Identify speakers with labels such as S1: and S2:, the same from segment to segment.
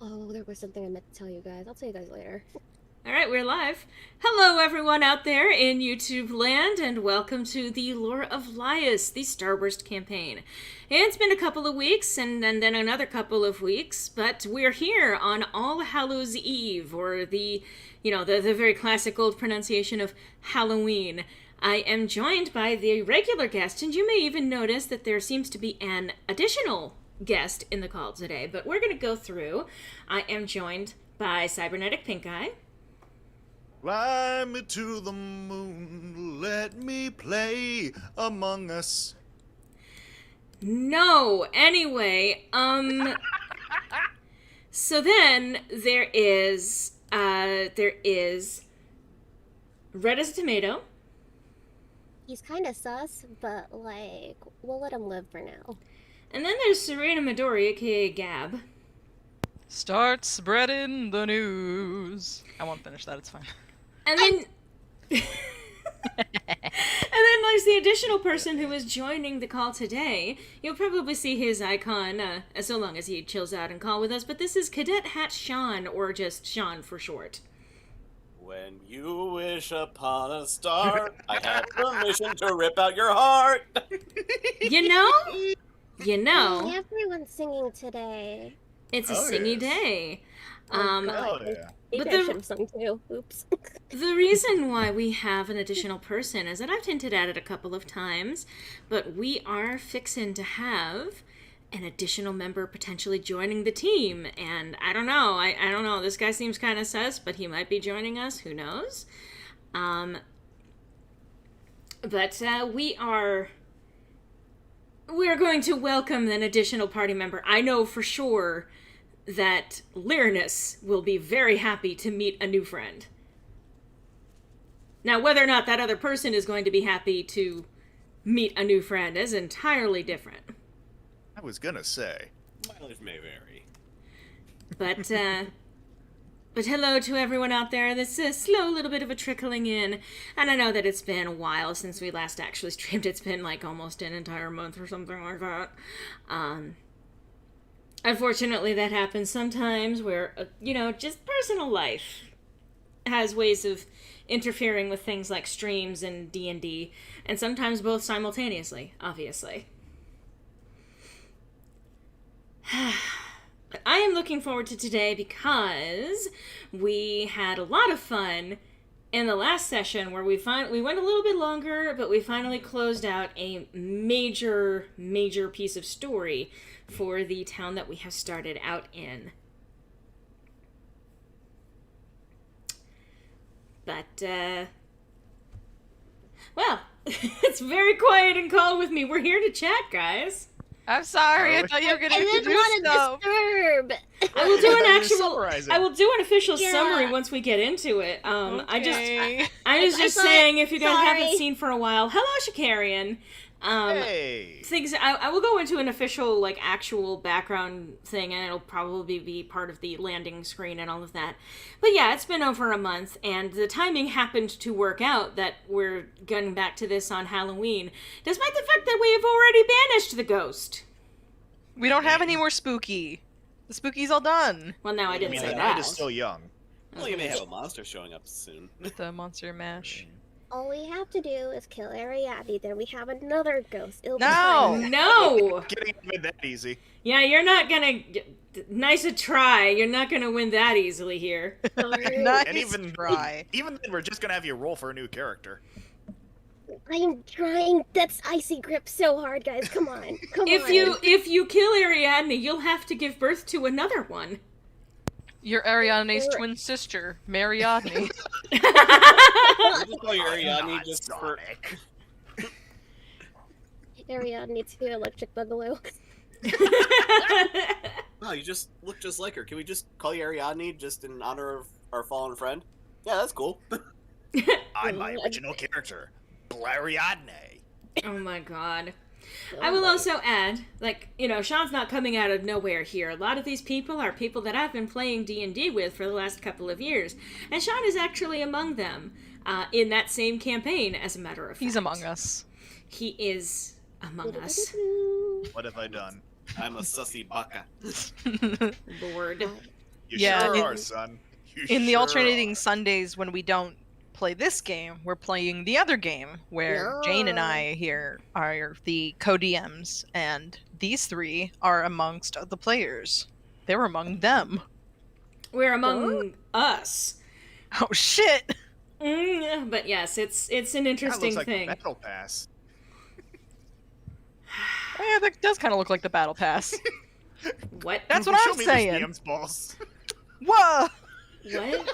S1: Oh, there was something I meant to tell you guys. I'll tell you guys later.
S2: All right, we're live. Hello, everyone out there in YouTube land, and welcome to the Lore of Leyus, the Starburst campaign. It's been a couple of weeks, and then another couple of weeks, but we're here on All Hallows Eve, or the very classic old pronunciation of Halloween. I am joined by the regular guest, and you may even notice that there seems to be an additional guest in the call today, but we're going to go through. I am joined by CyberneticPinkeye.
S3: Fly me to the moon, let me play among us.
S2: No, anyway, so then there is RedAsATomato.
S1: He's kind of sus, but, like, we'll let him live for now.
S2: And then there's SerenaMidori, aka Gab.
S4: Start spreading the news. I won't finish that, it's fine.
S2: And then... and then there's the additional person who is joining the call today. You'll probably see his icon, so long as he chills out and call with us, but this is Cadet Hat Sean, or just Sean for short.
S5: When you wish upon a star, I have permission to rip out your heart.
S2: You know,
S1: Everyone's singing today.
S2: it's a singy day.
S1: God.
S3: yeah.
S1: Maybe
S2: But
S1: I
S2: the-
S1: should have sung too. Oops.
S2: The reason why we have an additional person is that I've hinted at it a couple of times, but we are fixing to have an additional member potentially joining the team. And I don't know. I don't know. This guy seems kind of sus, but he might be joining us. Who knows? But we're going to welcome an additional party member. I know for sure that Lyronus will be very happy to meet a new friend. Now, whether or not that other person is going to be happy to meet a new friend is entirely different.
S3: I was gonna say.
S5: Mileage may vary.
S2: But hello to everyone out there. This is a slow little bit of a trickling in. And I know that it's been a while since we last actually streamed. It's been like almost an entire month or something like that. Unfortunately, that happens sometimes where, just personal life has ways of interfering with things like streams and D&D, and sometimes both simultaneously, obviously. But I am looking forward to today because we had a lot of fun in the last session where we went a little bit longer, but we finally closed out a major piece of story for the town that we have started out in. But, well, it's very quiet and calm with me. We're here to chat, guys.
S4: I'm sorry, I thought you were
S1: I
S4: gonna
S1: didn't
S4: introduce
S1: want to
S4: stuff.
S1: disturb.
S2: I will do an
S3: You're
S2: actual.
S3: summarizing.
S2: I will do an official
S1: Yeah.
S2: summary once we get into it. I
S4: Okay.
S2: was just
S1: thought-
S2: saying, if you guys haven't
S1: sorry.
S2: seen for a while, hello, Shakarian.
S3: Hey!
S2: Things I will go into an official, actual background thing, and it'll probably be part of the landing screen and all of that. But yeah, it's been over a month, and the timing happened to work out that we're getting back to this on Halloween, despite the fact that we have already banished the ghost.
S4: We don't have any more spooky. The spooky's all done.
S2: Well, no, I
S3: I
S2: didn't
S3: mean,
S2: say
S3: the
S2: that.
S3: night is still young.
S5: Well, you may have a monster showing up soon.
S4: With the monster mash.
S1: All we have to do is kill Ariadne, then we have another ghost. It'll be
S4: No!
S1: fine.
S2: No!
S3: Getting even that easy.
S2: Yeah, you're not gonna... Nice a try. You're not gonna win that easily here.
S1: Sorry.
S4: Nice
S3: And even
S4: try.
S3: even then, we're just gonna have you roll for a new character.
S1: I'm trying. That's icy grip so hard, guys. Come on. Come
S2: If
S1: on.
S2: you kill Ariadne, you'll have to give birth to another one.
S4: Your Ariadne's twin sister, Mariadne.
S5: You just call your Ariadne
S3: God,
S5: just for...
S3: Sonic.
S1: Ariadne to electric boogaloo.
S5: Wow, you just look just like her. Can we just call you Ariadne just in honor of our fallen friend? Yeah, that's cool.
S3: I'm my original character, Ariadne.
S2: Oh my god. I will also add, Sean's not coming out of nowhere here. A lot of these people are people that I've been playing D&D with for the last couple of years. And Sean is actually among them in that same campaign, as a matter of fact.
S4: He's among us.
S2: He is among us.
S3: What have I done?
S5: I'm a sussy baka.
S2: Lord.
S3: You
S4: Yeah,
S3: sure
S4: in-
S3: are, son. You
S4: In the
S3: sure
S4: alternating
S3: are.
S4: Sundays when we don't play this game, we're playing the other game where Jane and I here are the co-DMs, and these three are amongst the players. They're among them.
S2: We're among us.
S4: Oh shit!
S2: But yes, it's an
S3: That
S2: interesting
S3: looks like
S2: thing.
S3: a battle pass.
S4: Yeah, that does kind of look like the battle pass.
S2: What?
S4: That's
S3: Show
S4: what I'm
S3: me
S4: saying.
S3: This DM's balls.
S4: Whoa!
S2: What?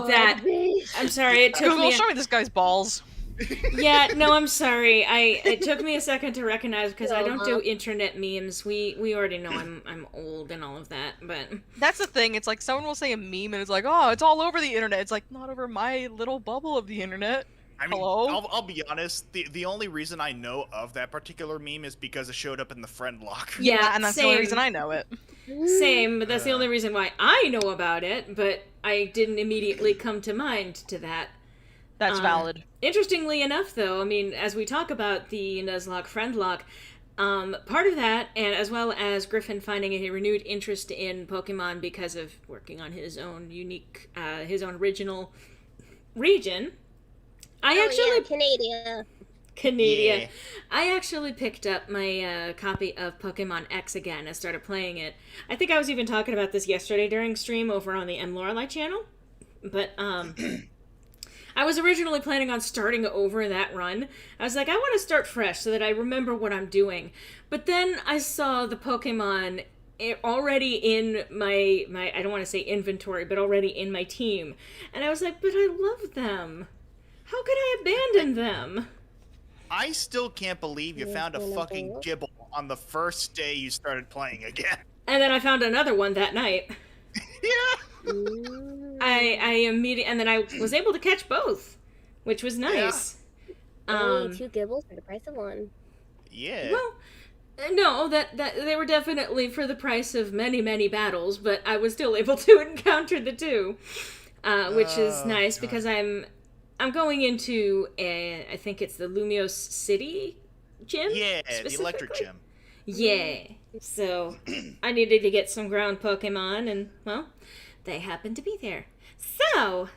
S2: That. I'm sorry. It took
S4: Google,
S2: me.
S4: show me this guy's balls.
S2: Yeah, no, I'm sorry. It took me a second to recognize because I don't do internet memes. We already know I'm old and all of that, but
S4: That's the thing. It's like someone will say a meme and it's like, oh, it's all over the internet. It's like not over my little bubble of the internet.
S3: I mean,
S4: Hello?
S3: I'll be honest. The only reason I know of that particular meme is because it showed up in the friend lock.
S2: yeah,
S4: and that's
S2: same.
S4: the only reason I know it.
S2: Same, but that's the only reason why I know about it. But I didn't immediately come to mind to that.
S4: That's valid.
S2: Interestingly enough, though, I mean, as we talk about the Nuzlocke friend lock, part of that, and as well as Griffin finding a renewed interest in Pokemon because of working on his own unique, his own original region,
S1: Canada.
S2: Canada.
S3: Yeah.
S2: I actually picked up my copy of Pokemon X again and started playing it. I think I was even talking about this yesterday during stream over on the Loreley channel, but I was originally planning on starting over that run. I was like, I want to start fresh so that I remember what I'm doing. But then I saw the Pokemon already in my I don't want to say inventory, but already in my team. And I was like, but I love them. How could I abandon them?
S3: I still can't believe you found a fucking Gibble on the first day you started playing again.
S2: And then I found another one that night.
S3: Yeah.
S2: I immediately, and then I was able to catch both, which was nice.
S1: Only 2 Gibbles for the price of 1.
S3: Yeah.
S2: Well, no, that they were definitely for the price of many battles, but I was still able to encounter the 2, which is nice because I'm going into I think it's the Lumios City gym.
S3: Yeah, the electric
S2: specifically?
S3: gym.
S2: Yeah. So I needed to get some ground Pokemon, and well, they happened to be there. So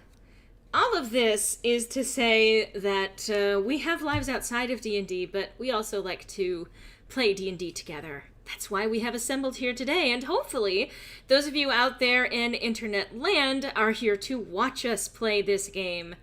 S2: all of this is to say that we have lives outside of D&D, but we also like to play D&D together. That's why we have assembled here today, and hopefully those of you out there in internet land are here to watch us play this game.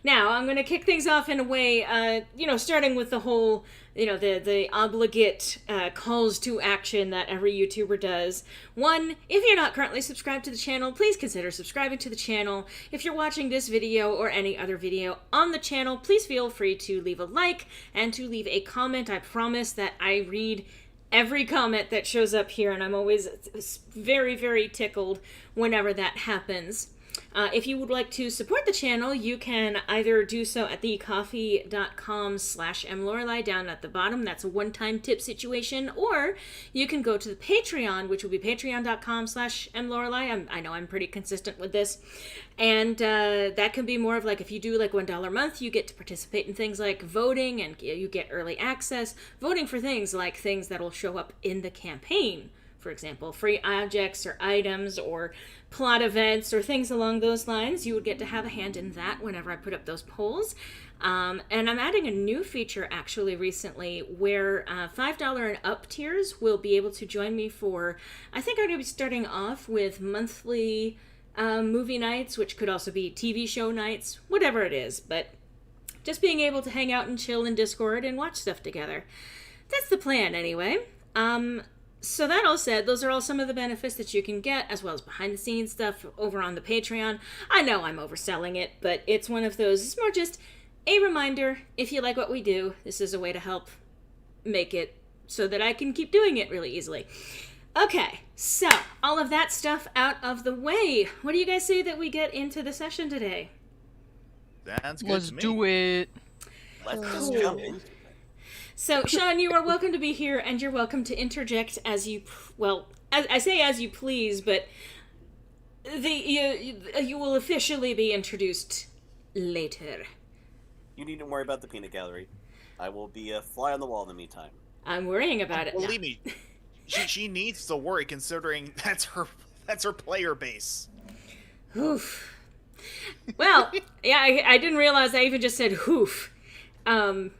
S2: Now, I'm going to kick things off in a way, starting with the whole, the obligate calls to action that every YouTuber does. 1, if you're not currently subscribed to the channel, please consider subscribing to the channel. If you're watching this video or any other video on the channel, please feel free to leave a like and to leave a comment. I promise that I read every comment that shows up here, and I'm always very, very tickled whenever that happens. If you would like to support the channel, you can either do so at thecoffee.com/mlorelei down at the bottom. That's a one-time tip situation. Or you can go to the Patreon, which will be patreon.com/mlorelei. I know I'm pretty consistent with this. And that can be more of like, if you do like $1 a month, you get to participate in things like voting, and you get early access. Voting for things like things that will show up in the campaign. For example, free objects or items or plot events or things along those lines. You would get to have a hand in that whenever I put up those polls. And I'm adding a new feature actually recently where $5 and up tiers will be able to join me for, I think I'm going to be starting off with monthly movie nights, which could also be TV show nights, whatever it is. But just being able to hang out and chill in Discord and watch stuff together. That's the plan anyway. So that all said, those are all some of the benefits that you can get, as well as behind-the-scenes stuff over on the Patreon. I know I'm overselling it, but it's one of those. It's more just a reminder, if you like what we do, this is a way to help make it so that I can keep doing it really easily. Okay, so all of that stuff out of the way. What do you guys say that we get into the session today?
S3: That's good
S4: Let's
S3: to me.
S4: do it.
S5: Let's just jump in.
S2: So, Sean, you are welcome to be here, and you're welcome to interject as you, I say as you please, but you will officially be introduced later.
S5: You needn't worry about the peanut gallery. I will be a fly on the wall in the meantime.
S2: I'm worrying about it now.
S3: Believe me, she needs to worry considering that's her That's her player base.
S2: Oof. Well, yeah, I didn't realize I even just said hoof. Whoopsie!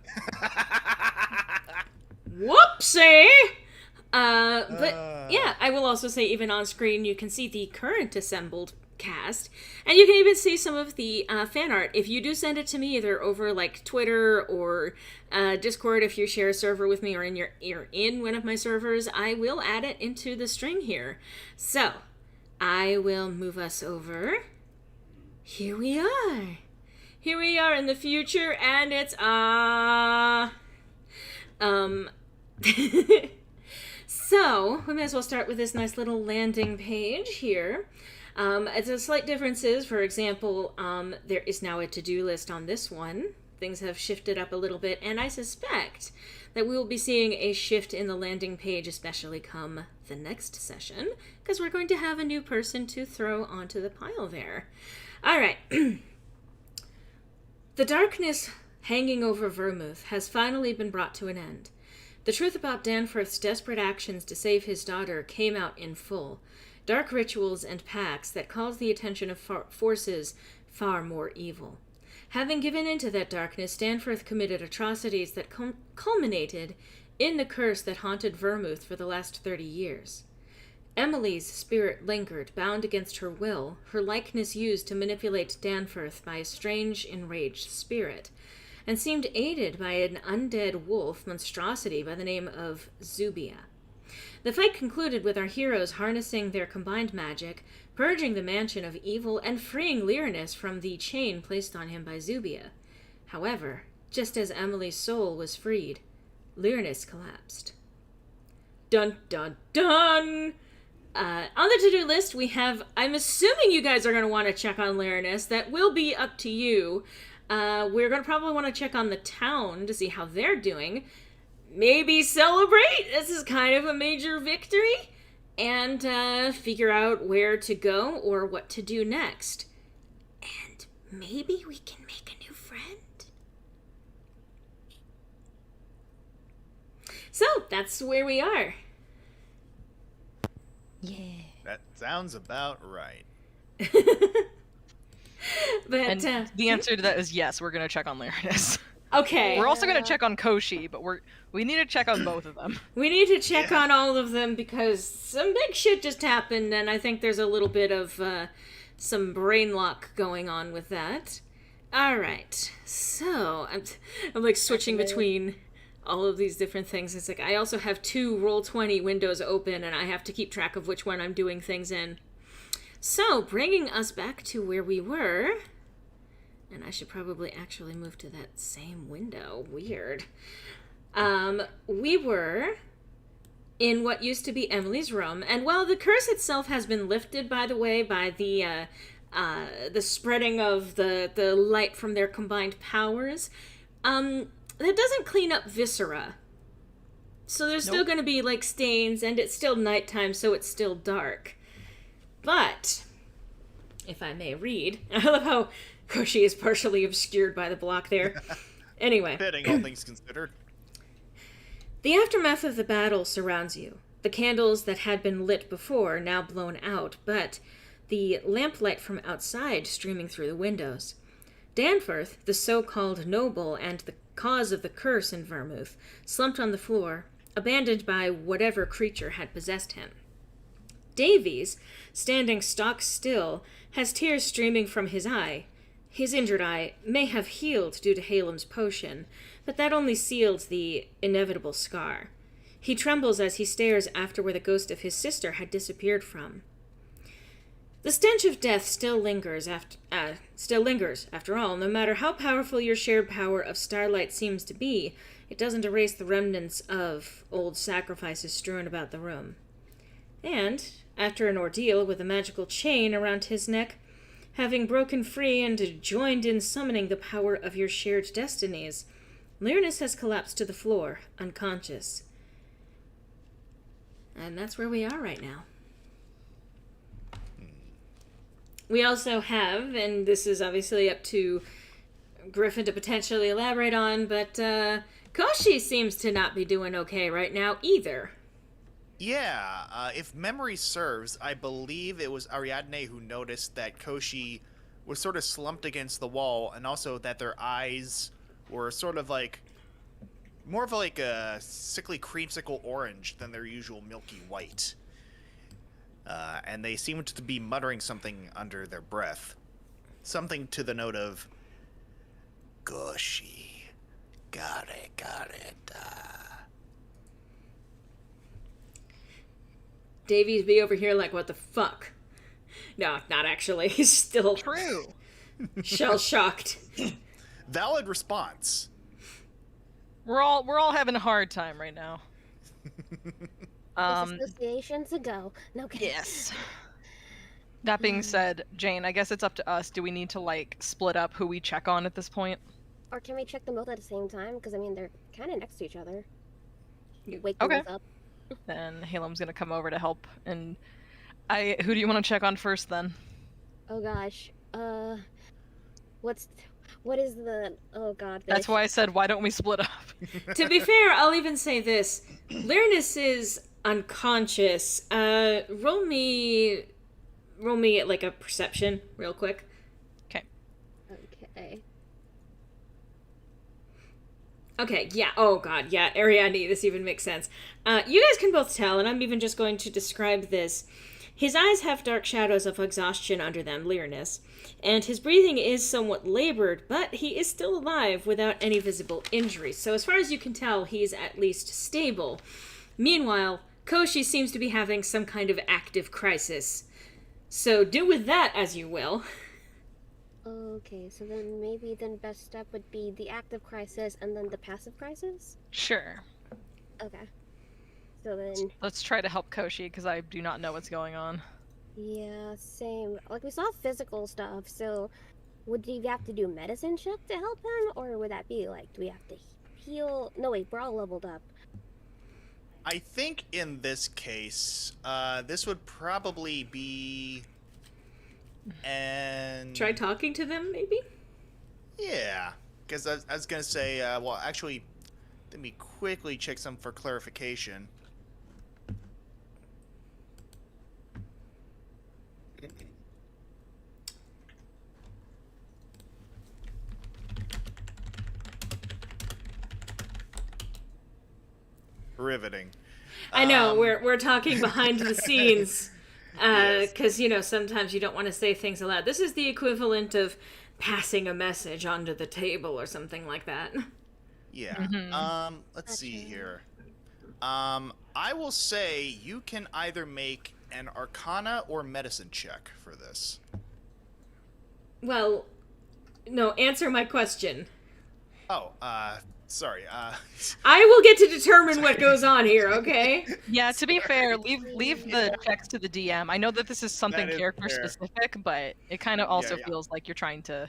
S2: But yeah, I will also say even on screen you can see the current assembled cast, and you can even see some of the fan art. If you do send it to me either over like Twitter or Discord, if you share a server with me or you're in one of my servers, I will add it into the string here. So I will move us over. Here we are. Here we are in the future, and it's So, we may as well start with this nice little landing page here. It's a slight differences. For example, there is now a to-do list on this one. Things have shifted up a little bit, and I suspect that we will be seeing a shift in the landing page, especially come the next session, because we're going to have a new person to throw onto the pile there. All right. The darkness hanging over Vermouth has finally been brought to an end. The truth about Danforth's desperate actions to save his daughter came out in full. Dark rituals and pacts that caused the attention of forces far more evil. Having given into that darkness, Danforth committed atrocities that culminated in the curse that haunted Vermouth for the last 30 years. Emily's spirit lingered, bound against her will, her likeness used to manipulate Danforth by a strange, enraged spirit, and seemed aided by an undead wolf monstrosity by the name of Zubia. The fight concluded with our heroes harnessing their combined magic, purging the mansion of evil, and freeing Lyronus from the chain placed on him by Zubia. However, just as Emily's soul was freed, Lyronus collapsed. Dun dun dun! On the to-do list, we have, I'm assuming you guys are going to want to check on Lyronus. That will be up to you. We're going to probably want to check on the town to see how they're doing. Maybe celebrate. This is kind of a major victory. And figure out where to go or what to do next. And maybe we can make a new friend. So, that's where we are. Yeah.
S3: That sounds about right.
S2: But
S4: And the answer to that is yes, we're going to check on Lyronus.
S2: okay.
S4: We're also going to check on Koshi, but we need to check on both of them.
S2: We need to check on all of them because some big shit just happened, and I think there's a little bit of some brain lock going on with that. All right. So, I'm like switching between all of these different things. It's like I also have 2 Roll20 windows open, and I have to keep track of which one I'm doing things in. So, bringing us back to where we were, and I should probably actually move to that same window. Weird. We were in what used to be Emily's room, and while the curse itself has been lifted, by the way, by the spreading of the light from their combined powers, that doesn't clean up viscera. So there's still going to be, like, stains, and it's still nighttime, so it's still dark. But, if I may read, I love how Koshi is partially obscured by the block there. Anyway.
S3: Fitting, all things considered.
S2: The aftermath of the battle surrounds you. The candles that had been lit before now blown out, but the lamplight from outside streaming through the windows. Danforth, the so-called noble and the cause of the curse in Vermouth, slumped on the floor, abandoned by whatever creature had possessed him. Davies, standing stock still, has tears streaming from his eye. His injured eye may have healed due to Haelum's potion, but that only sealed the inevitable scar. He trembles as he stares after where the ghost of his sister had disappeared from. The stench of death still lingers after all. No matter how powerful your shared power of starlight seems to be, it doesn't erase the remnants of old sacrifices strewn about the room. And, after an ordeal with a magical chain around his neck, having broken free and joined in summoning the power of your shared destinies, Lyronus has collapsed to the floor, unconscious. And that's where we are right now. We also have, and this is obviously up to Griffin to potentially elaborate on, but Koshi seems to not be doing okay right now either.
S3: Yeah, if memory serves, I believe it was Ariadne who noticed that Koshi was sort of slumped against the wall, and also that their eyes were sort of like more of like a sickly creamsicle orange than their usual milky white. And they seemed to be muttering something under their breath. Something to the note of, Koshi. Got it.
S2: Davies be over here like, what the fuck? No, not actually. He's still
S4: True.
S2: shell-shocked.
S3: Valid response.
S4: We're all having a hard time right now.
S1: Associations a go. No kidding.
S4: Yes. That being said, Jane, I guess it's up to us. Do we need to like split up who we check on at this point?
S1: Or can we check them both at the same time? Because I mean, they're kind of next to each other. You wake them
S4: Okay.
S1: both up.
S4: Then Haelum's gonna come over to help. And who do you want to check on first then?
S1: Oh gosh. What is the? Oh god.
S4: That's why I said, why don't we split up?
S2: To be fair, I'll even say this. Lyronus is unconscious. Roll me like a perception real quick.
S4: Okay.
S2: Okay, yeah. Oh god, yeah. Ariadne, this even makes sense. You guys can both tell, and I'm even just going to describe this. His eyes have dark shadows of exhaustion under them, Lyronus, and his breathing is somewhat labored, but he is still alive without any visible injuries. So as far as you can tell, he's at least stable. Meanwhile, Koshi seems to be having some kind of active crisis. So do with that as you will.
S1: Okay, so then maybe the best step would be the active crisis and then the passive crisis?
S4: Sure.
S1: Okay. So then,
S4: Let's try to help Koshi, because I do not know what's going on.
S1: yeah, same. Like, we saw physical stuff, so would you have to do medicine check to help him? Or would that be, like, do we have to heal? No, wait, we're all leveled up.
S3: I think in this case, this would probably be... And...
S2: Try talking to them, maybe?
S3: Yeah, because I was going to say, well, actually, let me quickly check some for clarification. Riveting.
S2: I know, we're talking behind the scenes. Because, you know, sometimes you don't want to say things aloud. This is the equivalent of passing a message onto the table or something like that.
S3: Yeah.
S4: Mm-hmm.
S3: Let's see here. I will say you can either make an Arcana or Medicine check for this.
S2: Well, no, answer my question.
S3: Oh, sorry.
S2: I will get to determine what goes on here, okay?
S4: Yeah, to be fair, leave the checks to the DM. I know that this is something
S3: That is
S4: character
S3: fair.
S4: specific, but it kind of also
S3: Yeah.
S4: feels like you're trying to...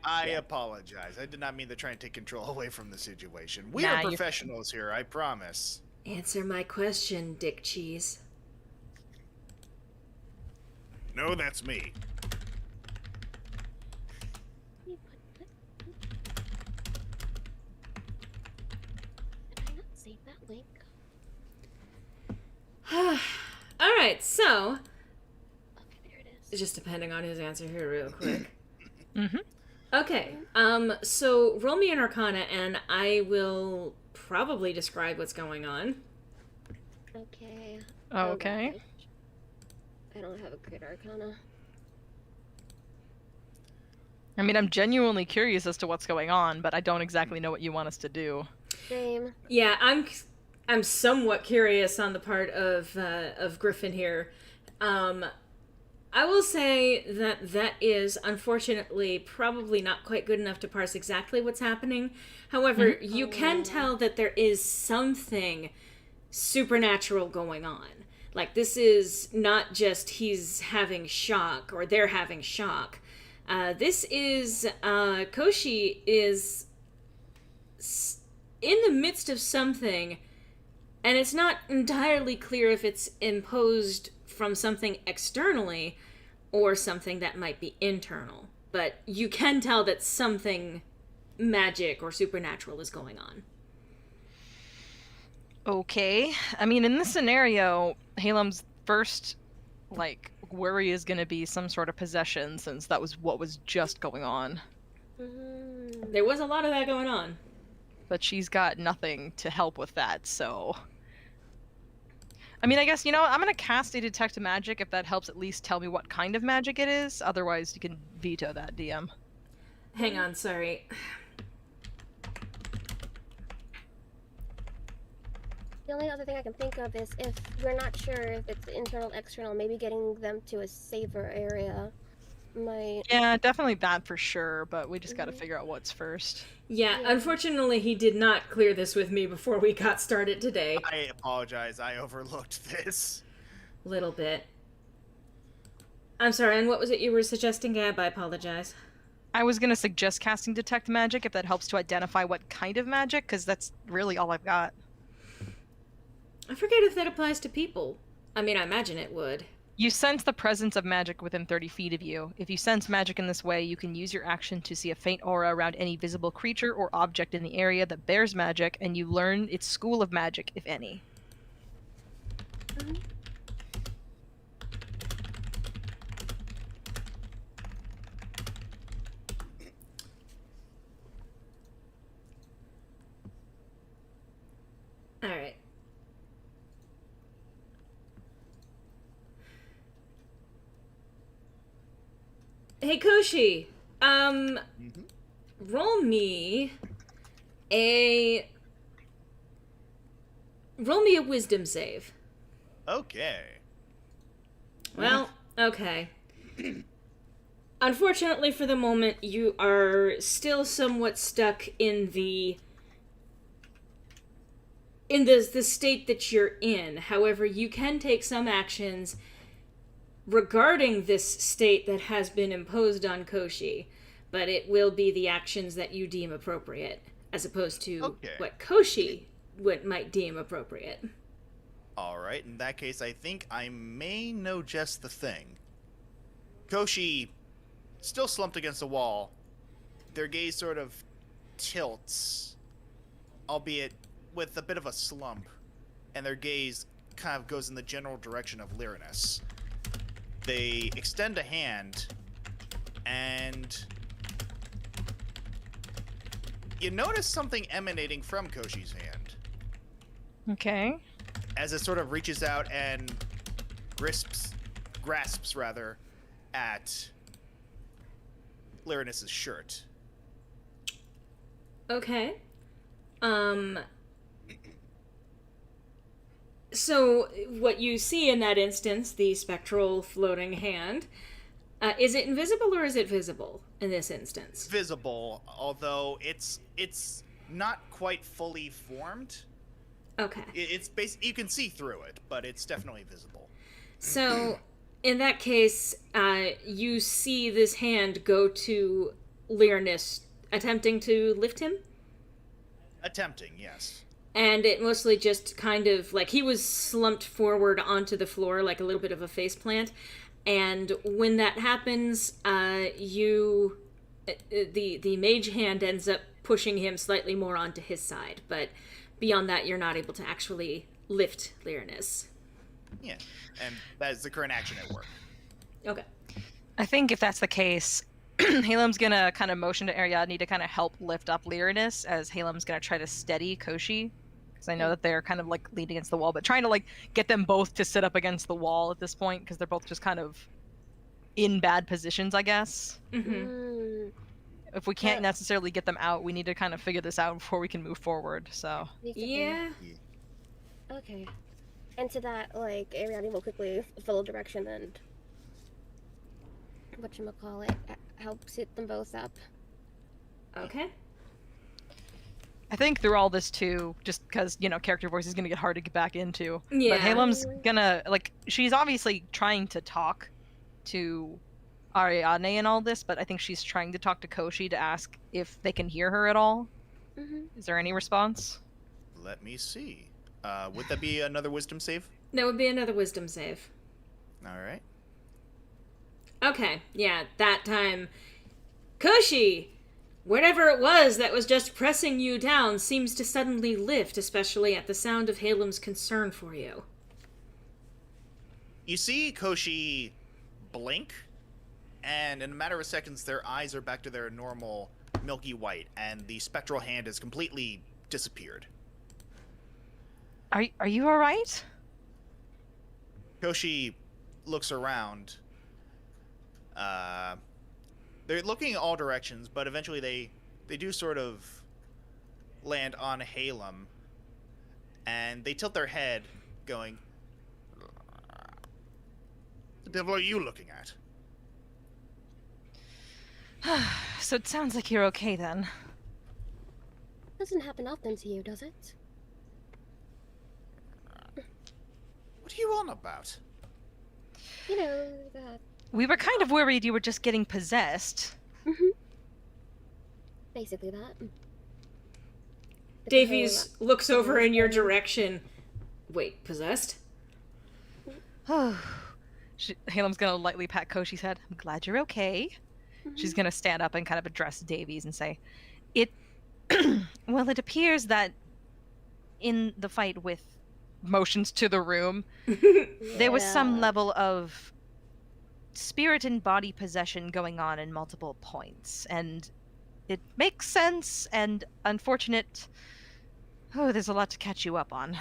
S3: I apologize. I did not mean to try and take control away from the situation. We
S4: Nah,
S3: are
S4: you're-
S3: professionals here, I promise.
S2: Answer my question, Dick Cheese.
S3: No, that's me.
S1: Did I not save that link?
S2: Alright, so,
S1: Okay, there it is.
S2: just depending on his answer here real quick.
S4: Mm-hmm.
S2: Okay, so roll me an Arcana and I will probably describe what's going on.
S1: Okay.
S4: Okay.
S1: gosh. I don't have a great arcana.
S4: I mean, I'm genuinely curious as to what's going on, but I don't exactly know what you want us to do.
S1: Same.
S2: Yeah, I'm somewhat curious on the part of Griffin here. I will say that is, unfortunately, probably not quite good enough to parse exactly what's happening. However, you can tell that there is something supernatural going on. Like, this is not just he's having shock or they're having shock. This is, Koshi is in the midst of something, and it's not entirely clear if it's imposed from something externally or something that might be internal. But you can tell that something magic or supernatural is going on.
S4: Okay. I mean, in this scenario, Haelum's first, worry is going to be some sort of possession, since that was what was just going on.
S2: There was a lot of that going on.
S4: But she's got nothing to help with that, so... I mean, I guess, I'm going to cast a Detect Magic if that helps at least tell me what kind of magic it is. Otherwise, you can veto that, DM.
S2: Hang on, sorry.
S1: The only other thing I can think of is if we're not sure if it's internal, external, maybe getting them to a safer area might...
S4: Yeah, definitely that for sure, but we just gotta figure out what's first.
S2: Yeah, unfortunately, he did not clear this with me before we got started today.
S3: I apologize. I overlooked this.
S2: Little bit. I'm sorry, and what was it you were suggesting, Gab? I apologize.
S4: I was gonna suggest casting Detect Magic if that helps to identify what kind of magic, because that's really all I've got.
S2: I forget if that applies to people. I mean, I imagine it would.
S4: You sense the presence of magic within 30 feet of you. If you sense magic in this way, you can use your action to see a faint aura around any visible creature or object in the area that bears magic, and you learn its school of magic, if any.
S2: Alright. Hey, Koshi, roll me a wisdom save.
S3: Okay.
S2: Well, okay. Unfortunately for the moment, you are still somewhat stuck in the state that you're in. However, you can take some actions regarding this state that has been imposed on Koshi, but it will be the actions that you deem appropriate, as opposed to what Koshi might deem appropriate.
S3: Alright, in that case, I think I may know just the thing. Koshi, still slumped against the wall, their gaze sort of tilts, albeit with a bit of a slump, and their gaze kind of goes in the general direction of Lyronus. They extend a hand, and you notice something emanating from Koshi's hand.
S4: Okay.
S3: As it sort of reaches out and grasps at Lyronus's shirt.
S2: Okay. So, what you see in that instance, the spectral floating hand, is it invisible or is it visible in this instance?
S3: Visible, although it's not quite fully formed.
S2: Okay.
S3: It's you can see through it, but it's definitely visible.
S2: So, in that case, you see this hand go to Lyronus, attempting to lift him?
S3: Attempting, yes.
S2: And it mostly just kind of, like, he was slumped forward onto the floor like a little bit of a faceplant. And when that happens, the mage hand ends up pushing him slightly more onto his side. But beyond that, you're not able to actually lift Lyronus.
S3: Yeah, and that is the current action at work.
S2: Okay.
S4: I think if that's the case, Haelum's gonna kind of motion to Ariadne to kind of help lift up Lyronus, as Haelum's gonna try to steady Koshi. Because I know that they're kind of like leaning against the wall, but trying to like get them both to sit up against the wall at this point, because they're both just kind of in bad positions, I guess.
S2: Mm-hmm.
S4: If we can't necessarily get them out, we need to kind of figure this out before we can move forward, so.
S2: Yeah.
S1: Okay. And to that, like, Ariadne will quickly follow direction and whatchamacallit, help sit them both up.
S2: Okay.
S4: I think through all this too, just because, character voice is going to get hard to get back into.
S2: Yeah.
S4: But Haelum's gonna, she's obviously trying to talk to Ariadne and all this, but I think she's trying to talk to Koshi to ask if they can hear her at all.
S1: Mm-hmm.
S4: Is there any response?
S3: Let me see. Would that be another wisdom save?
S2: That would be another wisdom save.
S3: Alright.
S2: Okay, yeah, that time, Koshi, whatever it was that was just pressing you down seems to suddenly lift, especially at the sound of Haelum's concern for you.
S3: You see Koshi blink, and in a matter of seconds, their eyes are back to their normal milky white, and the spectral hand has completely disappeared.
S4: Are you all right?
S3: Koshi looks around. They're looking in all directions, but eventually they do sort of land on Haelum, and they tilt their head, going, "The devil are you looking at?"
S4: So it sounds like you're okay then.
S1: Doesn't happen often to you, does it?
S3: What are you on about?
S1: You know, that.
S4: We were kind of worried you were just getting possessed.
S1: Basically that.
S2: Davies looks over in your direction. Wait, possessed?
S4: Haelum's gonna lightly pat Koshi's head. I'm glad you're okay. She's gonna stand up and kind of address Davies and say, well, it appears that in the fight with motions to the room, there was some level of spirit and body possession going on in multiple points, and it makes sense and unfortunate. Oh, there's a lot to catch you up on.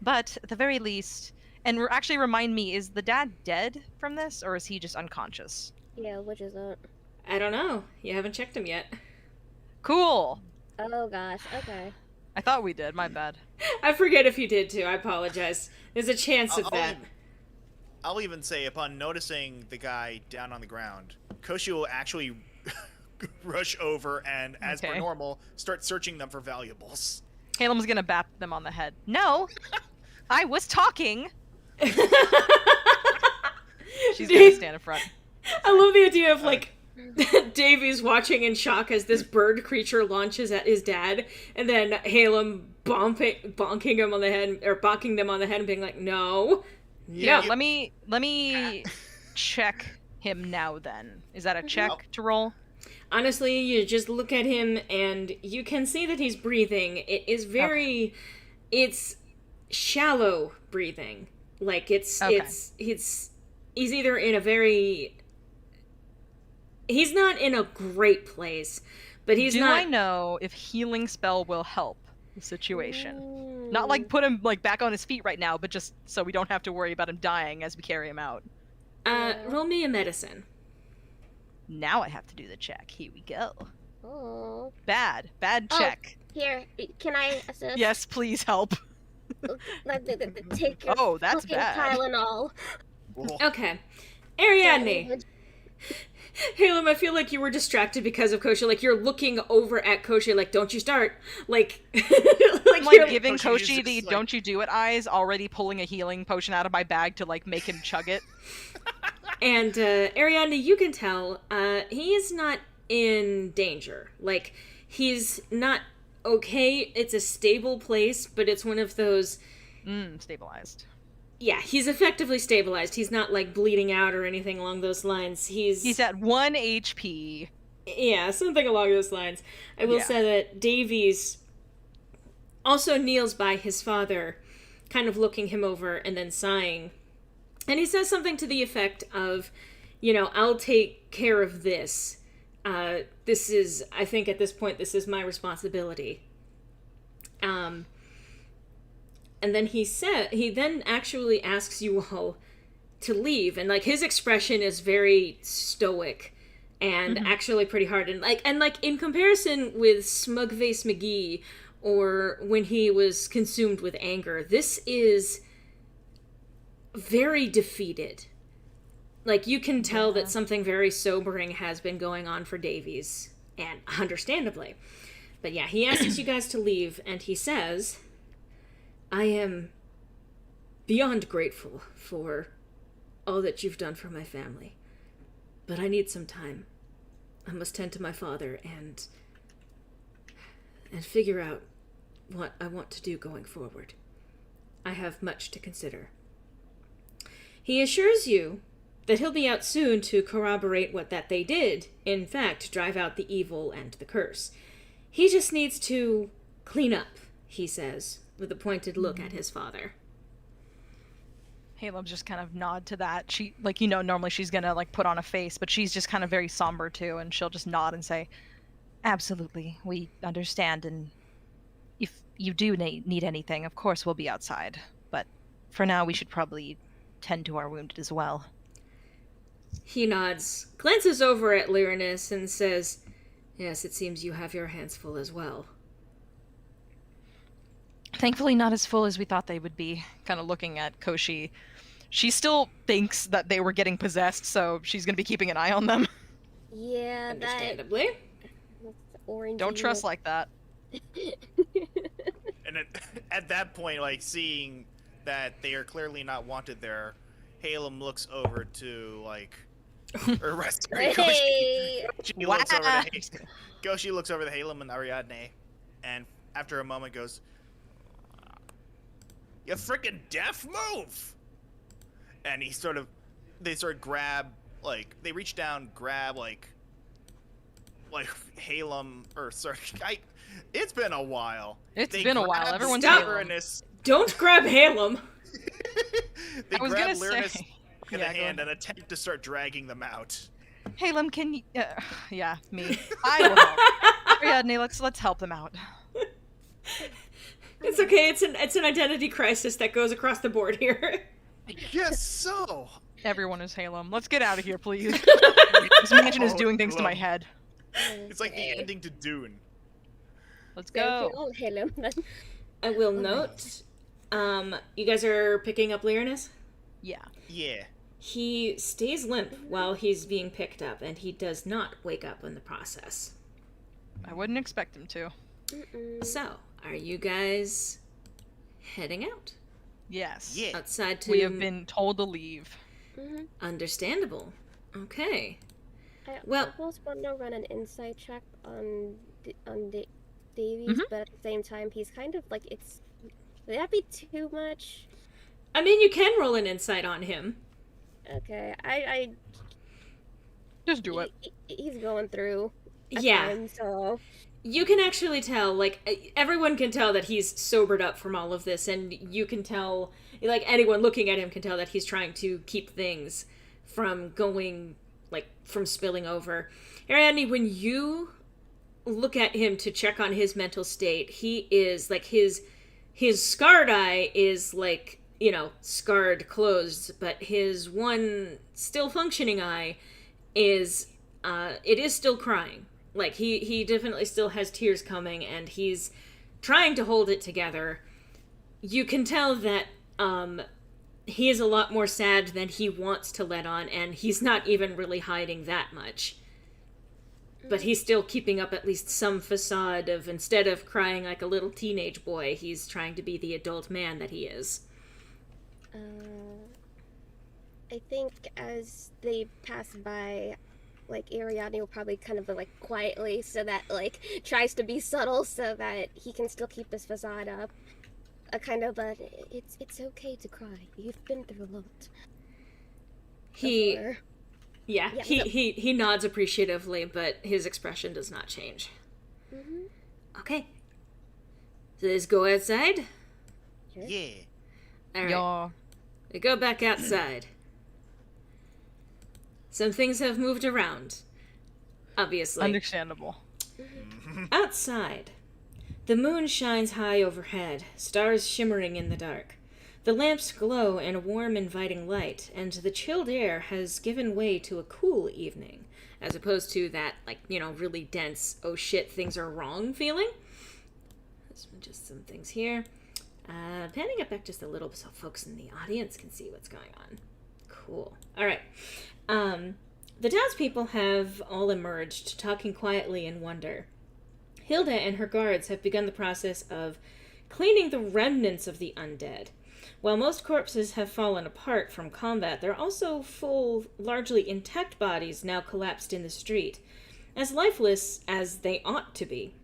S4: But at the very least, and actually remind me, is the dad dead from this, or is he just unconscious?
S1: Yeah, which is it?
S2: I don't know. You haven't checked him yet.
S4: Cool.
S1: Oh gosh, okay.
S4: I thought we did, my bad.
S2: I forget if you did too. I apologize. There's a chance of that.
S3: I'll even say, upon noticing the guy down on the ground, Koshi will actually rush over and, as per normal, start searching them for valuables.
S4: Haelum's gonna bap them on the head. No! I was talking! She's gonna stand in front.
S2: I love the idea of, like, Davies watching in shock as this bird creature launches at his dad, and then Haelum bonking him on the head, or bonking them on the head and being like, no.
S4: Yeah, let me check him now then. Is that a check to roll?
S2: Honestly, you just look at him and you can see that he's breathing. It is very, it's shallow breathing. Like he's either in a very, he's not in a great place, but he's not.
S4: Do I know if healing spell will help the situation? Not like put him like back on his feet right now, but just so we don't have to worry about him dying as we carry him out.
S2: Roll me a medicine.
S4: Now I have to do the check. Here we go.
S1: Oh.
S4: Bad check.
S1: Here, can I assist?
S4: Yes, please help.
S1: Take your
S4: that's bad.
S1: Tylenol.
S2: Okay. Ariadne. Haelum, I feel like you were distracted because of Koshi. Like, you're looking over at Koshi, like, don't you start. Like,
S4: like giving Koshi the don't you do it eyes, already pulling a healing potion out of my bag to, like, make him chug it.
S2: And, Ariadne, you can tell, he is not in danger. Like, he's not okay. It's a stable place, but it's one of those...
S4: stabilized.
S2: Yeah, he's effectively stabilized. He's not, like, bleeding out or anything along those lines. He's
S4: at 1 HP.
S2: Yeah, something along those lines. I will say that Davies also kneels by his father, kind of looking him over and then sighing. And he says something to the effect of, you know, I'll take care of this. This is, I think at this point, this is my responsibility. And then he then actually asks you all to leave. And, like, his expression is very stoic and actually pretty hard. And like in comparison with Smugface McGee or when he was consumed with anger, this is very defeated. Like, you can tell that something very sobering has been going on for Davies, and understandably. But yeah, he asks you guys to leave, and he says, I am beyond grateful for all that you've done for my family, but I need some time. I must tend to my father and figure out what I want to do going forward. I have much to consider. He assures you that he'll be out soon to corroborate that they did, in fact, drive out the evil and the curse. He just needs to clean up, he says, with a pointed look at his father.
S4: Haelum just kind of nod to that. She, like, normally she's gonna, like, put on a face, but she's just kind of very somber, too, and she'll just nod and say, absolutely, we understand, and if you do need anything, of course we'll be outside. But for now, we should probably tend to our wounded as well.
S2: He nods, glances over at Lyronus, and says, yes, it seems you have your hands full as well.
S4: Thankfully not as full as we thought they would be. Kind of looking at Koshi. She still thinks that they were getting possessed, so she's going to be keeping an eye on them.
S1: Yeah,
S2: Understandably.
S1: Orange.
S4: Don't trust like that.
S3: And at that point, like, seeing that they are clearly not wanted there, Haelum looks over to, like, or sorry,
S1: Hey!
S3: Koshi looks over to Haelum and Ariadne, and after a moment goes, "You freaking deaf, move!" And they sort of grab, like, they reach down, grab, like Haelum, or sorry, it's been a while.
S4: It's been a while. Everyone's
S3: Lyronus.
S2: Don't grab Haelum.
S3: They
S4: I was
S3: grab
S4: gonna
S3: Lyronus
S4: say.
S3: in
S4: Yeah,
S3: the
S4: go
S3: hand
S4: ahead.
S3: and attempt to start dragging them out.
S4: Haelum, can you... yeah, me. I will help. Ariadne, let's help them out.
S2: It's okay, it's an identity crisis that goes across the board here.
S3: Yes, so.
S4: Everyone is Haelum. Let's get out of here, please. This mansion is doing things to my head.
S3: It's like the ending to Dune.
S4: Let's
S1: Go.
S4: go.
S1: Oh, Haelum.
S2: I will note, you guys are picking up Lyronus?
S4: Yeah.
S3: Yeah.
S2: He stays limp while he's being picked up, and he does not wake up in the process.
S4: I wouldn't expect him to.
S2: So, are you guys heading out?
S4: Yes.
S3: Yeah.
S2: Outside to...
S4: We have been told to leave.
S2: Understandable. Okay.
S1: I
S2: Well-
S1: almost want to run an insight check on Davies, but at the same time, he's kind of like, would that be too much?
S2: I mean, you can roll an insight on him.
S1: Okay, I
S4: Just do it.
S1: he's going through a
S2: Yeah.
S1: time, so
S2: You can actually tell, like, everyone can tell that he's sobered up from all of this, and you can tell, like, anyone looking at him can tell that he's trying to keep things from going, like, from spilling over. Ariadne, when you look at him to check on his mental state, he is, like, his scarred eye is, like, scarred, closed, but his one still functioning eye is, it is still crying. Like, he definitely still has tears coming, and he's trying to hold it together. You can tell that, he is a lot more sad than he wants to let on, and he's not even really hiding that much. But he's still keeping up at least some facade of, instead of crying like a little teenage boy, he's trying to be the adult man that he is.
S1: I think as they pass by, like, Ariadne will probably kind of, like, quietly, so that, like, tries to be subtle so that he can still keep his facade up. It's okay to cry. You've been through a lot. Before.
S2: Yeah,
S1: Yeah,
S2: he nods appreciatively, but his expression does not change. Okay. So let's go outside.
S3: Yeah.
S2: Alright.
S4: Yeah.
S2: We go back outside. Some things have moved around. Obviously.
S4: Understandable.
S2: Outside. The moon shines high overhead, stars shimmering in the dark. The lamps glow in a warm, inviting light, and the chilled air has given way to a cool evening, as opposed to that, like, really dense, oh shit, things are wrong feeling. There's just some things here. Panning it back just a little so folks in the audience can see what's going on. Cool. Alright. The townspeople have all emerged, talking quietly in wonder. Hilda and her guards have begun the process of cleaning the remnants of the undead. While most corpses have fallen apart from combat, there are also full, largely intact bodies now collapsed in the street, as lifeless as they ought to be.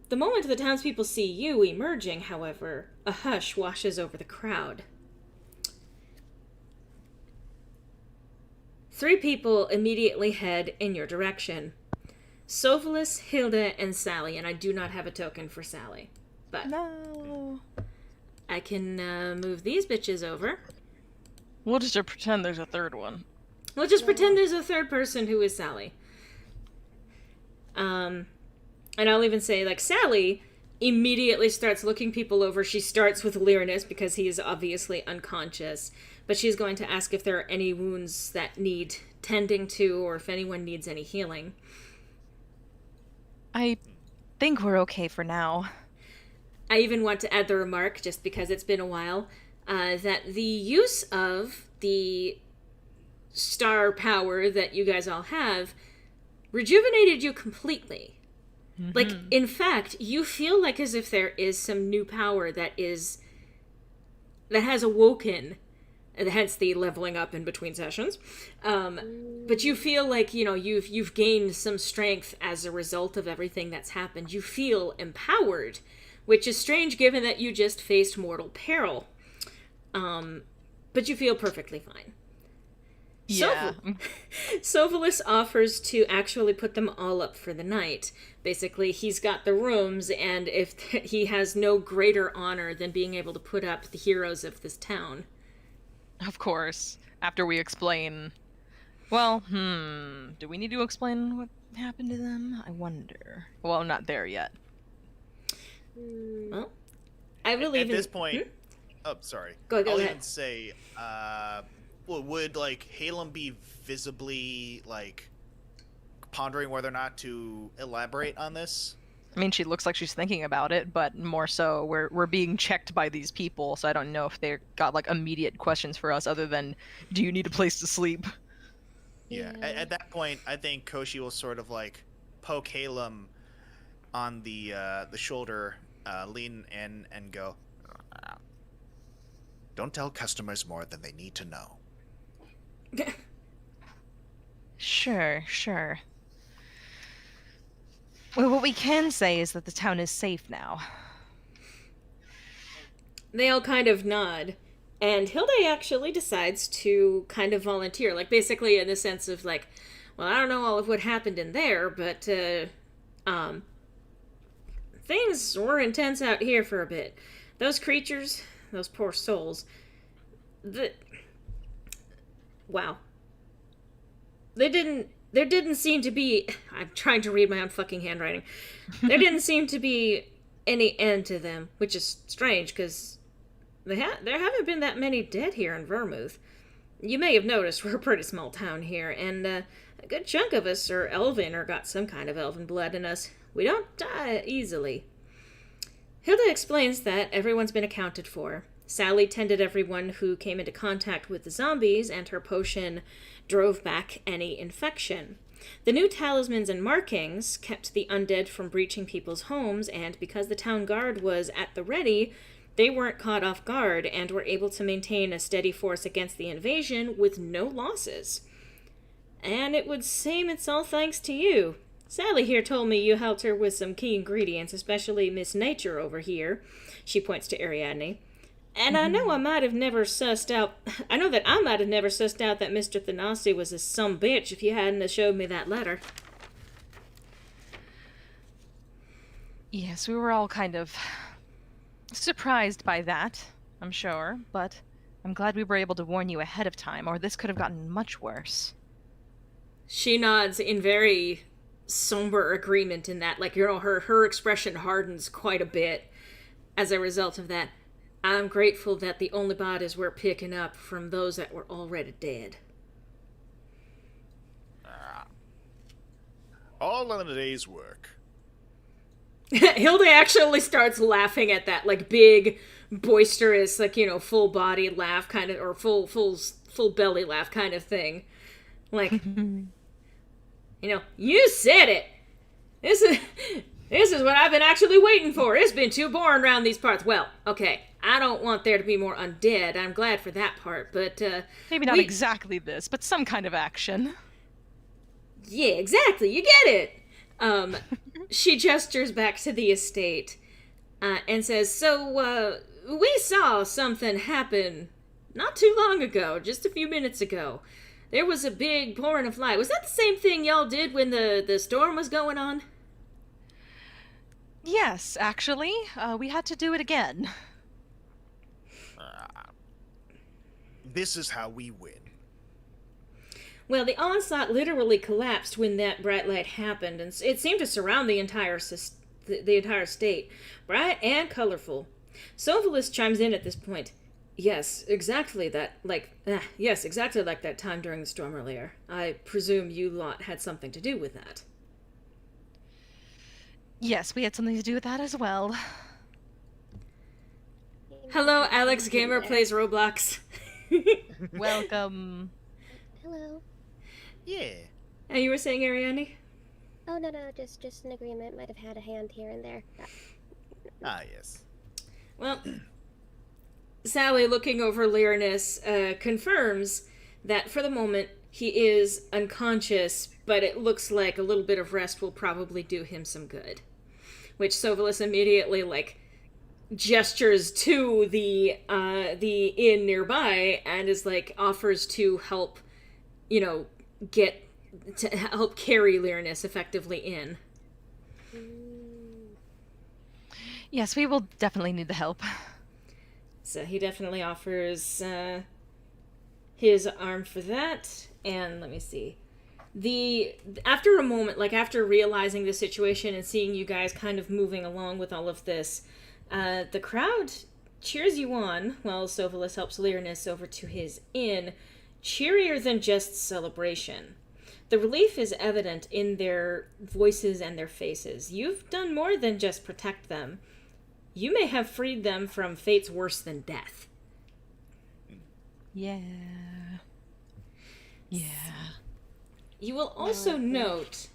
S2: The moment the townspeople see you emerging, however, a hush washes over the crowd. 3 people immediately head in your direction. Sophilus, Hilda, and Sally, and I do not have a token for Sally. But
S4: No.
S2: I can move these bitches over.
S4: We'll just pretend there's a third one.
S2: We'll just pretend there's a third person who is Sally. And I'll even say, like, Sally immediately starts looking people over. She starts with Lyronus because he is obviously unconscious. But she's going to ask if there are any wounds that need tending to or if anyone needs any healing.
S4: I think we're okay for now.
S2: I even want to add the remark, just because it's been a while, that the use of the star power that you guys all have rejuvenated you completely. Mm-hmm. Like, in fact, you feel like as if there is some new power that has awoken, and hence the leveling up in between sessions. But you feel like, you know, you've gained some strength as a result of everything that's happened. You feel empowered, which is strange given that you just faced mortal peril. But you feel perfectly fine.
S4: Yeah.
S2: Sophilus offers to actually put them all up for the night. Basically, he's got the rooms, and if he has no greater honor than being able to put up the heroes of this town.
S4: Of course. After we explain... Well, do we need to explain what happened to them? I wonder. Well, I'm not there yet.
S2: Well, I will even...
S3: At this point... Oh, sorry.
S2: Go
S3: I'll
S2: ahead.
S3: even say, would, like, Haelum be visibly, like, pondering whether or not to elaborate on this?
S4: I mean, she looks like she's thinking about it, but more so, we're being checked by these people, so I don't know if they got, like, immediate questions for us other than, do you need a place to sleep?
S3: Yeah, at that point, I think Koshi will sort of, like, poke Haelum on the shoulder, lean in and go, "Don't tell customers more than they need to know."
S4: Sure. Well, what we can say is that the town is safe now.
S2: They all kind of nod. And Hilda actually decides to kind of volunteer. Like, basically in the sense of, like, well, I don't know all of what happened in there, but, things were intense out here for a bit. Those creatures, those poor souls, wow. There didn't seem to be... I'm trying to read my own fucking handwriting. There didn't seem to be any end to them, which is strange, because there haven't been that many dead here in Vermouth. You may have noticed we're a pretty small town here, and a good chunk of us are elven or got some kind of elven blood in us. We don't die easily. Hilda explains that everyone's been accounted for. Sally tended everyone who came into contact with the zombies, and her potion drove back any infection. The new talismans and markings kept the undead from breaching people's homes, and because the town guard was at the ready, they weren't caught off guard and were able to maintain a steady force against the invasion with no losses. And it would seem it's all thanks to you. Sally here told me you helped her with some key ingredients, especially Miss Nature over here. She points to Ariadne. And I know that I might have never sussed out that Mr. Thanasi was a sumbitch if you hadn't have showed me that letter.
S4: Yes, we were all kind of surprised by that, I'm sure, but I'm glad we were able to warn you ahead of time, or this could have gotten much worse.
S2: She nods in very somber agreement in that, like, you know, her expression hardens quite a bit as a result of that. I'm grateful that the only bodies we're picking up from those that were already dead.
S3: All in a day's work.
S2: Hilda actually starts laughing at that, like, big, boisterous, like, you know, full body laugh kind of, or full belly laugh kind of thing. Like, you know, you said it! This is what I've been actually waiting for. It's been too boring around these parts. Well, okay, I don't want there to be more undead. I'm glad for that part, but,
S4: maybe not exactly this, but some kind of action.
S2: Yeah, exactly, you get it! She gestures back to the estate, and says, so, we saw something happen not too long ago, just a few minutes ago. there was a big pouring of light. Was that the same thing y'all did when the storm was going on?
S4: Yes, actually, we had to do it again.
S3: This is how we win.
S2: Well, the onslaught literally collapsed when that bright light happened, and it seemed to surround the entire state, bright and colorful. Sovalis chimes in at this point. Yes, exactly exactly like that time during the storm earlier. I presume you lot had something to do with that.
S4: Yes, we had something to do with that as well.
S2: Hello, Alex Gamer plays Roblox.
S4: Welcome.
S1: Hello.
S3: Yeah.
S2: And you were saying, Ariadne?
S1: Oh, no, just an agreement. Might have had a hand here and there.
S3: Ah, yes.
S2: Well, Sally, looking over Lyronus, confirms that for the moment he is unconscious, but it looks like a little bit of rest will probably do him some good. Which Sovalis immediately, gestures to the inn nearby and is offers to help, help carry Lyronus effectively in.
S4: Yes, we will definitely need the help.
S2: So he definitely offers his arm for that. And let me see. After a moment, after realizing the situation and seeing you guys kind of moving along with all of this, the crowd cheers you on while Sovalis helps Lyronus over to his inn, cheerier than just celebration. The relief is evident in their voices and their faces. You've done more than just protect them. You may have freed them from fates worse than death.
S4: Yeah.
S2: You will also note,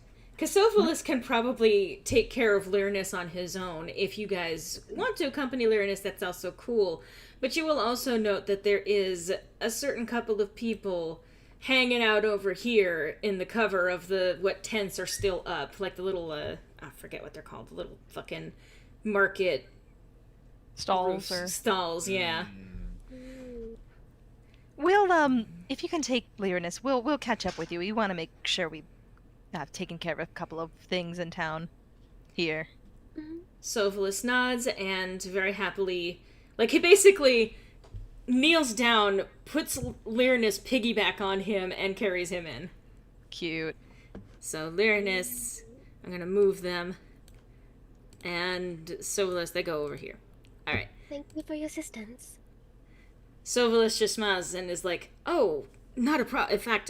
S2: Sovalis can probably take care of Lyronus on his own. If you guys want to accompany Lyronus, that's also cool. But you will also note that there is a certain couple of people hanging out over here in the cover of what tents are still up. Like the little, I forget what they're called, the little fucking market... Stalls, yeah.
S4: We'll, if you can take Lyronus, we'll catch up with you. We want to make sure we have taken care of a couple of things in town here.
S2: Sovalis nods and very happily, he basically kneels down, puts Lyronus piggyback on him, and carries him in.
S4: Cute.
S2: So Lyronus, I'm gonna move them, and Sovalis, they go over here. Alright.
S1: Thank you for your assistance.
S2: Sovalis just smiles and is like, oh, not a problem. In fact,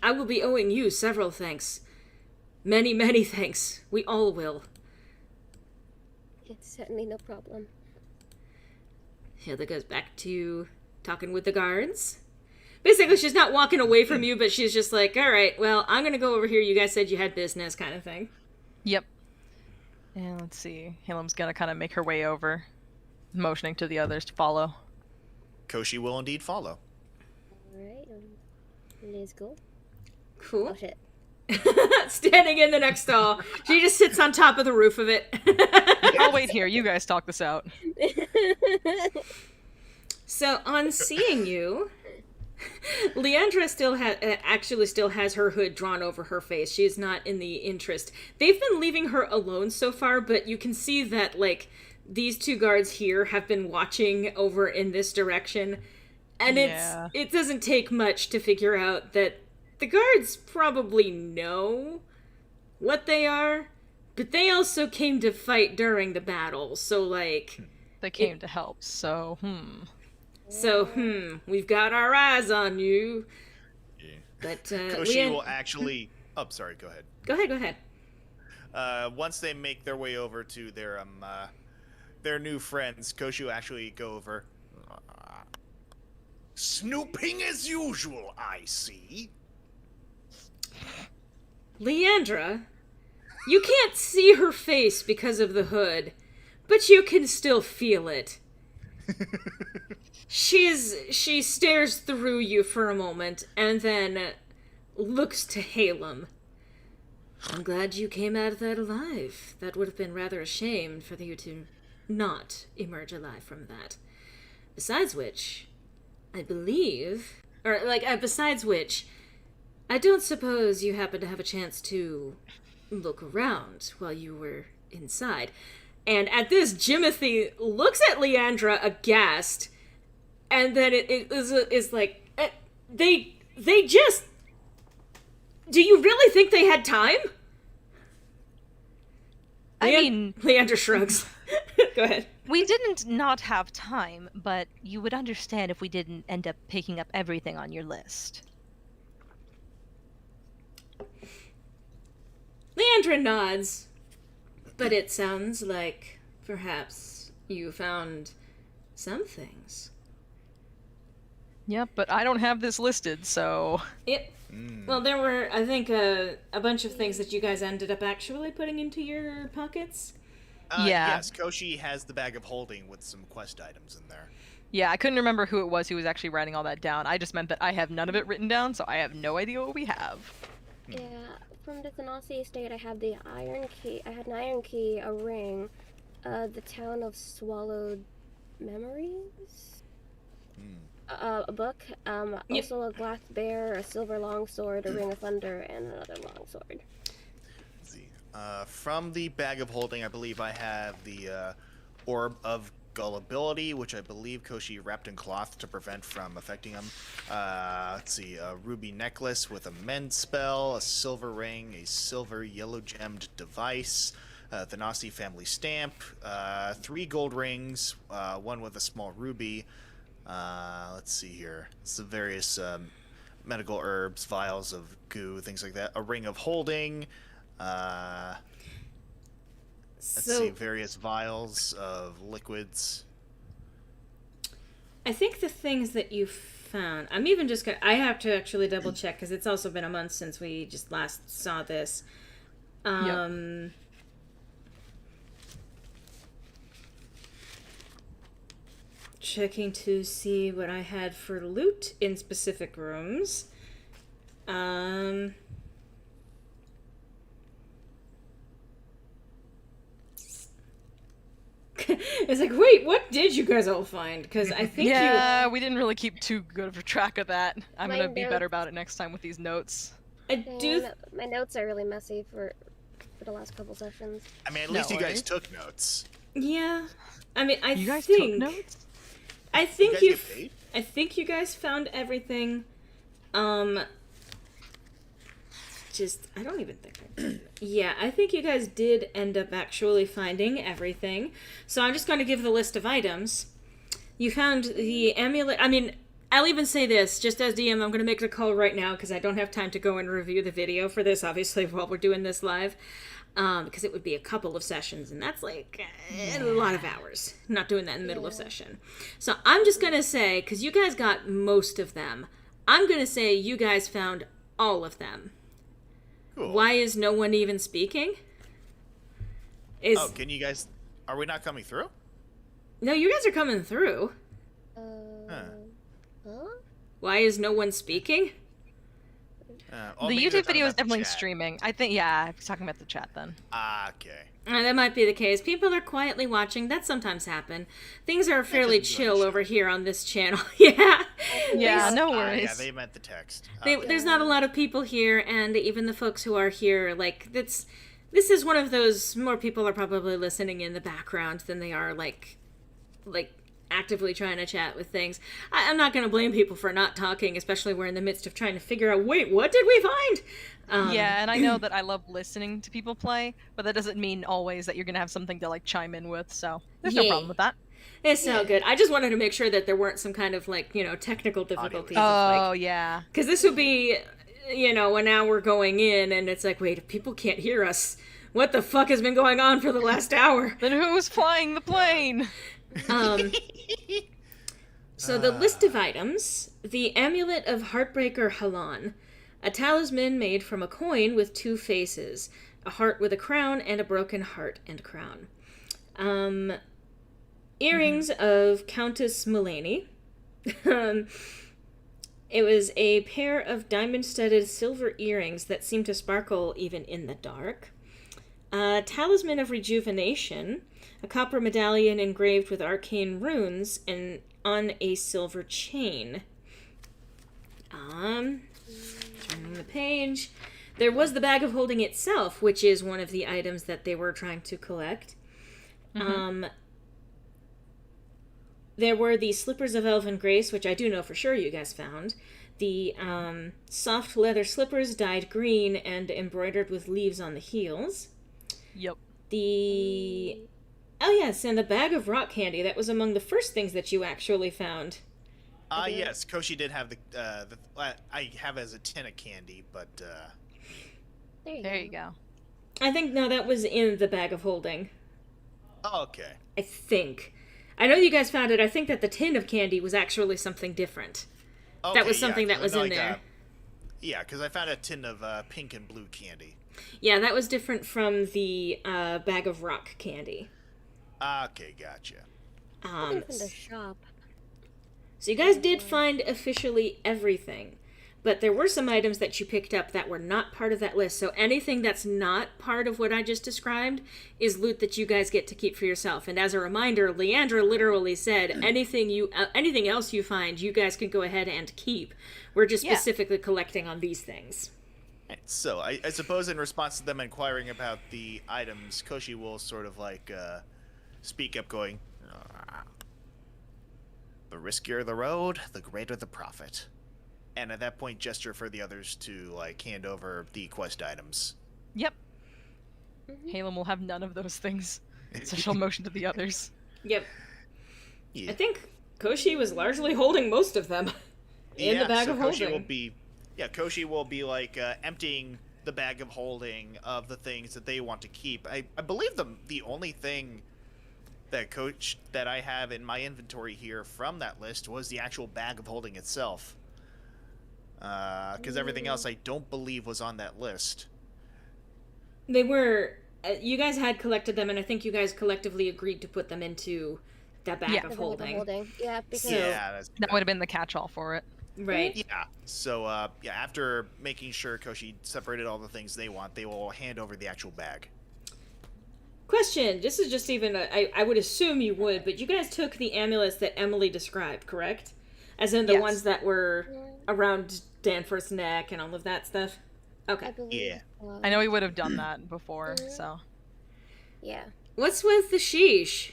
S2: I will be owing you several thanks. Many, many thanks. We all will.
S1: It's certainly no problem.
S2: Hilda goes back to talking with the guards. Basically, she's not walking away from you, but she's just like, alright, well, I'm gonna go over here. You guys said you had business, kind of thing.
S4: Yep. And let's see. Haelum's gonna kind of make her way over, motioning to the others to follow.
S3: Koshi will indeed follow.
S1: Alright, let's go.
S2: Cool.
S1: Oh shit.
S2: Standing in the next stall. She just sits on top of the roof of it.
S4: I'll wait here. You guys talk this out.
S2: So, on seeing you, Leandra still has her hood drawn over her face. She is not in the interest. They've been leaving her alone so far, but you can see that, these two guards here have been watching over in this direction. And it doesn't take much to figure out that the guards probably know what they are, but they also came to fight during the battle, so,
S4: They came to help, so,
S2: So, we've got our eyes on you.
S3: Yeah.
S2: But,
S3: Koshi will actually... Oh, sorry, go ahead.
S2: Go ahead.
S3: Once they make their way over to their new friends, Koshi will actually go over. Snooping as usual, I see.
S2: Leandra, you can't see her face because of the hood, but you can still feel it. She stares through you for a moment, and then looks to Haelum. I'm glad you came out of that alive. That would have been rather a shame for you to not emerge alive from that. Besides which, I don't suppose you happen to have a chance to look around while you were inside. And at this, Jimothy looks at Leandra aghast, and then it is like, they just... Do you really think they had time?
S6: I mean...
S2: Leandra shrugs. Go ahead.
S6: We didn't not have time, but you would understand if we didn't end up picking up everything on your list.
S2: Leandra nods, but it sounds like perhaps you found some things.
S4: Yep, but I don't have this listed, so...
S2: Yep. Well, there were, I think, a bunch of things that you guys ended up actually putting into your pockets.
S4: Yeah.
S3: Yes, Koshi has the bag of holding with some quest items in there.
S4: Yeah, I couldn't remember who it was who was actually writing all that down. I just meant that I have none of it written down, so I have no idea what we have.
S1: Yeah, from the Thanasi estate, I have the iron key. I had an iron key, a ring, the town of swallowed memories, a book, also a glass bear, a silver longsword, a ring of thunder, and another longsword.
S3: Let's see. From the bag of holding, I believe I have the orb of gullibility, which I believe Koshi wrapped in cloth to prevent from affecting him. Let's see, a ruby necklace with a mend spell, a silver ring, a silver yellow gemmed device, the Nasi family stamp, 3 gold rings, one with a small ruby. Let's see here. Some various medical herbs, vials of goo, things like that. A ring of holding. Let's see, various vials of liquids.
S2: I think the things that you found... I'm even just gonna... I have to actually double check, because it's also been a month since we just last saw this.
S4: Yep.
S2: Checking to see what I had for loot in specific rooms. It's like, wait, what did you guys all find? Because I think
S4: we didn't really keep too good of a track of that. I'm
S1: My
S4: gonna be
S1: notes.
S4: better about it next time with these notes.
S2: I do...
S1: My notes are really messy for the last couple sessions.
S3: I mean, at
S4: No
S3: least you guys
S4: worries.
S3: took notes.
S2: Yeah. I mean, I
S4: You guys
S2: think...
S4: took notes?
S2: I think
S3: guys
S2: you...
S3: get paid?
S2: I think you guys found everything. Just... I don't even think I did. Yeah, I think you guys did end up actually finding everything. So I'm just going to give the list of items. You found the amulet... I mean, I'll even say this, just as DM, I'm going to make the call right now because I don't have time to go and review the video for this, obviously, while we're doing this live. Because it would be a couple of sessions, and that's like a lot of hours. Not doing that in the middle of session. So I'm just going to say, because you guys got most of them, I'm going to say you guys found all of them.
S3: Cool.
S2: Why is no one even speaking?
S3: Oh, can you guys... Are we not coming through?
S2: No, you guys are coming through.
S1: Huh?
S2: Why is no one speaking?
S3: Oh,
S4: The
S3: maybe they're
S4: YouTube
S3: talking
S4: video is
S3: about the
S4: definitely
S3: chat.
S4: streaming. I think, yeah, I was talking about the chat then.
S3: Ah, okay.
S2: That might be the case. People are quietly watching. That sometimes happen. Things are fairly
S3: doesn't go on
S2: chill
S3: the show.
S2: over here on this channel. Yeah.
S4: Yeah, no
S3: Yeah,
S4: worries.
S3: they meant the text.
S2: There's not a lot of people here, and even the folks who are here, like, this is one of those, more people are probably listening in the background than they are, like actively trying to chat with things. I'm not going to blame people for not talking, especially we're in the midst of trying to figure out, wait, what did we find?
S4: Yeah, and I know that I love listening to people play, but that doesn't mean always that you're gonna have something to, like, chime in with, so there's no
S2: Yeah.
S4: problem with that.
S2: It's so good. I just wanted to make sure that there weren't some kind of, like, technical difficulties.
S4: Oh, yeah.
S2: Because this would be, an hour going in, and it's like, wait, if people can't hear us, what the fuck has been going on for the last hour?
S4: Then who's flying the plane?
S2: So the list of items: the amulet of Heartbreaker Halan, a talisman made from a coin with 2 faces, a heart with a crown, and a broken heart and crown. Earrings of Countess Mulaney. It was a pair of diamond-studded silver earrings that seemed to sparkle even in the dark. A talisman of rejuvenation, a copper medallion engraved with arcane runes, and on a silver chain. the page. There was the bag of holding itself, which is one of the items that they were trying to collect. There were the slippers of elven grace, which I do know for sure you guys found. The soft leather slippers dyed green and embroidered with leaves on the heels.
S4: Yep.
S2: Oh yes, and the bag of rock candy. That was among the first things that you actually found.
S3: Yes, Koshi did have I have as a tin of candy, but
S4: There you go.
S2: I think, no, that was in the bag of holding.
S3: Oh, okay.
S2: I think. I know you guys found it. I think that the tin of candy was actually something different.
S3: Okay,
S2: That was something
S3: yeah,
S2: that was in there.
S3: Yeah, because I found a tin of pink and blue candy.
S2: Yeah, that was different from the bag of rock candy.
S3: Okay, gotcha.
S1: Coming from the shop.
S2: So you guys did find officially everything, but there were some items that you picked up that were not part of that list. So anything that's not part of what I just described is loot that you guys get to keep for yourself. And as a reminder, Leandra literally said anything else you find, you guys can go ahead and keep. We're just specifically collecting on these things.
S3: So I suppose in response to them inquiring about the items, Koshi will sort of like speak up, going, "The riskier the road, the greater the profit." And at that point, gesture for the others to like hand over the quest items.
S4: Yep. Haelum will have none of those things, so she'll motion to the others.
S2: Yep.
S3: Yeah.
S2: I think Koshi was largely holding most of them in the bag of
S3: Koshi
S2: holding.
S3: Koshi will be like emptying the bag of holding of the things that they want to keep. I believe the only thing that I have in my inventory here from that list was the actual bag of holding itself. Because everything else I don't believe was on that list.
S2: They were. You guys had collected them, and I think you guys collectively agreed to put them into that bag of holding.
S1: Yeah, because
S4: That would have been the catch-all for it.
S2: Right.
S3: Yeah. So after making sure Koshi separated all the things they want, they will hand over the actual bag.
S2: Question. This is just even. I would assume you would, but you guys took the amulets that Emily described, correct? As in the ones that were around Danforth's neck and all of that stuff? Okay.
S3: Yeah.
S4: I know we would have done that before, so.
S1: Yeah.
S2: What's with the sheesh?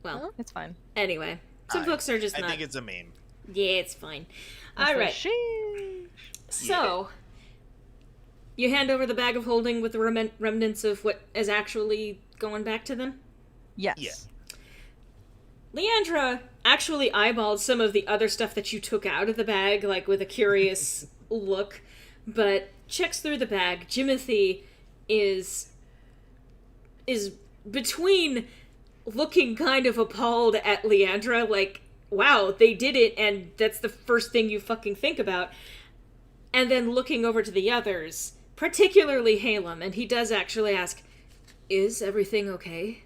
S2: Well,
S4: It's fine.
S2: anyway. Some folks are just
S3: I
S2: not...
S3: think it's a meme.
S2: Yeah, it's fine.
S4: It's
S2: All
S4: the
S2: right.
S4: sheesh.
S2: So, you hand over the bag of holding with the remnants of what is actually going back to them?
S4: Yes.
S3: Yeah.
S2: Leandra actually eyeballed some of the other stuff that you took out of the bag, like with a curious look, but checks through the bag. Jimothy is between looking kind of appalled at Leandra, like, wow, they did it, and that's the first thing you fucking think about, and then looking over to the others, particularly Haelum, and he does actually ask, is everything okay?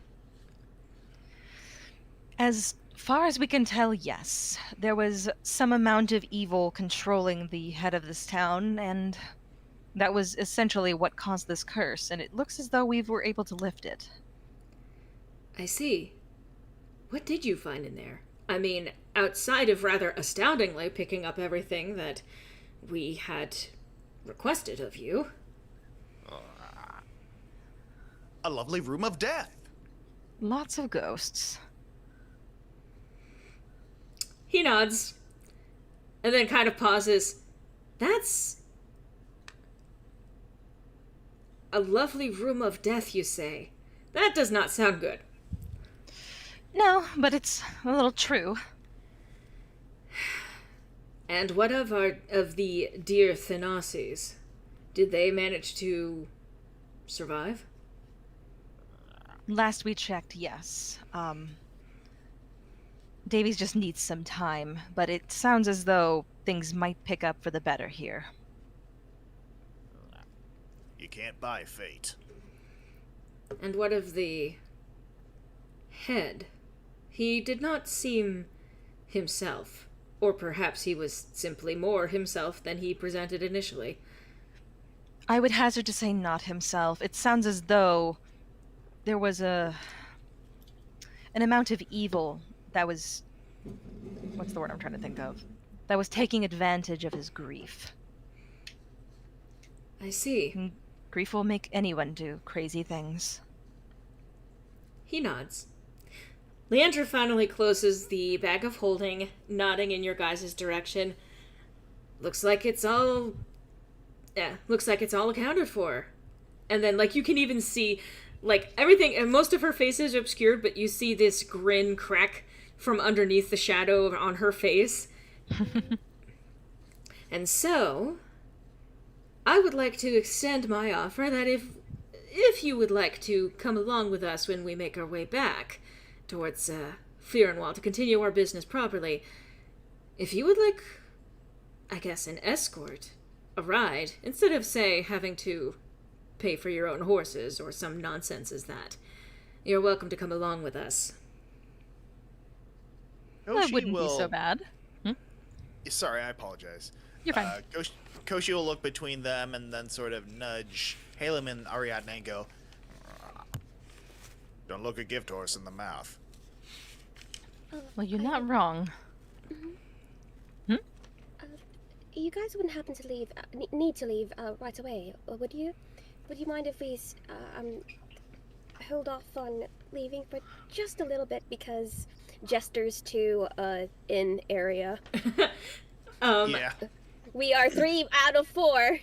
S6: As far as we can tell, yes. There was some amount of evil controlling the head of this town, and that was essentially what caused this curse, and it looks as though we were able to lift it.
S2: I see. What did you find in there? I mean, outside of rather astoundingly picking up everything that we had requested of you.
S3: A lovely room of death.
S6: Lots of ghosts.
S2: He nods, and then kind of pauses. That's a lovely room of death, you say? That does not sound good.
S6: No, but it's a little true.
S2: And what of the dear Thanasis? Did they manage to survive?
S6: Last we checked, yes. Davies just needs some time, but it sounds as though things might pick up for the better here.
S3: You can't buy fate.
S2: And what of the head? He did not seem himself. Or perhaps he was simply more himself than he presented initially.
S6: I would hazard to say not himself. It sounds as though there was an amount of evil that was... What's the word I'm trying to think of? That was taking advantage of his grief.
S2: I see.
S6: And grief will make anyone do crazy things.
S2: He nods. Leandra finally closes the bag of holding, nodding in your guys' direction. Looks like it's all accounted for. And then, like, you can even see, like, everything, and most of her face is obscured, but you see this grin crack from underneath the shadow on her face. And so, I would like to extend my offer that if you would like to come along with us when we make our way back towards Fierenwald to continue our business properly, if you would like, I guess, an escort, a ride, instead of, say, having to pay for your own horses or some nonsense as that, you're welcome to come along with us.
S6: That wouldn't be so bad.
S3: Sorry, I apologize.
S6: You're fine.
S3: Koshi will look between them and then sort of nudge Haelum and Ariadne and go, "Don't look a gift horse in the mouth."
S6: Well, you're not wrong.
S1: You guys wouldn't happen to leave, need to leave right away, would you? Would you mind if we hold off on leaving for just a little bit, because gestures to inn area.
S3: Yeah.
S1: We are 3 out of 4.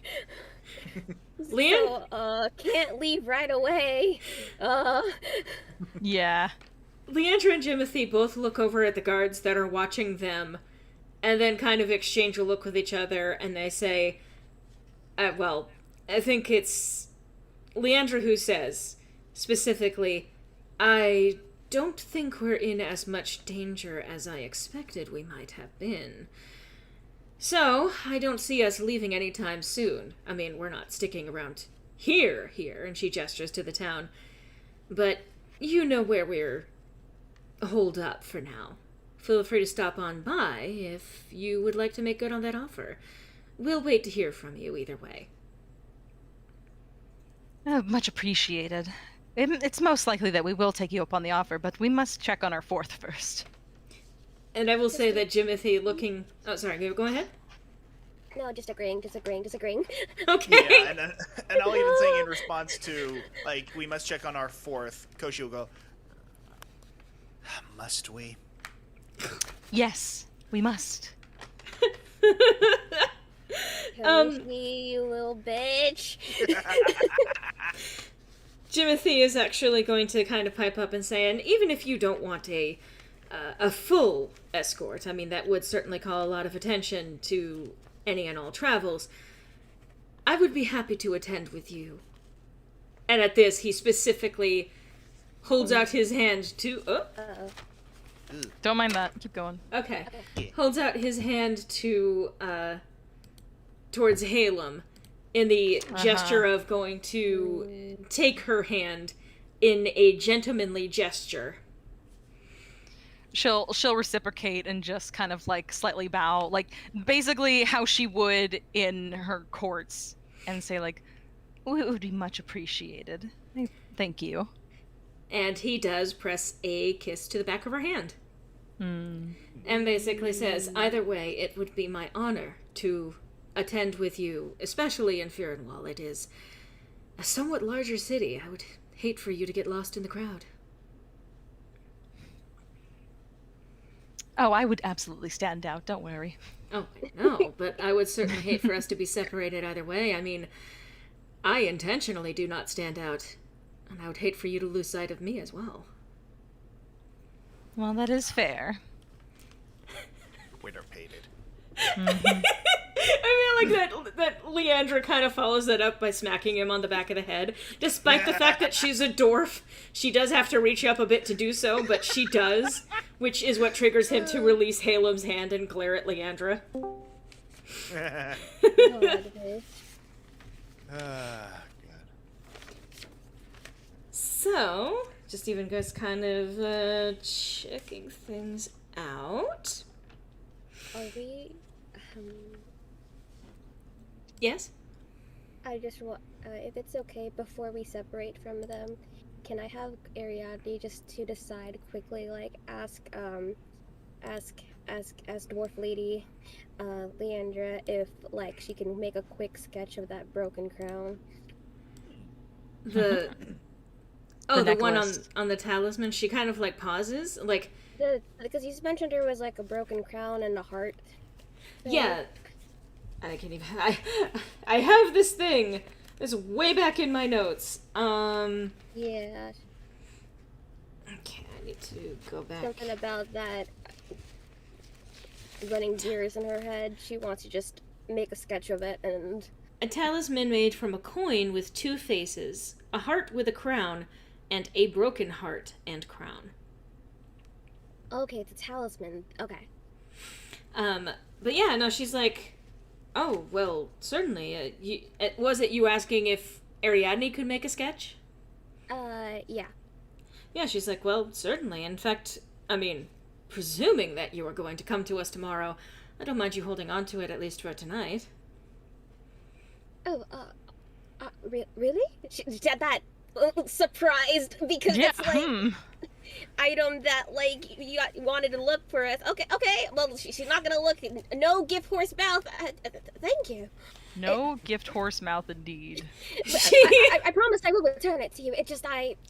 S2: Leon?
S1: So, can't leave right away.
S6: Yeah.
S2: Leandra and Jimothy both look over at the guards that are watching them, and then kind of exchange a look with each other, and they say, well, I think it's Leandra who says, specifically, I don't think we're in as much danger as I expected we might have been. So, I don't see us leaving anytime soon. I mean, we're not sticking around here, and she gestures to the town. But you know where we're holed up for now. Feel free to stop on by if you would like to make good on that offer. We'll wait to hear from you either way.
S6: Oh, much appreciated. It's most likely that we will take you up on the offer, but we must check on our 4th first.
S2: And I will say that Jimothy looking... Oh, sorry, go ahead.
S1: No, just agreeing.
S2: Okay.
S3: Yeah, and I'll even say in response to, like, we must check on our 4th, Koshi will go, must we?
S6: Yes, we must.
S1: Koshi, you little bitch.
S2: Jimothy is actually going to kind of pipe up and say, and even if you don't want a full escort, I mean, that would certainly call a lot of attention to any and all travels, I would be happy to attend with you. And at this, he specifically holds out his hand to... Oh.
S6: Don't mind that. Keep going.
S2: Okay. Holds out his hand to, towards Haelum in the gesture of going to take her hand in a gentlemanly gesture.
S6: She'll reciprocate and just kind of like slightly bow, like basically how she would in her courts, and say like, "Oh, it would be much appreciated. Thank you."
S2: And he does press a kiss to the back of her hand. And basically says, either way, it would be my honor to attend with you, especially in Fierenwald. It is a somewhat larger city. I would hate for you to get lost in the crowd.
S6: Oh, I would absolutely stand out, don't worry.
S2: Oh, no, but I would certainly hate for us to be separated either way. I mean, I intentionally do not stand out, and I would hate for you to lose sight of me as well.
S6: Well, that is fair.
S3: Winner painted.
S2: I mean, like, that Leandra kind of follows that up by smacking him on the back of the head. Despite the fact that she's a dwarf, she does have to reach up a bit to do so, but she does, which is what triggers him to release Haelum's hand and glare at Leandra.
S3: God.
S2: So, just even guys kind of checking things out.
S1: Are we...
S2: Yes?
S1: I just want, if it's okay, before we separate from them, can I have Ariadne just to decide quickly, like, ask ask Dwarf Lady, Leandra, if like she can make a quick sketch of that broken crown.
S2: The
S6: The
S2: one
S6: necklace.
S2: on the talisman. She kind of like pauses, like
S1: Because you mentioned there was like a broken crown and a heart. thing.
S2: yeah. I can't even. I have this thing. It's way back in my notes.
S1: Yeah,
S2: Okay, I need to go back.
S1: something about that running gears in her head. She wants to just make a sketch of it and.
S2: A talisman made from a coin with two faces, a heart with a crown, and a broken heart and crown.
S1: Okay, it's a talisman. Okay.
S2: But yeah, no, she's like, oh, well, certainly. Was it you asking if Ariadne could make a sketch?
S1: Yeah.
S2: Yeah, she's like, well, certainly. In fact, I mean, presuming that you are going to come to us tomorrow, I don't mind you holding on to it at least for tonight.
S1: Oh, really? That surprised because
S6: Yeah.
S1: it's like item that like you wanted to look for us. Okay. Well, she's not gonna look. No gift horse mouth. Thank you.
S6: No gift horse mouth indeed.
S1: But I promise I will return it to you. It just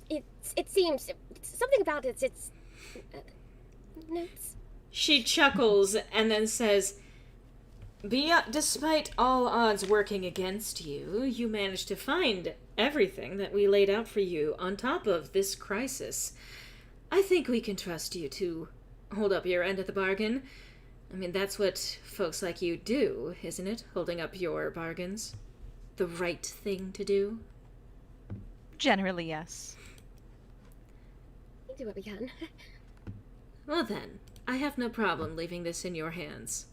S1: it seems something about it's notes.
S2: She chuckles and then says, despite all odds working against you, you managed to find everything that we laid out for you on top of this crisis. I think we can trust you to hold up your end of the bargain. I mean, that's what folks like you do, isn't it? Holding up your bargains. The right thing to do.
S6: Generally, yes.
S1: We do what we can.
S2: Well then, I have no problem leaving this in your hands.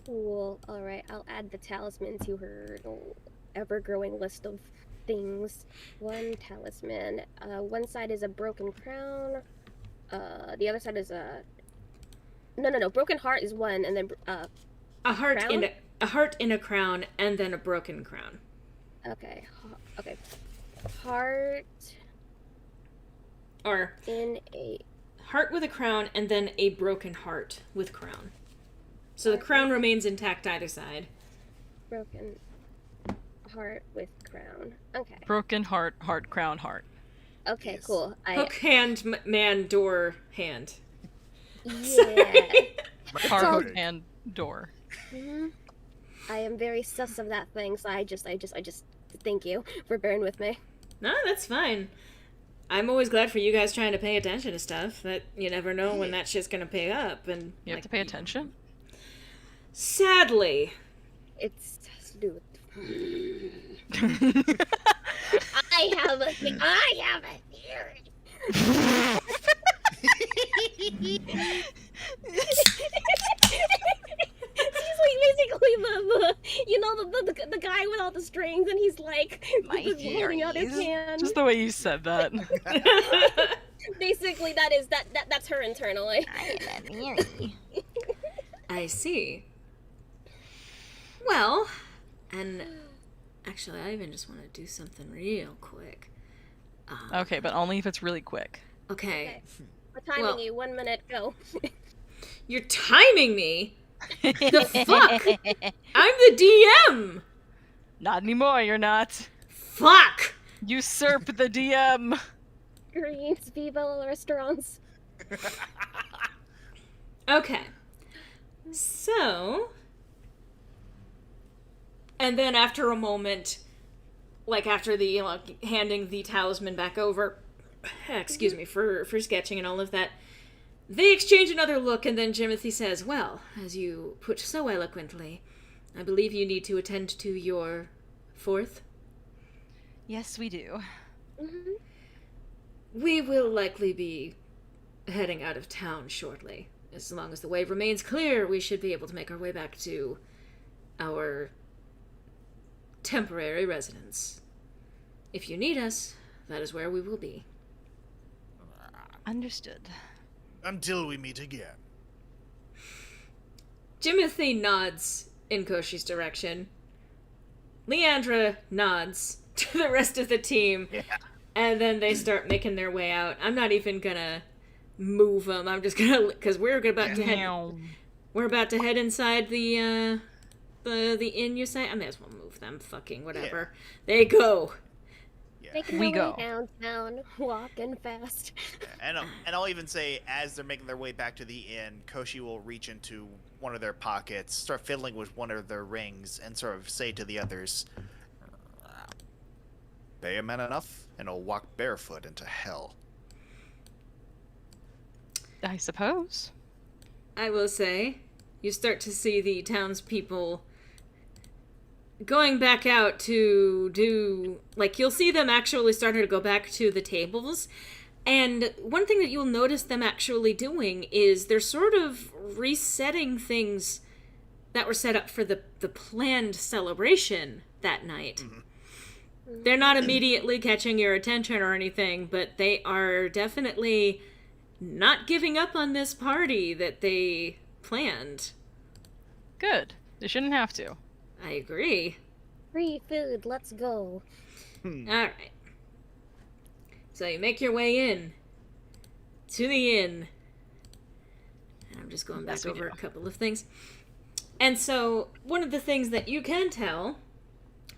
S1: Cool. All right. I'll add the talisman to her ever-growing list of things. One talisman. One side is a broken crown. The other side is a. No. Broken heart is one, and then
S2: A heart
S1: crown?
S2: a heart in a crown, and then a broken crown.
S1: Okay. Okay. Heart
S2: Or
S1: in a.
S2: heart with a crown, and then a broken heart with crown. So the crown remains intact either side.
S1: Broken heart with crown. Okay.
S6: Broken heart, heart, crown, heart.
S1: Okay,
S3: Yes.
S1: cool.
S2: Hook, hand, man, door, hand.
S1: Yeah.
S6: Heart,
S1: all-
S6: hook, and door.
S1: I am very sus of that thing, so I just thank you for bearing with me.
S2: No, that's fine. I'm always glad for you guys trying to pay attention to stuff. That you never know when that shit's gonna pay up, and
S6: You have to pay attention.
S2: sadly,
S1: It's dude. I have a theory. He's like basically the guy with all the strings, and he's like
S6: My
S1: holding out his
S6: theories.
S1: hand.
S6: Just the way you said that.
S1: Basically, that's her internally.
S2: I see. Well, and actually, I even just want to do something real quick.
S6: Okay, but only if it's really quick.
S2: Okay.
S1: We're timing
S2: Well-
S1: you. 1 minute, go.
S2: You're timing me? The fuck? I'm the DM!
S6: Not anymore, you're not.
S2: Fuck!
S6: Usurp the DM.
S1: Greens, Viva restaurants.
S2: Okay. So. And then after a moment, like after the, handing the talisman back over, excuse me, for sketching and all of that, they exchange another look, and then Jimothy says, well, as you put so eloquently, I believe you need to attend to your fourth.
S6: Yes, we do.
S1: Mm-hmm.
S2: We will likely be heading out of town shortly. As long as the way remains clear, we should be able to make our way back to our temporary residence. If you need us, that is where we will be.
S6: Understood.
S3: Until we meet again.
S2: Jimothy nods in Koshi's direction. Leandra nods to the rest of the team.
S3: Yeah.
S2: And then they start making their way out. I'm not even gonna move them. I'm just gonna, because we're about to head.
S6: Meow.
S2: We're about to head inside the inn. You say? I may as well move them. Fucking whatever. They go.
S3: Yeah.
S1: Making
S6: We
S1: their way
S6: go.
S1: downtown, walking fast.
S3: And I'll even say, as they're making their way back to the inn, Koshi will reach into one of their pockets, start fiddling with one of their rings, and sort of say to the others, "Pay a man enough, and he'll walk barefoot into hell."
S6: I suppose.
S2: I will say, you start to see the townspeople going back out to do, like, you'll see them actually starting to go back to the tables. And one thing that you'll notice them actually doing is they're sort of resetting things that were set up for the planned celebration that night.
S3: Mm-hmm.
S2: They're not immediately catching your attention or anything, but they are definitely not giving up on this party that they planned.
S6: Good. They shouldn't have to.
S2: I agree.
S1: Free food, let's go.
S2: Alright. So you make your way in to the inn. And I'm just going back
S6: Yes, we
S2: over
S6: do.
S2: a couple of things. And so, one of the things that you can tell,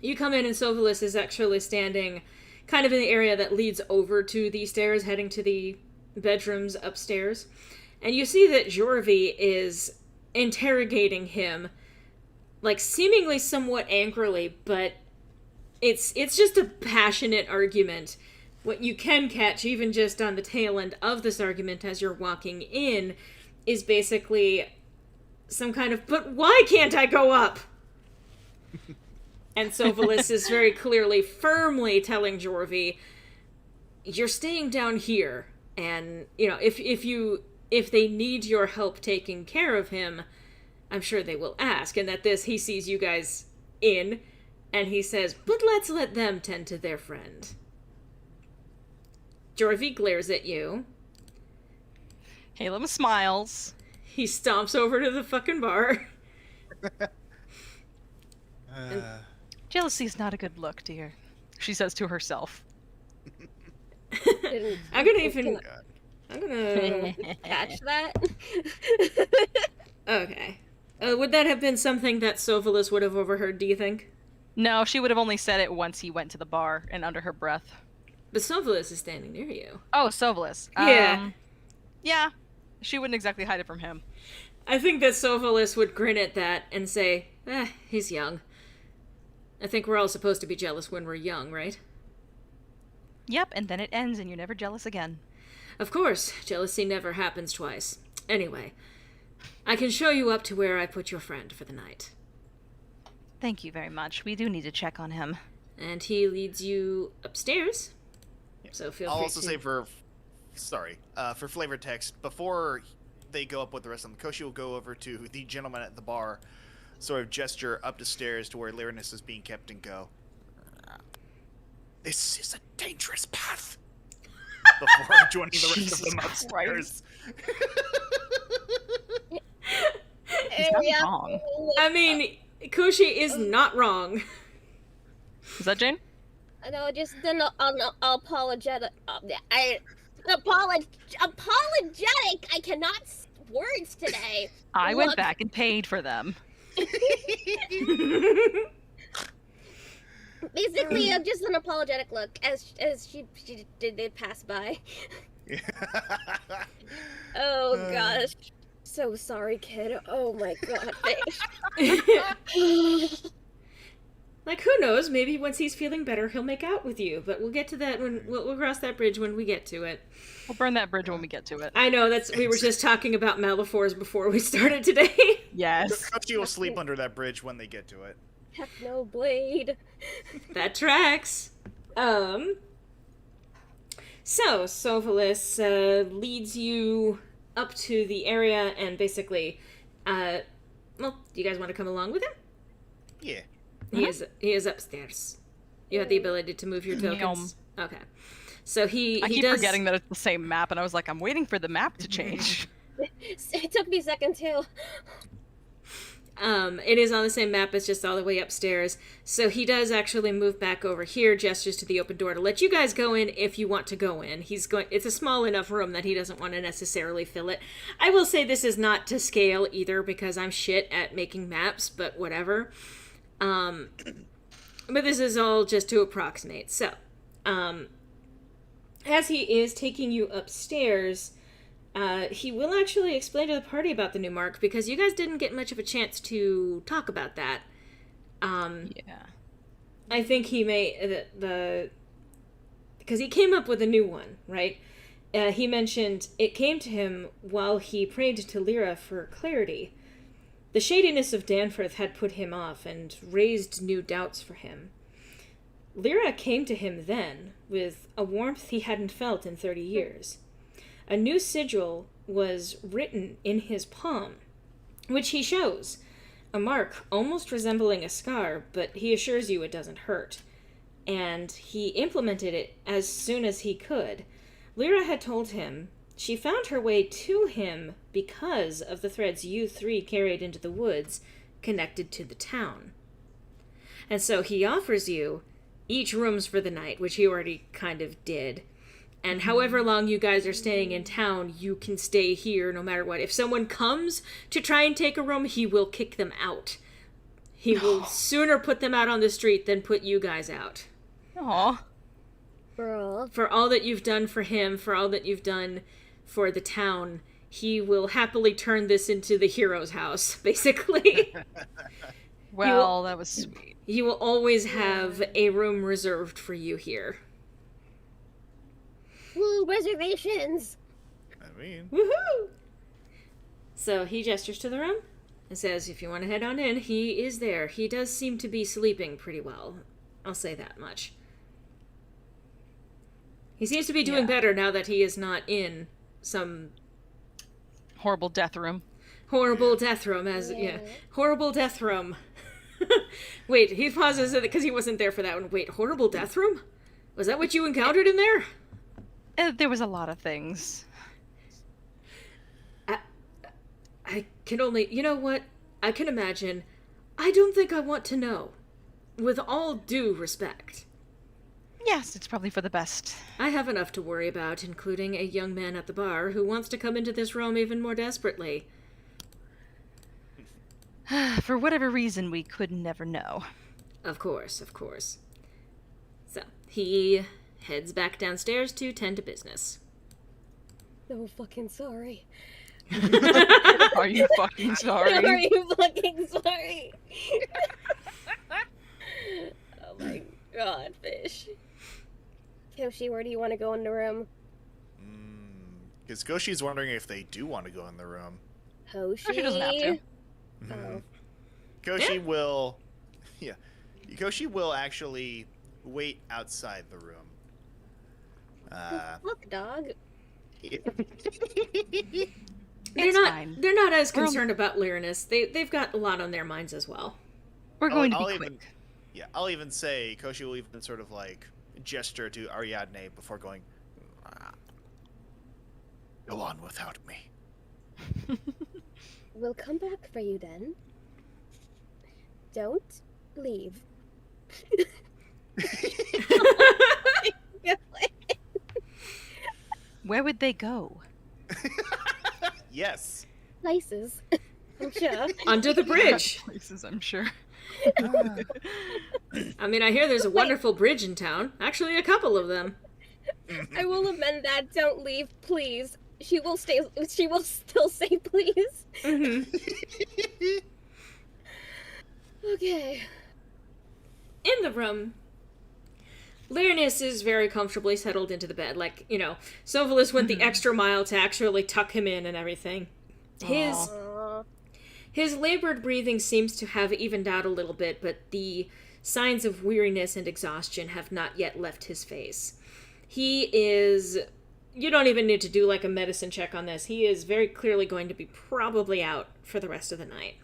S2: you come in and Sovalis is actually standing kind of in the area that leads over to the stairs, heading to the bedrooms upstairs. And you see that Jorvi is interrogating him, like, seemingly somewhat angrily, but it's just a passionate argument. What you can catch, even just on the tail end of this argument as you're walking in, is basically some kind of, "But why can't I go up?" And Sovalis is very clearly, firmly telling Jorvi, "You're staying down here, and, you know, if they need your help taking care of him, I'm sure they will ask." And that he sees you guys in, and he says, "But let's let them tend to their friend." Jorvi glares at you.
S6: Haelum smiles.
S2: He stomps over to the fucking bar.
S6: Jealousy is not a good look, dear. She says to herself.
S1: Didn't
S2: I'm gonna
S1: catch that.
S2: Okay. Would that have been something that Sovalis would have overheard, do you think?
S6: No, she would have only said it once he went to the bar and under her breath.
S2: But Sovalis is standing near you.
S6: Oh, Sovalis.
S2: Yeah.
S6: Yeah. She wouldn't exactly hide it from him.
S2: I think that Sovalis would grin at that and say, he's young. I think we're all supposed to be jealous when we're young, right?
S6: Yep, and then it ends and you're never jealous again.
S2: Of course, jealousy never happens twice. Anyway, I can show you up to where I put your friend for the night.
S6: Thank you very much. We do need to check on him.
S2: And he leads you upstairs. So feel
S3: I'll
S2: free
S3: also
S2: to...
S3: say for flavor text, before they go up with the rest of them, Koshi will go over to the gentleman at the bar, sort of gesture up the stairs to where Lyronus is being kept, and go, "This is a dangerous path." Before joining the rest of them upstairs.
S6: He's not wrong.
S2: I mean, Koshi is not wrong.
S6: Is that Jane?
S1: No, just then apologetic. Apologetic. I cannot words today.
S6: I went
S1: Look.
S6: back and paid for them.
S1: Basically, just an apologetic look as she did pass by. Oh gosh, so sorry, kid. Oh my god.
S2: Like, who knows? Maybe once he's feeling better, he'll make out with you. But we'll get to that when we'll cross that bridge when we get to it.
S6: We'll burn that bridge when we get to it.
S2: I know we were just talking about Malifaux before we started today.
S6: Yes.
S3: Koshi will sleep under that bridge when they get to it.
S1: Technoblade.
S2: That tracks. So Sovalis leads you up to the area and basically, do you guys want to come along with him?
S3: Yeah.
S2: He is upstairs. You have the ability to move your tokens. Okay. So
S6: I keep forgetting that it's the same map, and I was like, I'm waiting for the map to change.
S1: It took me a second too.
S2: It is on the same map, it's just all the way upstairs. So he does actually move back over here, gestures to the open door to let you guys go in if you want to go in. It's a small enough room that he doesn't want to necessarily fill it. I will say this is not to scale either, because I'm shit at making maps, but whatever. But this is all just to approximate. So, as he is taking you upstairs, he will actually explain to the party about the new mark, because you guys didn't get much of a chance to talk about that.
S6: Yeah.
S2: I think he may, because he came up with a new one, right? He mentioned it came to him while he prayed to Lyra for clarity. The shadiness of Danforth had put him off and raised new doubts for him. Lyra came to him then, with a warmth he hadn't felt in 30 years. A new sigil was written in his palm, which he shows. A mark almost resembling a scar, but he assures you it doesn't hurt. And he implemented it as soon as he could. Lyra had told him she found her way to him because of the threads you three carried into the woods connected to the town. And so he offers you each rooms for the night, which he already kind of did. And however long you guys are staying in town, you can stay here no matter what. If someone comes to try and take a room, he will kick them out. He will sooner put them out on the street than put you guys out.
S6: Aw.
S1: Bro.
S2: For all that you've done for him, for all that you've done for the town, he will happily turn this into the hero's house, basically.
S6: Well, that was sweet.
S2: You will always have a room reserved for you here.
S1: Woo, reservations!
S3: I mean,
S2: Woohoo! So he gestures to the room and says, if you want to head on in, he is there. He does seem to be sleeping pretty well. I'll say that much. He seems to be doing better now that he is not in some
S6: Horrible death room.
S2: horrible death room. Horrible death room. Wait, he pauses because he wasn't there for that one. Wait, horrible death room? Was that what you encountered in there?
S6: There was a lot of things.
S2: I can only... You know what? I can imagine. I don't think I want to know. With all due respect.
S6: Yes, it's probably for the best.
S2: I have enough to worry about, including a young man at the bar who wants to come into this realm even more desperately.
S6: For whatever reason, we could never know.
S2: Of course, of course. So, he heads back downstairs to tend to business.
S1: So fucking sorry.
S6: Are you fucking sorry?
S1: Are you fucking sorry? Oh my god, fish. Koshi, where do you want to go in the room?
S3: because Koshi's wondering if they do want to go in the room.
S1: Koshi?
S6: She doesn't have to.
S1: Oh.
S3: Koshi will, yeah, Koshi will actually wait outside the room.
S1: Look, dog.
S2: They're not as concerned about Lyronus. They've got a lot on their minds as well.
S6: We're going to be
S3: I'll
S6: quick.
S3: I'll even say Koshi will even sort of like gesture to Ariadne before going, go on without me.
S1: We'll come back for you then. Don't leave.
S6: Where would they go?
S3: Yes.
S1: Places. I'm sure.
S2: Under the bridge.
S6: Places, I'm sure.
S2: I mean, I hear there's a wonderful bridge in town. Actually, a couple of them.
S1: I will amend that. Don't leave, please. She will stay. She will still say please.
S2: Mm-hmm.
S1: Okay.
S2: In the room, Lyronus is very comfortably settled into the bed. Like, you know, Sophilus went the extra mile to actually tuck him in and everything. His labored breathing seems to have evened out a little bit, but the signs of weariness and exhaustion have not yet left his face. He is... You don't even need to do like a medicine check on this. He is very clearly going to be probably out for the rest of the night.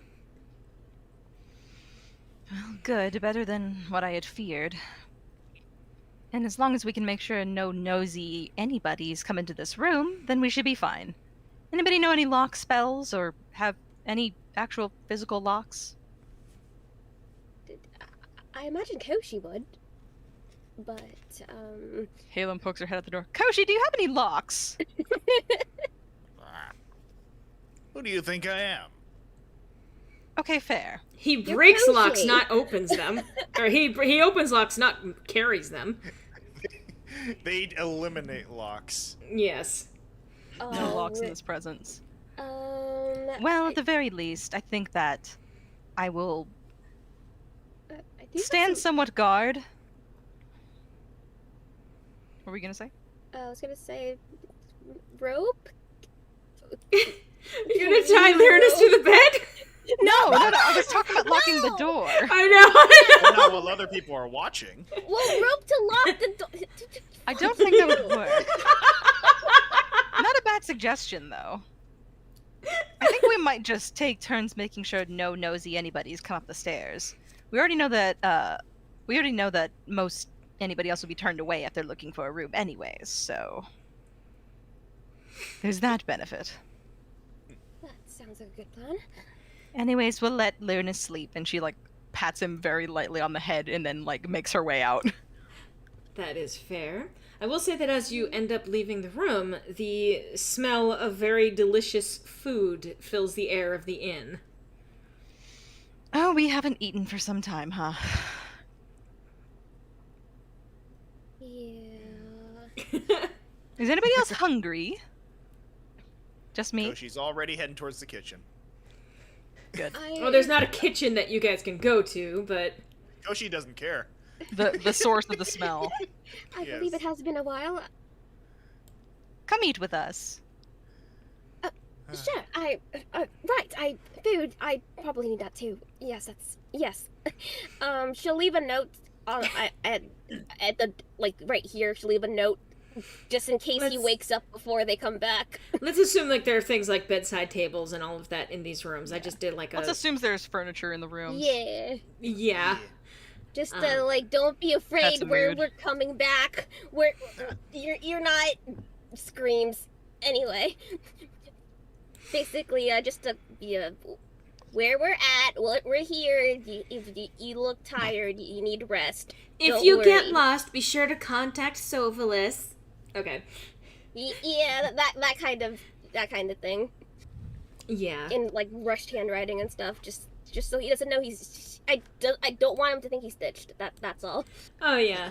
S6: Well, good. Better than what I had feared. And as long as we can make sure no nosy anybody's come into this room, then we should be fine. Anybody know any lock spells or have Any actual physical locks?
S1: I imagine Koshi would. But,
S6: Haelum pokes her head out the door. Koshi, do you have any locks?
S3: Ah. Who do you think I am?
S6: Okay, fair.
S2: He
S1: You're
S2: breaks
S1: Koshi.
S2: locks, not opens them. Or he opens locks, not carries them.
S3: They eliminate locks.
S2: Yes.
S6: No locks in this presence.
S1: Well,
S6: Well, at the very least, I think that I will
S1: I do have
S6: stand
S1: some-
S6: somewhat guard. What were we gonna say?
S1: I was gonna say rope.
S2: You're gonna tie Lyronus to the bed?
S6: No, I was talking about locking the
S1: No!
S6: door.
S2: I know.
S3: Well, not while other people are watching.
S1: Well, rope to lock the door.
S6: I don't think that would work. Not a bad suggestion, though. I think we might just take turns making sure no nosy anybody's come up the stairs. We already know that. Most anybody else will be turned away if they're looking for a room, anyways. So there's that benefit.
S1: That sounds like a good plan.
S6: Anyways, we'll let Lyronus sleep, and she pats him very lightly on the head, and then makes her way out.
S2: That is fair. I will say that as you end up leaving the room, the smell of very delicious food fills the air of the inn.
S6: Oh, we haven't eaten for some time, huh?
S1: Yeah.
S6: Is anybody else hungry? Just me?
S3: Koshi's already heading towards the kitchen.
S6: Good.
S2: Well, there's not a kitchen that you guys can go to, but
S3: Koshi doesn't care.
S6: The source of the smell.
S1: I
S3: Yes.
S1: believe it has been a while.
S6: Come eat with us.
S1: Sure. Food. I probably need that too. Yes. She'll leave a note at the right here. She'll leave a note just in case he
S2: Let's-
S1: wakes up before they come back.
S2: let's assume there are things like bedside tables and all of that in these rooms. I just did
S6: Let's assume there's furniture in the rooms.
S1: Yeah.
S2: yeah.
S1: Just
S2: Um,
S1: don't be
S6: That's
S1: afraid.
S6: a
S1: We're
S6: mood.
S1: coming back. You're not screams anyway. Basically, where we're at, what we're here. If you look tired, you need rest.
S2: If
S1: Don't
S2: you get
S1: worry.
S2: lost, be sure to contact Sovalis. Okay.
S1: Yeah, that kind of thing.
S2: Yeah.
S1: In rushed handwriting and stuff. Just so he doesn't know he's. I don't want him to think he's stitched. That's all.
S2: Oh yeah.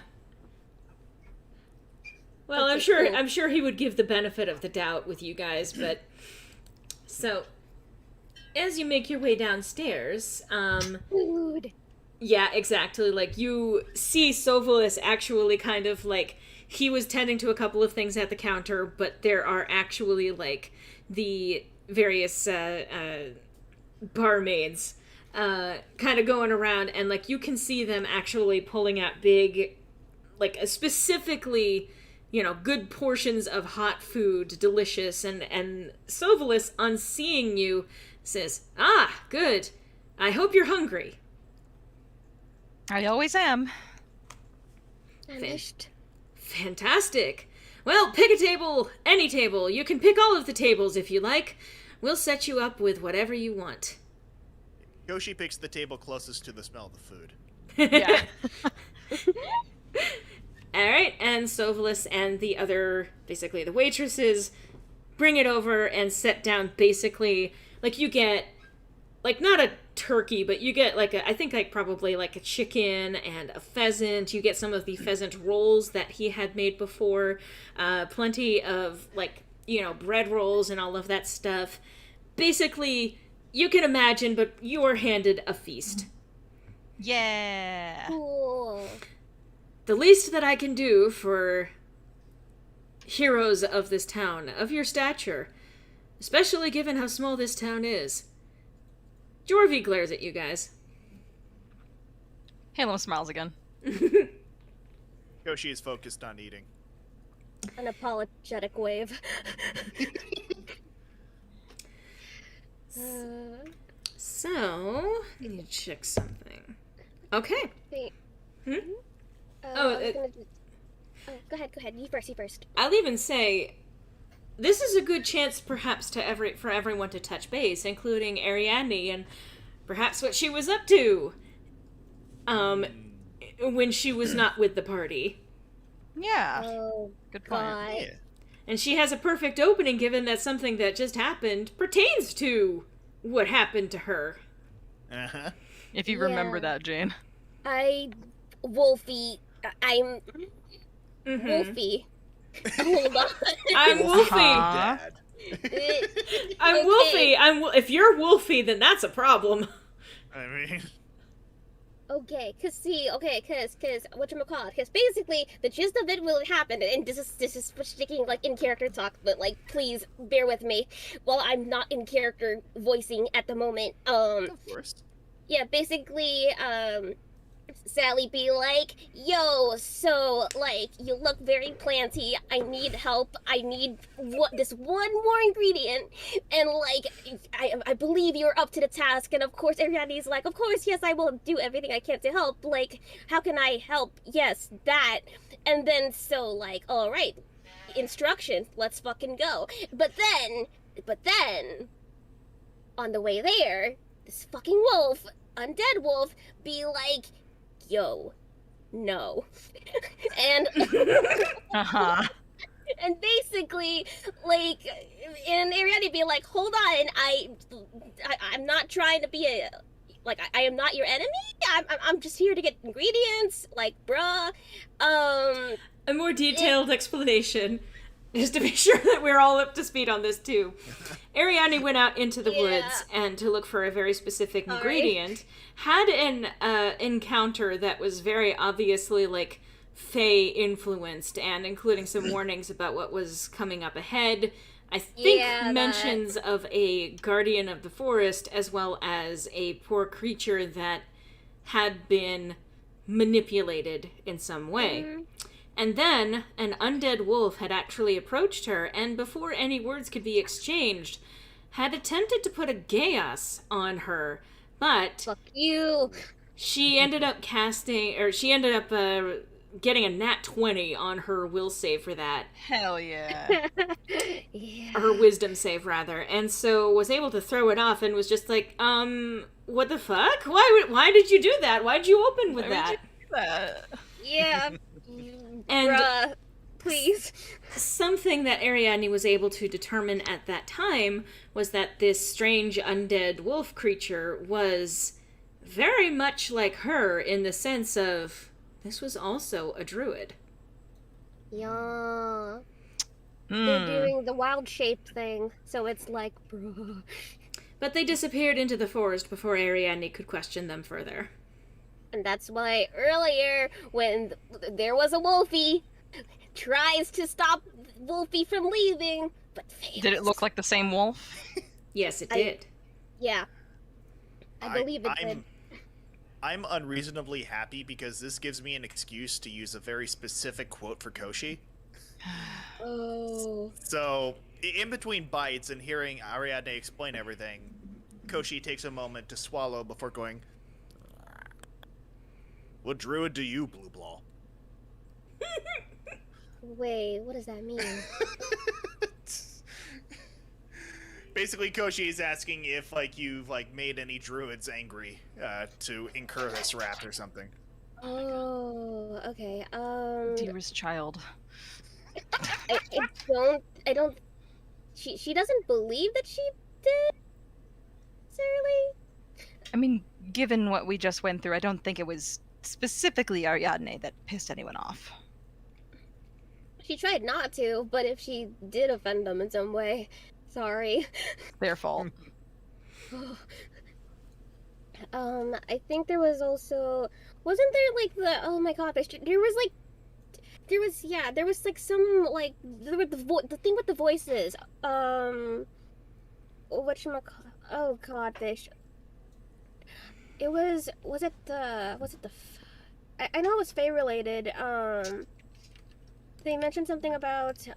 S2: Well,
S1: Okay,
S2: I'm
S1: cool.
S2: sure he would give the benefit of the doubt with you guys, but so as you make your way downstairs,
S1: Food.
S2: yeah, exactly. You see Sovalis actually kind of he was tending to a couple of things at the counter, but there are actually the various barmaids kind of going around, and you can see them actually pulling out big, specifically, good portions of hot food, delicious, and Sovalis, on seeing you, says, "Ah, good. I hope you're hungry."
S6: I always am.
S1: Finished.
S2: Fantastic. Well, pick a table, any table. You can pick all of the tables if you like. We'll set you up with whatever you want.
S3: Koshi picks the table closest to the smell of the food.
S6: Yeah.
S2: All right, and Sovalis and the other, basically the waitresses, bring it over and set down basically, you get, not a turkey, but you get, I think, probably, a chicken and a pheasant. You get some of the pheasant rolls that he had made before. Plenty of, bread rolls and all of that stuff. Basically, you can imagine, but you are handed a feast.
S6: Yeah.
S1: Cool.
S2: The least that I can do for heroes of this town, of your stature, especially given how small this town is. Jorvie glares at you guys.
S6: Haelum smiles again.
S3: Koshi is focused on eating.
S1: An apologetic wave.
S2: So, let me check something. Okay.
S1: Wait.
S2: Hmm?
S1: I
S2: Oh,
S1: was gonna... Oh, go ahead. You first.
S2: I'll even say, this is a good chance, perhaps, for everyone to touch base, including Ariadne and perhaps what she was up to when she was not with the party.
S4: Yeah.
S1: Oh,
S4: Good point.
S1: God.
S3: Yeah.
S2: And she has a perfect opening, given that something that just happened pertains to what happened to her.
S3: Uh-huh.
S4: If you remember
S1: Yeah.
S4: that, Jane.
S1: Wolfie, I'm
S2: Mm-hmm.
S1: Wolfie. Hold on.
S2: I'm Wolfie.
S4: Uh-huh.
S3: Dad.
S2: I'm
S1: Okay.
S2: Wolfie. If you're Wolfie, then that's a problem.
S3: I mean,
S1: Okay, cause whatchamacallit, cause basically the gist of it will happen, and this is sticking like in character talk, but like please bear with me while I'm not in character voicing at the moment.
S3: of course.
S1: Yeah, basically, Sally be like, yo, so, like, you look very planty, I need help, I need this one more ingredient, and, like, I believe you're up to the task, and of course Ariadne's like, of course, yes, I will do everything I can to help, like, how can I help? Yes, that, and then, so, like, alright, instructions, let's fucking go, but then, on the way there, this fucking wolf, undead wolf, be like, yo, no. And
S4: Uh-huh.
S1: and basically, like, and Ariadne be like, hold on, I'm not trying to be I am not your enemy. I'm just here to get ingredients, like, bruh.
S2: A more detailed explanation, just to be sure that we're all up to speed on this too. Ariadne went out into the woods and to look for a very specific ingredient, had an encounter that was very obviously like Fae influenced, and including some warnings about what was coming up ahead. I think mentions of a guardian of the forest, as well as a poor creature that had been manipulated in some way.
S1: Mm-hmm.
S2: And then an undead wolf had actually approached her, and before any words could be exchanged, had attempted to put a geas on her, but
S1: Fuck you.
S2: she ended up getting a nat 20 on her will save for that.
S4: Hell yeah.
S1: Yeah.
S2: Her wisdom save, rather. And so was able to throw it off and was just like, what the fuck? Why did you do that? Why'd you open with that?
S1: Yeah.
S2: And
S1: Bruh, please.
S2: something that Ariadne was able to determine at that time was that this strange undead wolf creature was very much like her in the sense of this was also a druid.
S1: Yeah. They're doing the wild shape thing, so it's like, bruh.
S2: But they disappeared into the forest before Ariadne could question them further.
S1: And that's why earlier, when there was a Wolfie, tries to stop Wolfie from leaving, but fails.
S4: Did it look like the same wolf?
S2: Yes, it did.
S1: Yeah. I believe it did.
S3: I'm unreasonably happy because this gives me an excuse to use a very specific quote for Koshi.
S1: Oh.
S3: So, in between bites and hearing Ariadne explain everything, Koshi takes a moment to swallow before going, "What druid do you, Blue Ball?"
S1: Wait, what does that mean?
S3: Basically, Koshi is asking if, you've, made any druids angry, to incur this wrath or something.
S1: Oh, okay.
S6: Dearest child.
S1: I don't. She doesn't believe that she did. Necessarily.
S6: I mean, given what we just went through, I don't think it was specifically Ariadne that pissed anyone off.
S1: She tried not to, but if she did offend them in some way, sorry.
S6: Their fault.
S1: I think there was also, wasn't there oh my god, there was some the thing with the voices. Whatchamacallit? Oh god, I know it was Fae related. They mentioned something about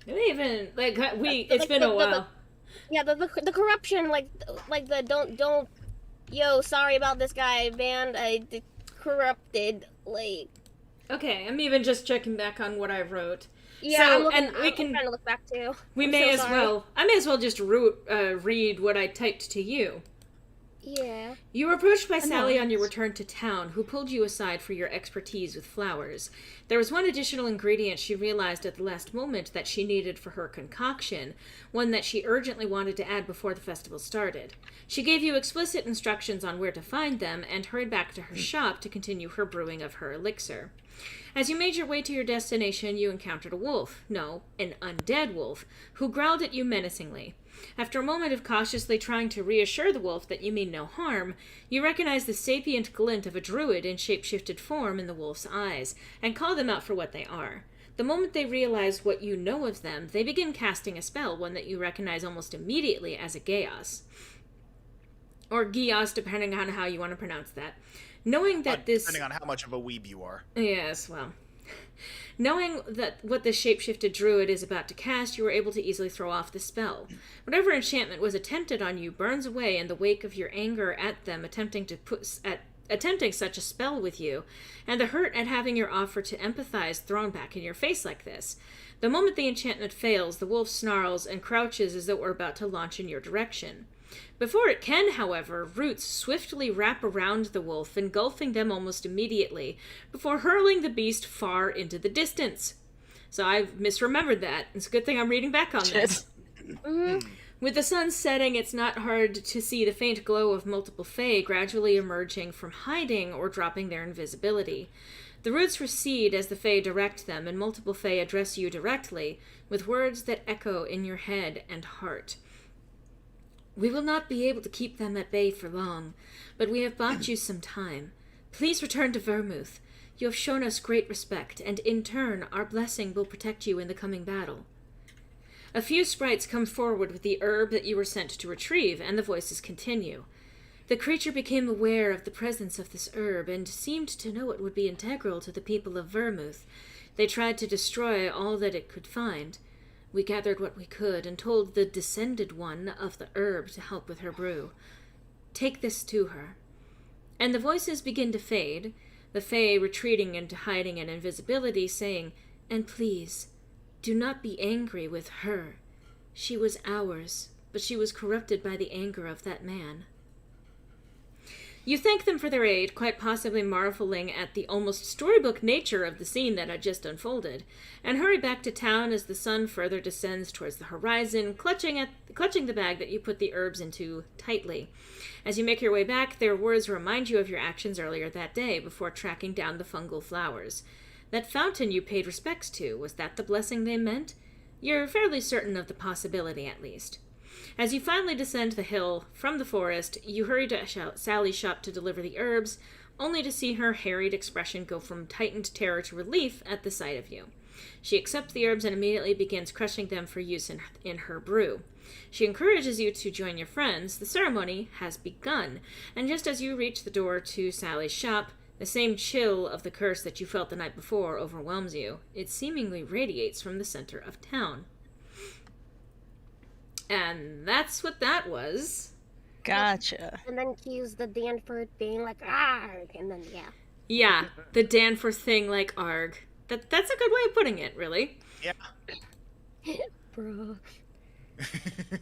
S2: It's been a while.
S1: the corruption, like the don't yo, sorry about this guy, man. Corrupted, like.
S2: Okay, I'm even just checking back on what I wrote.
S1: Yeah,
S2: So,
S1: I'm looking.
S2: and we
S1: I'm
S2: can.
S1: trying to look back too.
S2: We
S1: I'm
S2: may
S1: so
S2: as
S1: sorry.
S2: well. I may as well just read what I typed to you.
S1: Yeah.
S2: You were approached by
S6: A
S2: Sally on your
S6: noise.
S2: return to town, who pulled you aside for your expertise with flowers. There was one additional ingredient she realized at the last moment that she needed for her concoction, one that she urgently wanted to add before the festival started. She gave you explicit instructions on where to find them and hurried back to her shop to continue her brewing of her elixir. As you made your way to your destination, you encountered a wolf. No, an undead wolf, who growled at you menacingly. After a moment of cautiously trying to reassure the wolf that you mean no harm, you recognize the sapient glint of a druid in shape-shifted form in the wolf's eyes, and call them out for what they are. The moment they realize what you know of them, they begin casting a spell, one that you recognize almost immediately as a Geas. Or Geas, depending on how you want to pronounce that. Knowing that
S3: Depending on how much of a weeb you are.
S2: Yes, well. Knowing that what this shapeshifted druid is about to cast, you are able to easily throw off the spell. Whatever enchantment was attempted on you burns away in the wake of your anger at them attempting such a spell with you, and the hurt at having your offer to empathize thrown back in your face like this. The moment the enchantment fails, the wolf snarls and crouches as though it were about to launch in your direction. Before it can, however, roots swiftly wrap around the wolf, engulfing them almost immediately, before hurling the beast far into the distance. So I've misremembered that. It's a good thing I'm reading back on this. With the sun setting, it's not hard to see the faint glow of multiple Fae gradually emerging from hiding or dropping their invisibility. The roots recede as the Fae direct them, and multiple Fae address you directly, with words that echo in your head and heart. We will not be able to keep them at bay for long, but we have bought you some time. Please return to Vermouth. You have shown us great respect, and in turn, our blessing will protect you in the coming battle. A few sprites come forward with the herb that you were sent to retrieve, and the voices continue. The creature became aware of the presence of this herb, and seemed to know it would be integral to the people of Vermouth. They tried to destroy all that it could find. We gathered what we could and told the descended one of the herb to help with her brew. Take this to her. And the voices begin to fade, the Fae retreating into hiding and invisibility, saying, And please, do not be angry with her. She was ours, but she was corrupted by the anger of that man. You thank them for their aid, quite possibly marveling at the almost storybook nature of the scene that had just unfolded, and hurry back to town as the sun further descends towards the horizon, clutching the bag that you put the herbs into tightly. As you make your way back, their words remind you of your actions earlier that day before tracking down the fungal flowers. That fountain you paid respects to, was that the blessing they meant? You're fairly certain of the possibility, at least. As you finally descend the hill from the forest, you hurry to Sally's shop to deliver the herbs, only to see her harried expression go from tightened terror to relief at the sight of you. She accepts the herbs and immediately begins crushing them for use in her brew. She encourages you to join your friends. The ceremony has begun, and just as you reach the door to Sally's shop, the same chill of the curse that you felt the night before overwhelms you. It seemingly radiates from the center of town. And that's what that was.
S6: Gotcha.
S1: And then cues the Danford being like, "Arg," and then yeah.
S2: Yeah, the Danforth thing like arg. That's a good way of putting it, really.
S3: Yeah.
S1: Bro.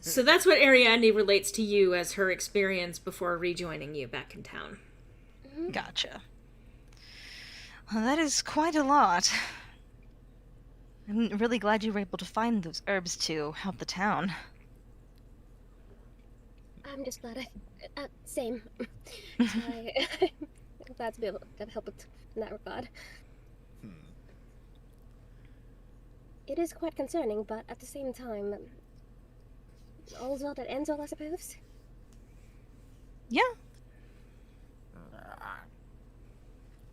S2: So that's what Ariadne relates to you as her experience before rejoining you back in town.
S6: Gotcha. Well, that is quite a lot. I'm really glad you were able to find those herbs to help the town.
S1: I'm just glad same. I'm glad to be able to help it in that regard. It is quite concerning, but at the same time, all's well that ends well, I suppose.
S6: Yeah.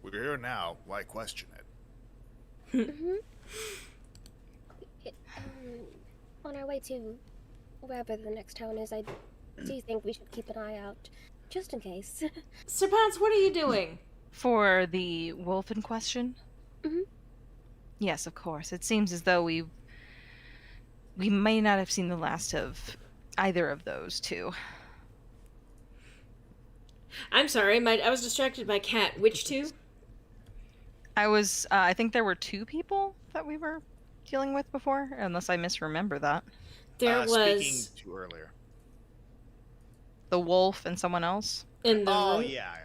S3: We're here now. Why question it?
S1: On our way to wherever the next town is, I do think we should keep an eye out, just in case.
S2: Sir Pants, what are you doing?
S6: For the wolf in question?
S1: Mhm.
S6: Yes, of course. It seems as though we may not have seen the last of either of those two.
S2: I'm sorry, I was distracted by Cat. Which two?
S6: I think there were two people that we were dealing with before? Unless I misremember that.
S2: There
S3: Speaking
S2: was
S3: to earlier.
S6: The wolf and someone else?
S2: in the
S3: Oh,
S2: room.
S3: yeah.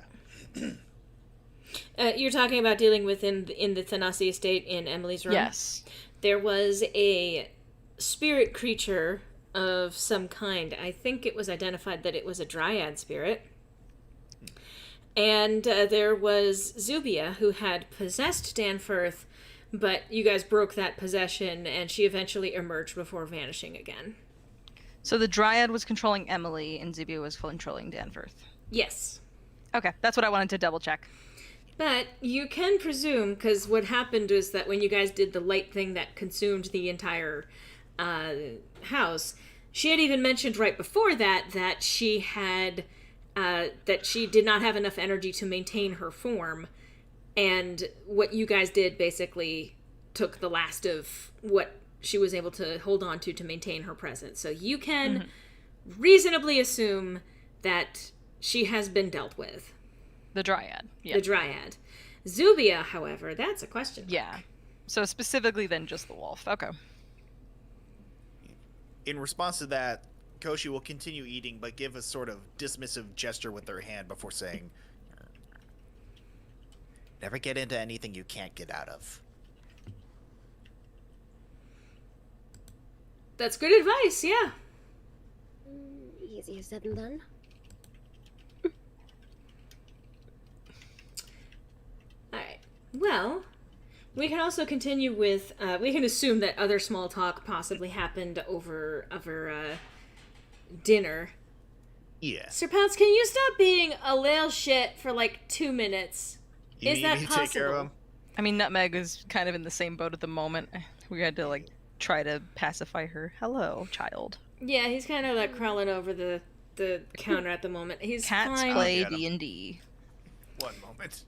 S2: You're talking about dealing with in the Thanasi estate in Emily's room?
S6: Yes.
S2: There was a spirit creature of some kind. I think it was identified that it was a dryad spirit. And there was Zubia, who had possessed Danforth, but you guys broke that possession, and she eventually emerged before vanishing again.
S6: So the Dryad was controlling Emily, and Zubia was controlling Danforth.
S2: Yes.
S6: Okay, that's what I wanted to double check.
S2: But you can presume, because what happened is that when you guys did the light thing that consumed the entire house, she had even mentioned right before that she had that she did not have enough energy to maintain her form, and what you guys did basically took the last of what she was able to hold on to maintain her presence. So you can reasonably assume that she has been dealt with.
S6: The Dryad. Yeah.
S2: The Dryad. Zubia, however, that's a question.
S6: Yeah. So specifically then just the wolf. Okay.
S3: In response to that, Koshi will continue eating, but give a sort of dismissive gesture with her hand before saying, "Never get into anything you can't get out of."
S2: That's good advice, yeah.
S1: Easier said than done.
S2: Alright. Well, we can also continue with, we can assume that other small talk possibly happened over dinner.
S3: Yeah.
S2: Sir Pounce, can you stop being a little shit for like 2 minutes?
S3: You
S2: Is
S3: need
S2: that
S3: me to
S2: possible?
S3: take care of him?
S6: I mean, Nutmeg is kind of in the same boat at the moment. We had to, like, try to pacify her. Hello, child.
S2: Yeah, he's kind of like crawling over the counter at the moment. He's
S6: Cats
S2: fine.
S6: play
S3: Get him.
S6: D&D.
S3: One moment.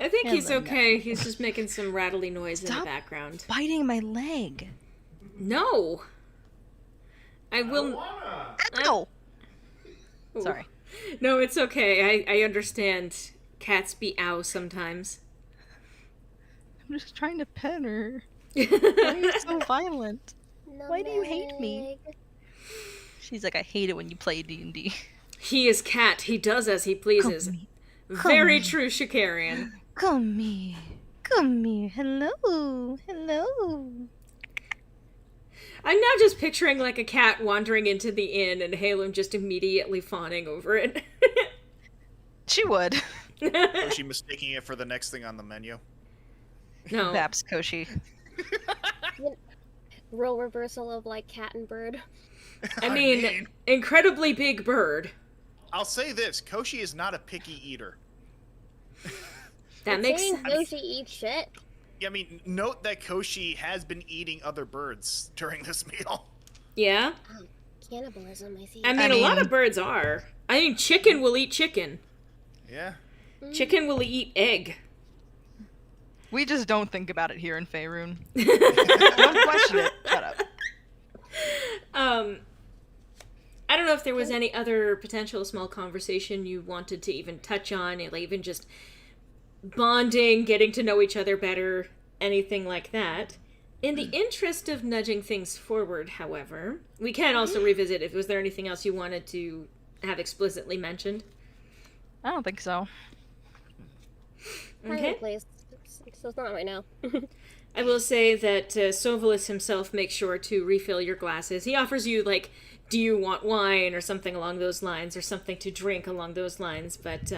S2: I think he's
S6: Hello,
S2: okay. He's just making some rattly noise in the
S6: Stop.
S2: background.
S6: Biting my leg.
S2: No! I will...
S6: Ow!
S2: Ooh.
S6: Sorry.
S2: No, it's okay. I understand cats be ow sometimes.
S6: I'm just trying to pet her. Why are you so violent? Why do you hate me? She's like, I hate it when you play D&D.
S2: He is cat. He does as he pleases.
S6: Come me.
S2: Very
S6: me.
S2: true Shikarian.
S6: Come here. Come here. Hello. Hello.
S2: I'm now just picturing like a cat wandering into the inn and Haelum just immediately fawning over it.
S6: She would.
S3: Koshi mistaking it for the next thing on the menu.
S2: No.
S6: Vaps Koshi.
S1: Role reversal of like cat and bird.
S2: I mean, incredibly big bird.
S3: I'll say this: Koshi is not a picky eater.
S2: That makes
S1: Saying
S2: sense.
S1: Koshi eats shit.
S3: I mean, note that Koshi has been eating other birds during this meal.
S2: Yeah?
S1: Cannibalism, I see.
S2: I mean, a lot of birds are. I mean, chicken will eat chicken.
S3: Yeah.
S2: Chicken will eat egg.
S6: We just don't think about it here in Faerun. Don't question it. Shut up.
S2: I don't know if there was any other potential small conversation you wanted to even touch on, like even just bonding, getting to know each other better, anything like that. In the interest of nudging things forward, however, we can also revisit if was there anything else you wanted to have explicitly mentioned.
S6: I don't think so.
S2: Okay.
S1: Place. So it's not right now.
S2: I will say that Sovalis himself makes sure to refill your glasses. He offers you, like, do you want wine or something along those lines, or something to drink along those lines, but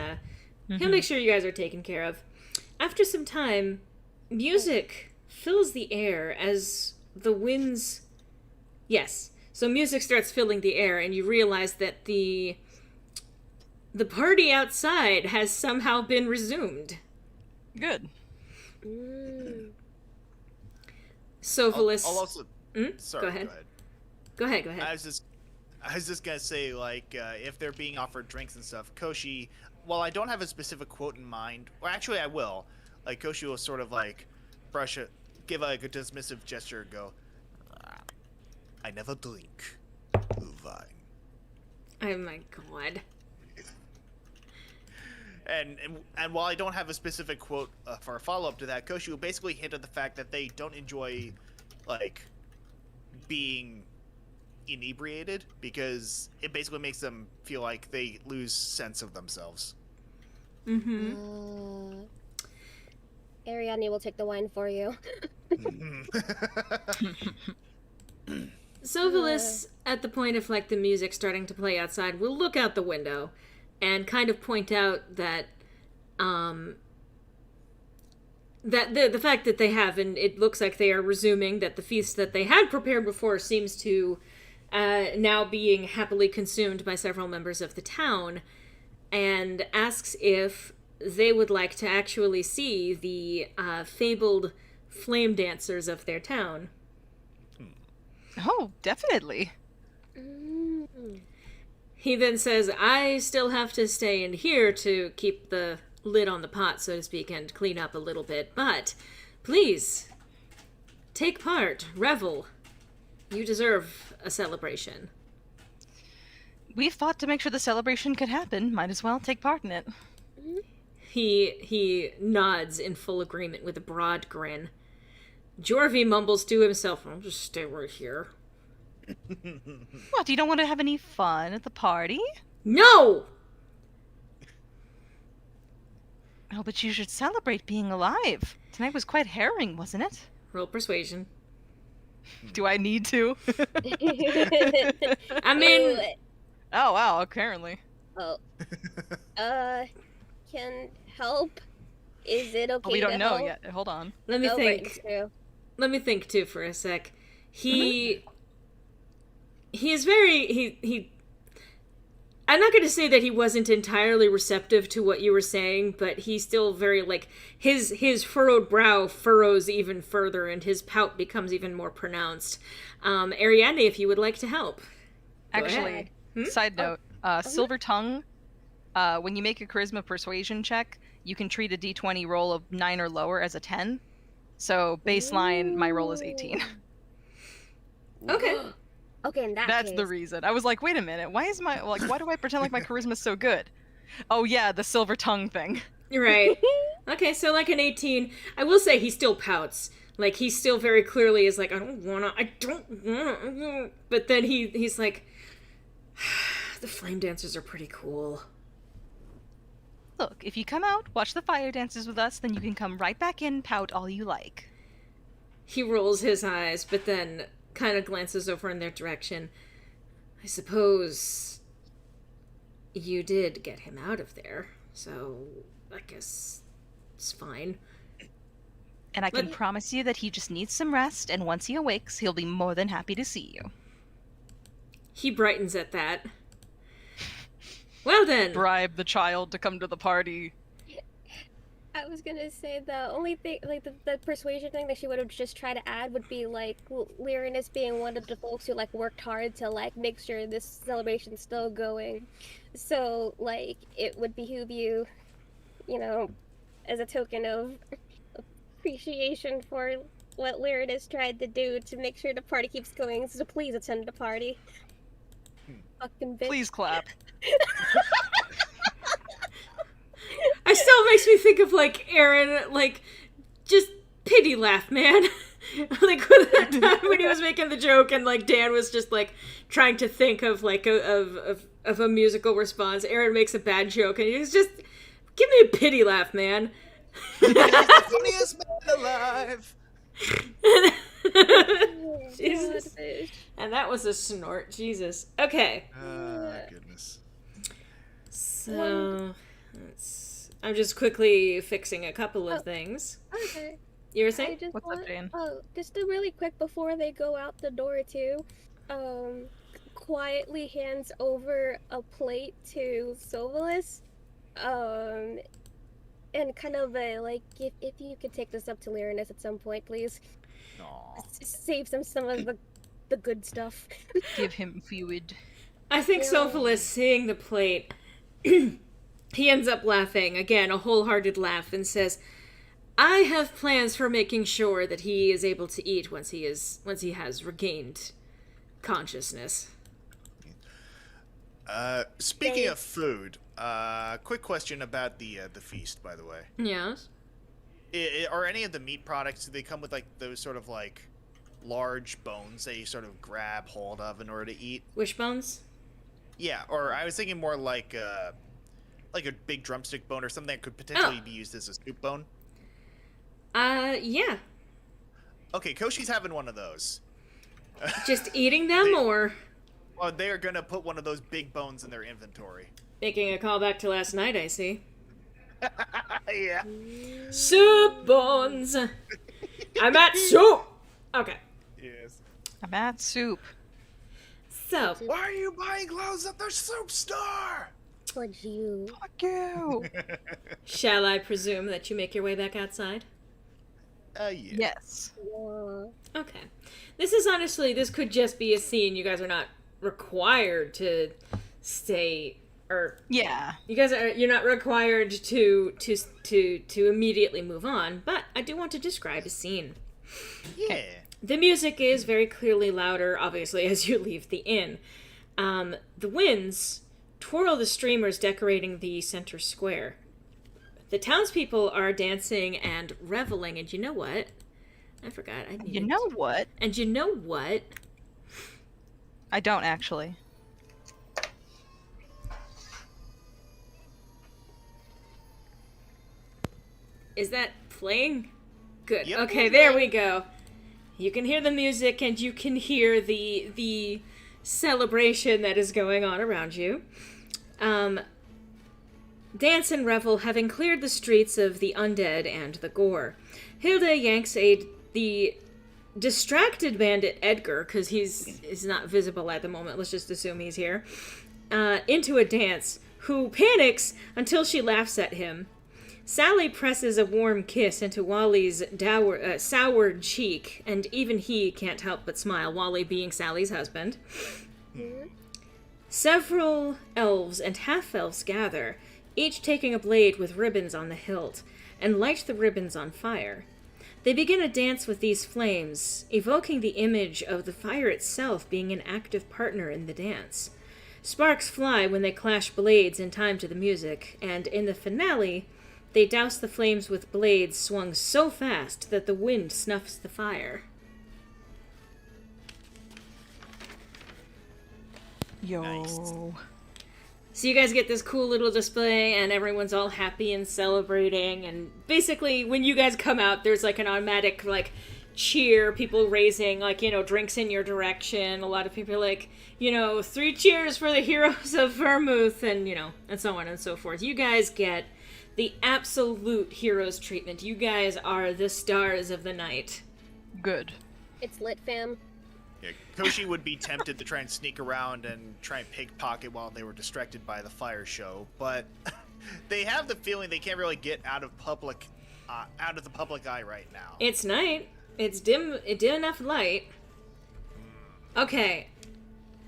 S2: he'll make sure you guys are taken care of. After some time, music fills the air as the winds... Yes, so music starts filling the air, and you realize that the party outside has somehow been resumed.
S6: Good.
S2: Sovalis...
S3: I'll also.
S2: Mm?
S3: Sorry.
S2: Go ahead. Go ahead.
S3: I was just gonna say, like, if they're being offered drinks and stuff, Koshi. Well, I don't have a specific quote in mind. Well, actually, I will. Like, Koshi will sort of like brush it, give like a dismissive gesture, and go, "I never drink wine."
S2: Oh my god.
S3: And while I don't have a specific quote for a follow-up to that, Koshi will basically hint at the fact that they don't enjoy like being inebriated, because it basically makes them feel like they lose sense of themselves.
S2: Mm-hmm.
S1: Ariadne will take the wine for you.
S2: Sovalis, at the point of like the music starting to play outside, will look out the window and kind of point out that that the fact that they have, and it looks like they are resuming, that the feast that they had prepared before seems to now being happily consumed by several members of the town, and asks if they would like to actually see the fabled flame dancers of their town.
S6: Oh, definitely.
S2: He then says, I still have to stay in here to keep the lid on the pot, so to speak, and clean up a little bit, but please, take part, revel. You deserve a celebration.
S6: We fought to make sure the celebration could happen. Might as well take part in it.
S2: He nods in full agreement with a broad grin. Jorvie mumbles to himself, I'll just stay right here.
S6: What, you don't want to have any fun at the party?
S2: No!
S6: Oh, but you should celebrate being alive. Tonight was quite harrowing, wasn't it?
S2: Roll persuasion.
S6: Do I need to?
S2: I mean...
S6: Oh, wow, apparently.
S1: Oh. Can help? Is it okay?
S6: Oh, we don't
S1: to
S6: know
S1: help?
S6: yet. Hold on.
S2: Let me
S1: Oh,
S2: think.
S1: right, true.
S2: Let me think too for a sec. He is very I'm not going to say that he wasn't entirely receptive to what you were saying, but he's still very like his furrowed brow furrows even further and his pout becomes even more pronounced. Ariadne, if you would like to help. Go
S6: Actually,
S2: ahead.
S6: side note, Silver Tongue, when you make a charisma persuasion check, you can treat a d20 roll of 9 or lower as a 10. So baseline, my roll is 18.
S2: Okay.
S1: Okay, in that
S6: That's
S1: case.
S6: the reason. I was like, wait a minute, why do I pretend like my charisma's so good? Oh yeah, the Silver Tongue thing.
S2: Right. Okay, so like an 18. I will say he still pouts. Like, he still very clearly is like, I don't wanna. But then he's like, the flame dancers are pretty cool.
S6: Look, if you come out, watch the fire dances with us, then you can come right back in, pout all you like.
S2: He rolls his eyes, but then kind of glances over in their direction. I suppose you did get him out of there, so I guess it's fine.
S6: And I can promise you that he just needs some rest, and once he awakes, he'll be more than happy to see you.
S2: He brightens at that. Well then.
S6: Bribe the child to come to the party.
S1: I was gonna say the only thing, like the persuasion thing that she would have just tried to add would be like Lyronus being one of the folks who like worked hard to like make sure this celebration's still going. So like it would behoove you, you know, as a token of appreciation for what Lyronus tried to do to make sure the party keeps going. So please attend the party. Fucking bitch.
S6: Please clap.
S2: It still makes me think of, like, Aaron, like, just pity laugh, man. Like, when he was making the joke and, like, Dan was just, like, trying to think of, like, of a musical response. Aaron makes a bad joke and he's just, give me a pity laugh, man.
S3: He's the funniest man alive.
S2: Jesus. And that was a snort. Jesus. Okay.
S3: Goodness.
S2: So, I'm just quickly fixing a couple of things.
S1: Okay.
S2: You were saying?
S6: What's up, Jane?
S1: Oh, just a really quick before they go out the door too. Quietly hands over a plate to Sovalis. And kind of like if you could take this up to Lyronus at some point, please.
S3: Aww.
S1: Save some of the good stuff.
S6: Give him fluid.
S2: I think Sovalis, seeing the plate, he ends up laughing, again, a wholehearted laugh, and says, I have plans for making sure that he is able to eat once he has regained consciousness.
S3: Speaking of food, quick question about the feast, by the way.
S2: Yes?
S3: Are any of the meat products, do they come with, like, those sort of, like, large bones that you sort of grab hold of in order to eat.
S2: Wishbones?
S3: Yeah, or I was thinking more like a big drumstick bone or something that could potentially be used as a soup bone.
S2: Yeah.
S3: Okay, Koshi's having one of those.
S2: Just eating them, or
S3: Well, they are gonna put one of those big bones in their inventory.
S2: making a callback to last night, I see.
S3: Yeah.
S2: Soup bones! I'm at soup! Okay.
S3: Yes.
S4: I'm at soup.
S2: So,
S3: Why are you buying clothes at the soup store?
S1: Towards you.
S4: Fuck you.
S2: shall I presume that you make your way back outside?
S3: Yeah.
S4: Yes.
S1: Yeah.
S2: Okay. This could just be a scene. You guys are not required to stay, or
S4: Yeah.
S2: you're not required to immediately move on, but I do want to describe a scene.
S3: Yeah.
S2: The music is very clearly louder, obviously, as you leave the inn. The winds twirl the streamers decorating the center square. The townspeople are dancing and reveling, and you know what? I forgot.
S4: You know what?
S2: And you know what?
S4: I don't actually.
S2: Is that playing? Good.
S3: Yep.
S2: Okay, there we go. You can hear the music and you can hear the celebration that is going on around you. Dance and revel having cleared the streets of the undead and the gore. Hilda yanks the distracted bandit Edgar, because he's not visible at the moment, let's just assume he's here, into a dance, who panics until she laughs at him. Sally presses a warm kiss into Wally's soured cheek, and even he can't help but smile, Wally being Sally's husband. Several elves and half-elves gather, each taking a blade with ribbons on the hilt, and light the ribbons on fire. They begin a dance with these flames, evoking the image of the fire itself being an active partner in the dance. Sparks fly when they clash blades in time to the music, and in the finale, they douse the flames with blades swung so fast that the wind snuffs the fire.
S4: Yo.
S3: Nice.
S2: So you guys get this cool little display, and everyone's all happy and celebrating, and basically, when you guys come out, there's like an automatic, like, cheer, people raising, like, drinks in your direction. A lot of people are like, 3 cheers for the heroes of Vermouth, and, and so on and so forth. You guys get the absolute heroes treatment. You guys are the stars of the night.
S4: Good.
S1: It's lit, fam.
S3: Yeah, Koshi would be tempted to try and sneak around and try and pickpocket while they were distracted by the fire show, but they have the feeling they can't really get out of the public eye right now.
S2: It's night. It's dim enough light. Okay.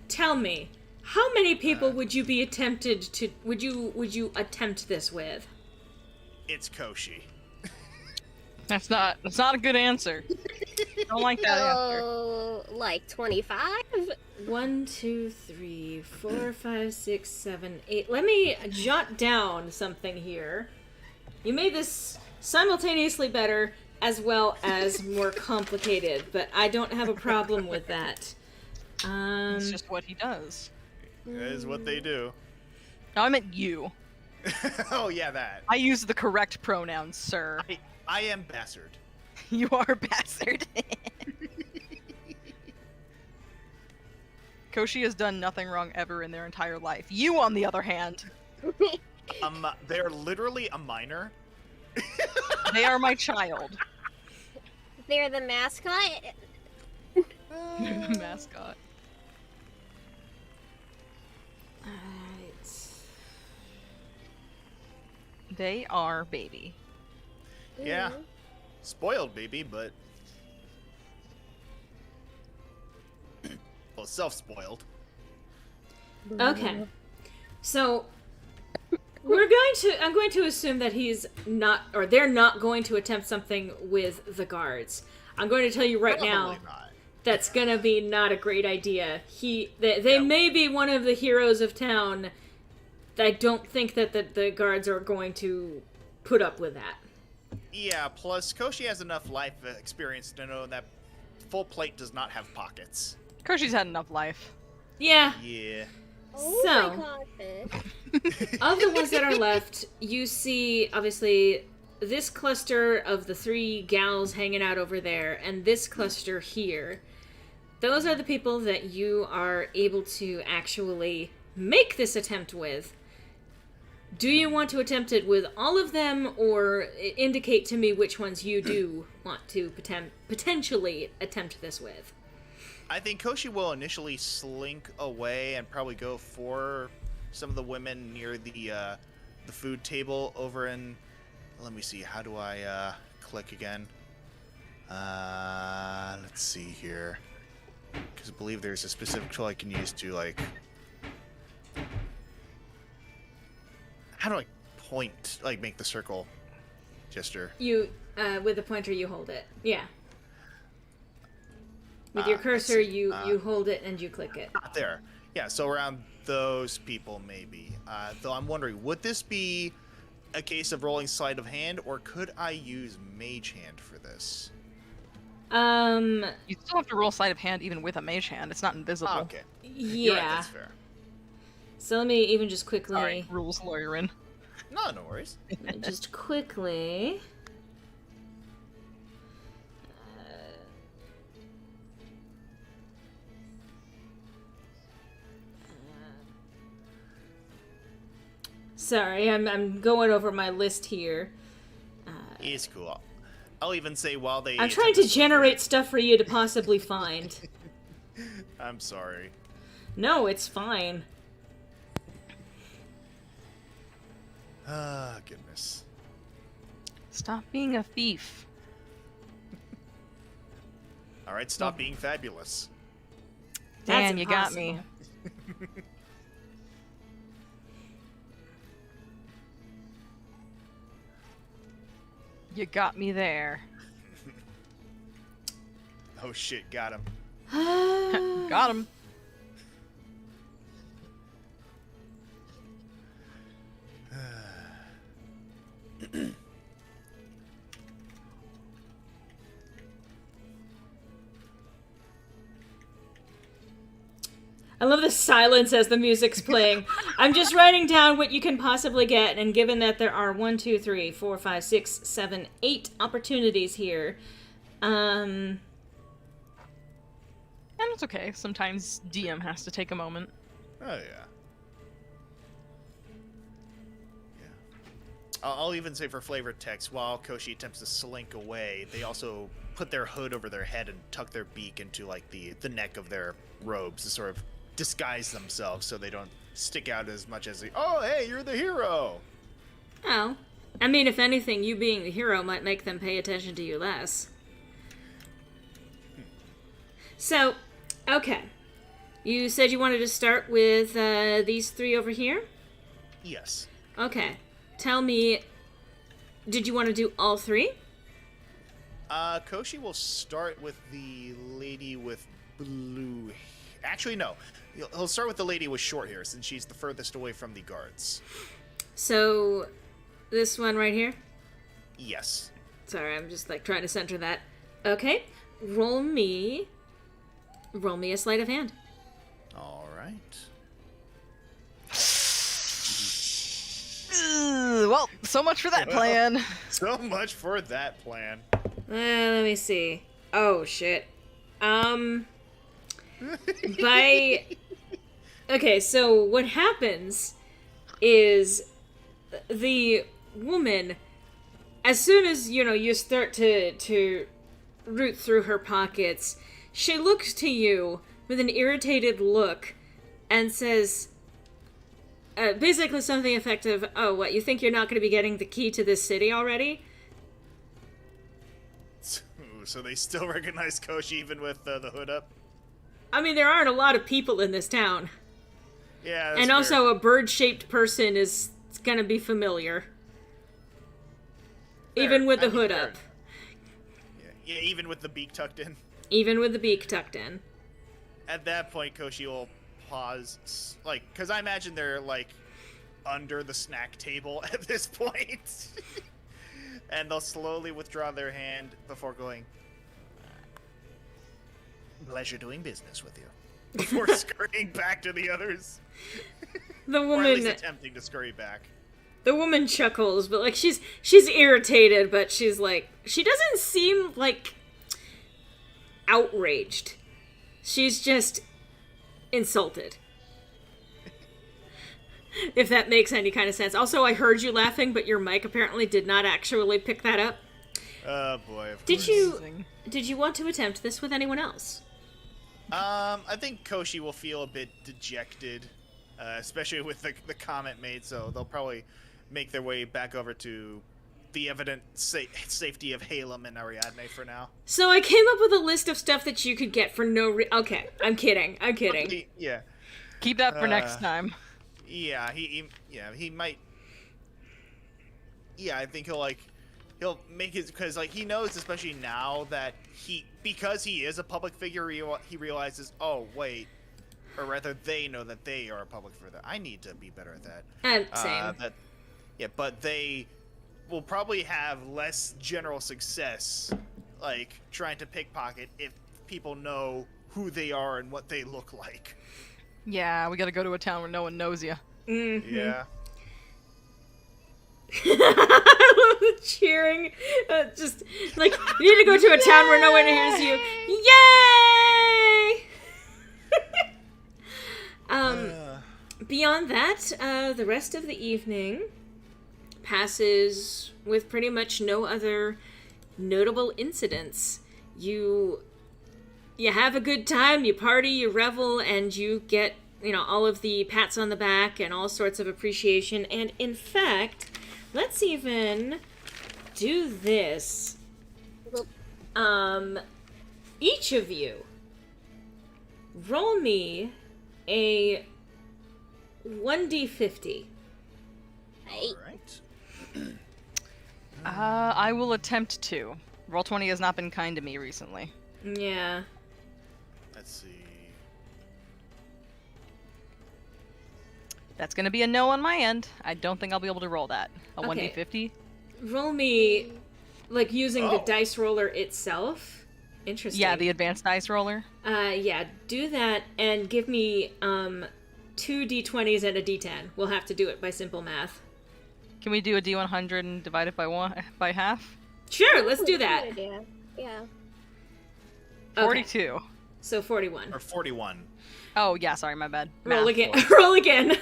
S2: Tell me, how many people would you attempt this with?
S3: It's Koshi.
S4: That's not a good answer. Don't like that answer.
S1: Oh, like 25?
S2: 1, 2, 3, 4, 5, 6, 7, 8. Let me jot down something here. You made this simultaneously better as well as more complicated, but I don't have a problem with that.
S4: It's just what he does.
S3: That is what they do.
S4: No, I meant you.
S3: Oh yeah, that.
S4: I use the correct pronouns, sir.
S3: I am bastard.
S4: You are bastard. Koshi has done nothing wrong ever in their entire life. You, on the other hand,
S3: They're literally a minor.
S4: they are my child.
S1: They're the mascot?
S4: Mascot.
S2: Alright.
S4: They are baby.
S3: Yeah. Spoiled baby, but well, self-spoiled.
S2: Okay. So I'm going to assume that he's not, or they're not going to attempt something with the guards. I'm going to tell you right now,
S3: Probably not.
S2: that's gonna be not a great idea. They may be one of the heroes of town. I don't think that the guards are going to put up with that.
S3: Yeah, plus Koshi has enough life experience to know that full plate does not have pockets.
S4: Koshi's had enough life.
S2: Yeah.
S3: Yeah.
S1: Oh
S2: So-
S1: my god, fish.
S2: Of the ones that are left, you see, obviously, this cluster of the 3 gals hanging out over there, and this cluster here. Those are the people that you are able to actually make this attempt with. Do you want to attempt it with all of them, or indicate to me which ones you do want to potentially attempt this with?
S3: I think Koshi will initially slink away and probably go for some of the women near the food table over in... Let me see, how do I click again? Let's see here. Because I believe there's a specific tool I can use to, like... How do I point, like, make the circle gesture?
S2: You, with the pointer, you hold it. Yeah. With your cursor, you hold it and you click it.
S3: There. Yeah, so around those people, maybe. Though I'm wondering, would this be a case of rolling sleight of hand, or could I use mage hand for this?
S4: You still have to roll sleight of hand even with a mage hand. It's not invisible.
S3: Oh, okay. You're right,
S2: Yeah.
S3: that's fair.
S2: So let me even just quickly...
S4: Alright, rules lawyerin.
S3: No worries.
S2: Just quickly... Sorry, I'm going over my list here.
S3: It's cool. I'll even say while they...
S2: I'm trying to generate stuff for you to possibly find.
S3: I'm sorry.
S2: No, it's fine.
S3: Ah, goodness.
S4: Stop being a thief.
S3: Alright, stop being fabulous.
S2: That's
S4: Dan, you got me.
S2: impossible.
S4: You got me there.
S3: Oh shit, got him.
S4: Got him.
S2: I love the silence as the music's playing. I'm just writing down what you can possibly get, and given that there are 1, 2, 3, 4, 5, 6, 7, 8 opportunities here,
S4: And it's okay. Sometimes DM has to take a moment.
S3: Oh, yeah. I'll even say for flavor text, while Koshi attempts to slink away, they also put their hood over their head and tuck their beak into, like, the neck of their robes to sort of disguise themselves so they don't stick out as much as oh, hey, you're the hero!
S2: oh, I mean, if anything, you being the hero might make them pay attention to you less. So, okay. You said you wanted to start with these 3 over here?
S3: Yes.
S2: Okay. Tell me, did you want to do all 3?
S3: Koshi will start with the lady with blue... Actually, no. He'll start with the lady with short hair, since she's the furthest away from the guards.
S2: So, this one right here?
S3: Yes.
S2: Sorry, I'm just like trying to center that. Okay, roll me a sleight of hand.
S3: All right.
S4: Well, so much for that plan.
S3: So much for that plan.
S2: Let me see. Oh shit. By okay, so what happens is the woman, as soon as you start to root through her pockets, she looks to you with an irritated look and says, basically something effective. Oh, what, you think you're not going to be getting the key to this city already?
S3: Ooh, so they still recognize Koshi even with the hood up?
S2: I mean, there aren't a lot of people in this town.
S3: Yeah, that's
S2: And
S3: fair.
S2: also a bird-shaped person is going to be familiar.
S3: Fair.
S2: Even with the
S3: I mean,
S2: hood
S3: fair.
S2: up.
S3: Yeah, even with the beak tucked in.
S2: Even with the beak tucked in.
S3: At that point, Koshi will pause, like, because I imagine they're, like, under the snack table at this point. And they'll slowly withdraw their hand before going, Pleasure doing business with you. Before scurrying back to the others.
S2: The
S3: Or at least
S2: woman,
S3: attempting to scurry back.
S2: the woman chuckles, but like she's irritated, but she's like, she doesn't seem like outraged. She's just insulted. If that makes any kind of sense. Also, I heard you laughing, but your mic apparently did not actually pick that up.
S3: Oh boy. Of
S2: Did
S3: course.
S2: you want to attempt this with anyone else?
S3: I think Koshi will feel a bit dejected, especially with the comment made. So they'll probably make their way back over to the evident safety of Haelum and Ariadne for now.
S2: So I came up with a list of stuff that you could get for no Okay, I'm kidding.
S3: Yeah.
S4: Keep that for next time.
S3: Yeah, he might. Yeah, I think he'll make it because he knows, especially now that because he is a public figure, he realizes, oh wait, or rather they know that they are a public figure. I need to be better at that.
S2: Same.
S3: But they will probably have less general success, trying to pickpocket if people know who they are and what they look like.
S4: Yeah, we gotta go to a town where no one knows you.
S2: Mm-hmm.
S3: Yeah.
S2: I love the cheering. Just like, you need to go to a town where no one hears you. Yay! Beyond that, the rest of the evening passes with pretty much no other notable incidents. You have a good time, you party, you revel, and you get, all of the pats on the back and all sorts of appreciation. And in fact, let's even do this. Each of you, roll me a 1d50.
S3: Alright.
S4: I will attempt to. Roll20 has not been kind to me recently.
S2: Yeah.
S3: Let's see.
S4: That's gonna be a no on my end. I don't think I'll be able to roll that. A
S2: Okay.
S4: 1d50?
S2: Roll me, using the
S3: Oh.
S2: dice roller itself. Interesting.
S4: Yeah, the advanced dice roller.
S2: Yeah, do that and give me, 2 d20s and a d10. We'll have to do it by simple math.
S4: Can we do a d100 and divide it by half?
S2: Sure, let's do that.
S1: Good idea. Yeah.
S2: Okay,
S4: 42.
S2: so 41.
S3: Or 41.
S4: Oh, yeah, sorry, my bad.
S2: Roll
S4: Math.
S2: again. Roll again.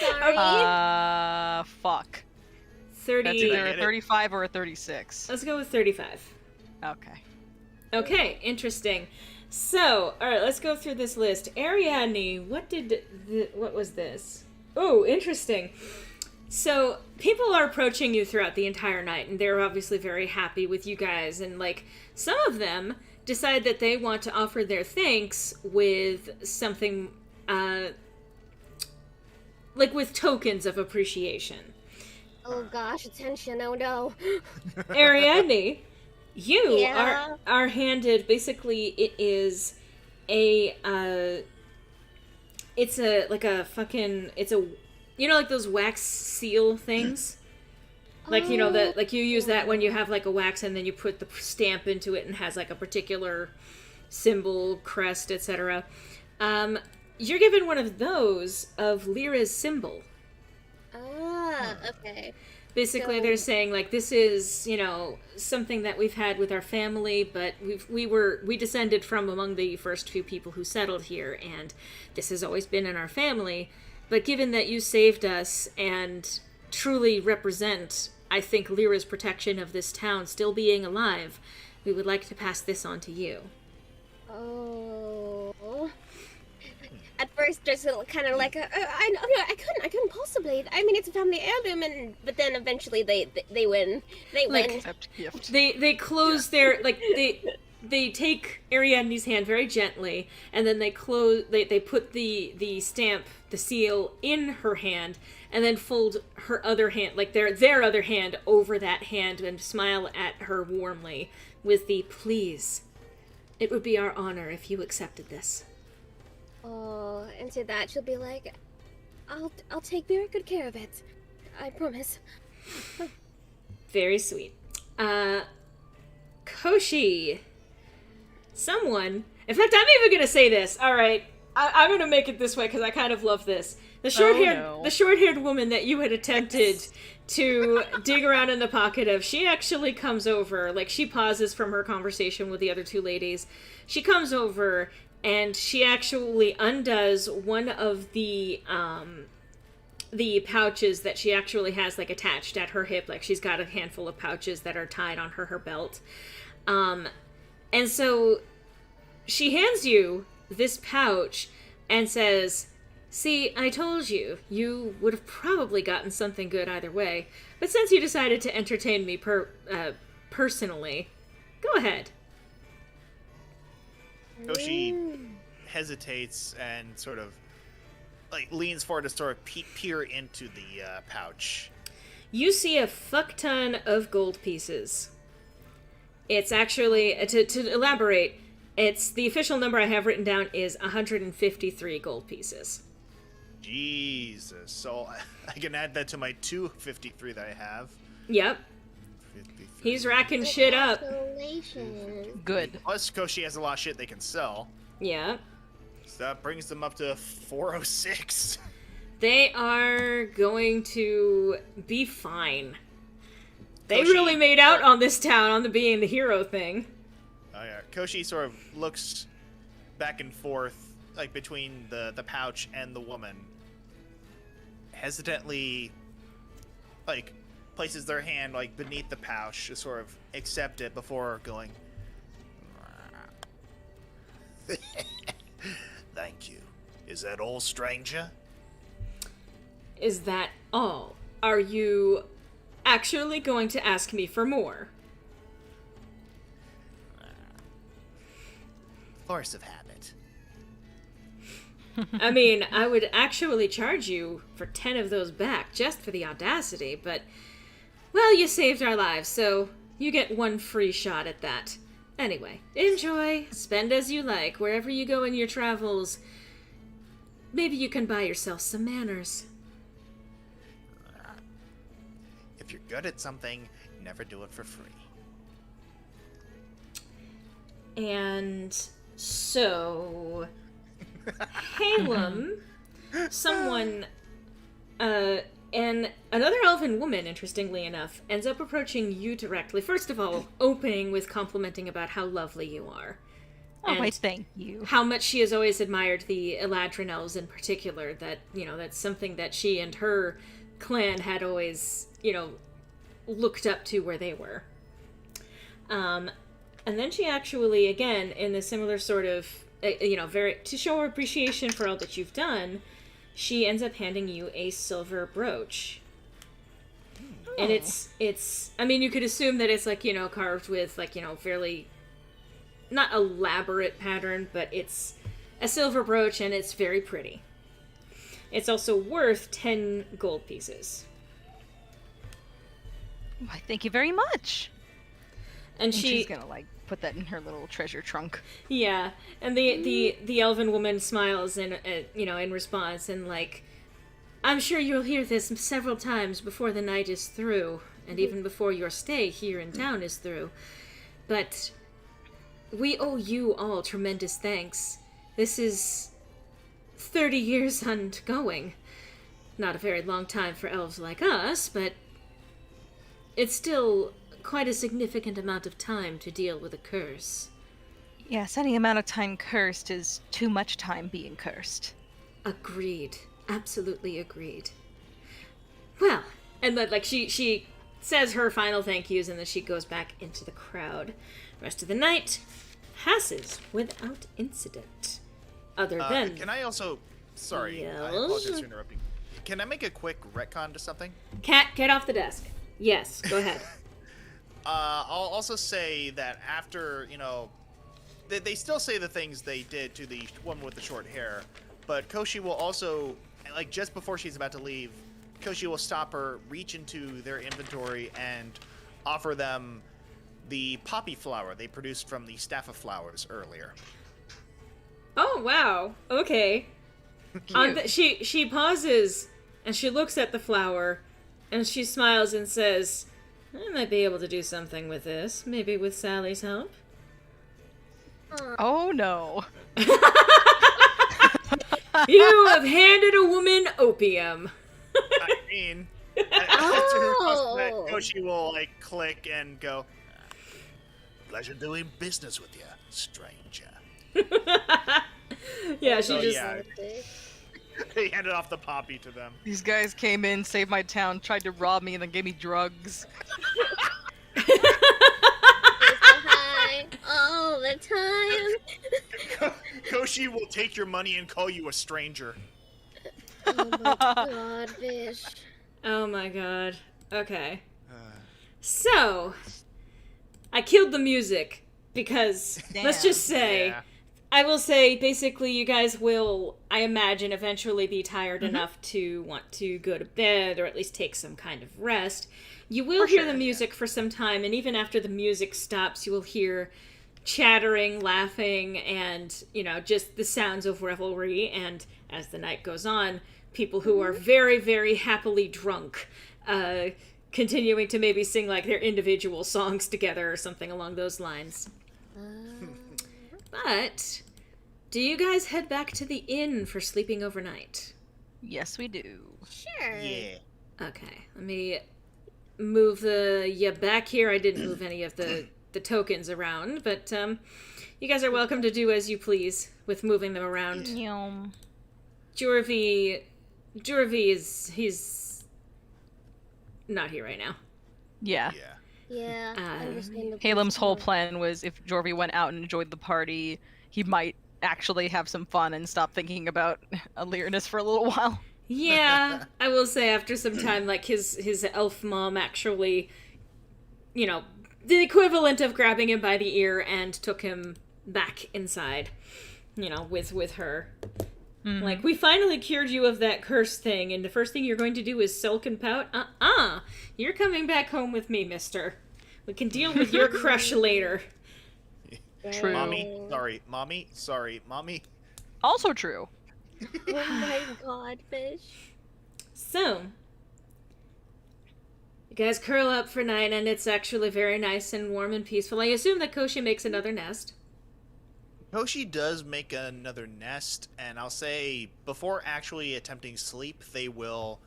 S1: Sorry.
S4: Fuck.
S2: 30.
S4: That's either a 35 or a 36.
S2: Let's go with 35.
S4: Okay.
S2: Okay, interesting. So, all right, let's go through this list. Ariadne, what was this? Oh, interesting. So, people are approaching you throughout the entire night, and they're obviously very happy with you guys, and, some of them decide that they want to offer their thanks with something, with tokens of appreciation.
S1: Oh gosh, attention, oh no.
S2: Ariadne, you
S1: Yeah?
S2: are handed, basically, it is a, it's a, those wax seal things? You use that when you have, a wax and then you put the stamp into it and has, a particular symbol, crest, etc. You're given one of those of Lyra's symbol.
S1: Ah, okay.
S2: Basically,
S1: So-
S2: they're saying, this is, something that we've had with our family, but we descended from among the first few people who settled here, and this has always been in our family. But given that you saved us and truly represent, I think, Lyra's protection of this town still being alive, we would like to pass this on to you.
S1: Oh. At first, just kind of I couldn't possibly. I mean, it's a family heirloom, but then eventually they win. They win.
S4: Accept gift.
S2: They close their they take Ariadne's hand very gently, and then they put the stamp, the seal, in her hand, and then fold her other hand, their other hand, over that hand and smile at her warmly with the "Please, it would be our honor if you accepted this."
S1: Oh, and to that she'll be like, I'll take very good care of it. I promise.
S2: Very sweet. Koshi, someone. In fact, I'm even gonna say this. All right, I'm gonna make it this way because I kind of love this. The short-haired woman that you had attempted to dig around in the pocket of, she actually comes over. Like, she pauses from her conversation with the other two ladies. She comes over and she actually undoes one of the pouches that she actually has, like, attached at her hip. Like, she's got a handful of pouches that are tied on her belt. And so she hands you this pouch and says, "See, I told you, you would have probably gotten something good either way. But since you decided to entertain me personally, go ahead."
S3: Koshi hesitates and sort of like leans forward to sort of peer into the pouch.
S2: You see a fuck ton of gold pieces. It's actually, to elaborate, it's the official number I have written down is 153 gold pieces.
S3: Jesus. So I can add that to my 253 that I have.
S2: Yep.
S3: 53.
S2: He's racking shit up.
S1: Congratulations.
S4: Good.
S3: Plus, Koshi has a lot of shit they can sell.
S2: Yeah.
S3: So that brings them up to 406.
S2: They are going to be fine. They
S3: Koshi,
S2: really made out on this town on the being the hero thing.
S3: Oh yeah. Koshi sort of looks back and forth, like between the pouch and the woman. Hesitantly, like, places their hand like beneath the pouch to sort of accept it before going. Thank you. Is that all, stranger?
S2: Is that all? Are you actually going to ask me for more?
S3: Force of habit.
S2: I mean, I would actually charge you for 10 of those back just for the audacity, but, well, you saved our lives, so you get one free shot at that. Anyway, enjoy, spend as you like, wherever you go in your travels. Maybe you can buy yourself some manners.
S3: If you're good at something, never do it for free.
S2: And so, Haelum, someone, and another elven woman, interestingly enough, ends up approaching you directly. First of all, opening with complimenting about how lovely you are.
S6: Oh,
S2: And
S6: I thank you.
S2: how much she has always admired the Eladrin elves in particular. That, that's something that she and her clan had always, looked up to where they were. And then she actually, again, in the similar sort of, very, to show her appreciation for all that you've done, she ends up handing you a silver brooch. Oh. And it's, I mean, you could assume that it's like, carved with like, fairly, not elaborate pattern, but it's a silver brooch and it's very pretty. It's also worth 10 gold pieces.
S6: Why, thank you very much.
S2: And
S6: she's gonna put that in her little treasure trunk.
S2: Yeah, and the elven woman smiles in response, and I'm sure you'll hear this several times before the night is through, and even before your stay here in town is through. But we owe you all tremendous thanks. This is 30 years ongoing. Not a very long time for elves like us, but it's still quite a significant amount of time to deal with a curse.
S6: Yes, any amount of time cursed is too much time being cursed.
S2: Agreed. Absolutely agreed. Well, and then, she says her final thank yous, and then she goes back into the crowd. The rest of the night passes without incident. Other than...
S3: Can I also... Sorry,
S2: Yes?
S3: I apologize for interrupting. Can I make a quick retcon to something?
S2: Cat, get off the desk. Yes, go ahead.
S3: I'll also say that after, they still say the things they did to the woman with the short hair, but Koshi will also, just before she's about to leave, Koshi will stop her, reach into their inventory, and offer them the poppy flower they produced from the staff of flowers earlier.
S2: Oh, wow. Okay. She pauses, and she looks at the flower, and she smiles and says, I might be able to do something with this. Maybe with Sally's help.
S4: Oh no.
S2: You have handed a woman opium.
S3: I mean, Koshi will like click and go. Pleasure doing business with you, stranger.
S2: Yeah, she
S3: So,
S2: just.
S3: yeah. They handed off the poppy to them.
S4: These guys came in, saved my town, tried to rob me, and then gave me drugs.
S1: High all the time.
S3: Koshi will take your money and call you a stranger.
S1: Oh my god, fish.
S2: Oh my god. Okay. So, I killed the music because, let's just say,
S3: Yeah.
S2: I will say, basically, you guys will, I imagine, eventually be tired enough to want to go to bed or at least take some kind of rest. You will hear the music for some time, and even after the music stops, you will hear chattering, laughing, and, you know, just the sounds of revelry. And as the night goes on, people who are very, very happily drunk, continuing to maybe sing, like, their individual songs together or something along those lines. But, do you guys head back to the inn for sleeping overnight?
S4: Yes, we do.
S1: Sure.
S3: Yeah.
S2: Okay, let me move you back here. I didn't move any of the tokens around, but you guys are welcome to do as you please with moving them around.
S6: Yum.
S2: Juravi he's not here right now.
S4: Yeah.
S3: Yeah.
S1: Yeah, understandable.
S4: Haelum's whole plan was if Jorvi went out and enjoyed the party, he might actually have some fun and stop thinking about Lyronus for a little while.
S2: Yeah, I will say after some time, like his elf mom actually, you know, the equivalent of grabbing him by the ear and took him back inside, you know, with her. Mm-hmm. Like, we finally cured you of that curse thing, and the first thing you're going to do is sulk and pout? You're coming back home with me, mister. We can deal with your crush later.
S4: True.
S3: Mommy, sorry, mommy.
S4: Also true.
S1: Oh my god, fish.
S2: So, you guys curl up for night, and it's actually very nice and warm and peaceful. I assume that Koshi makes another nest.
S3: Koshi does make another nest, and I'll say, before actually attempting sleep, they will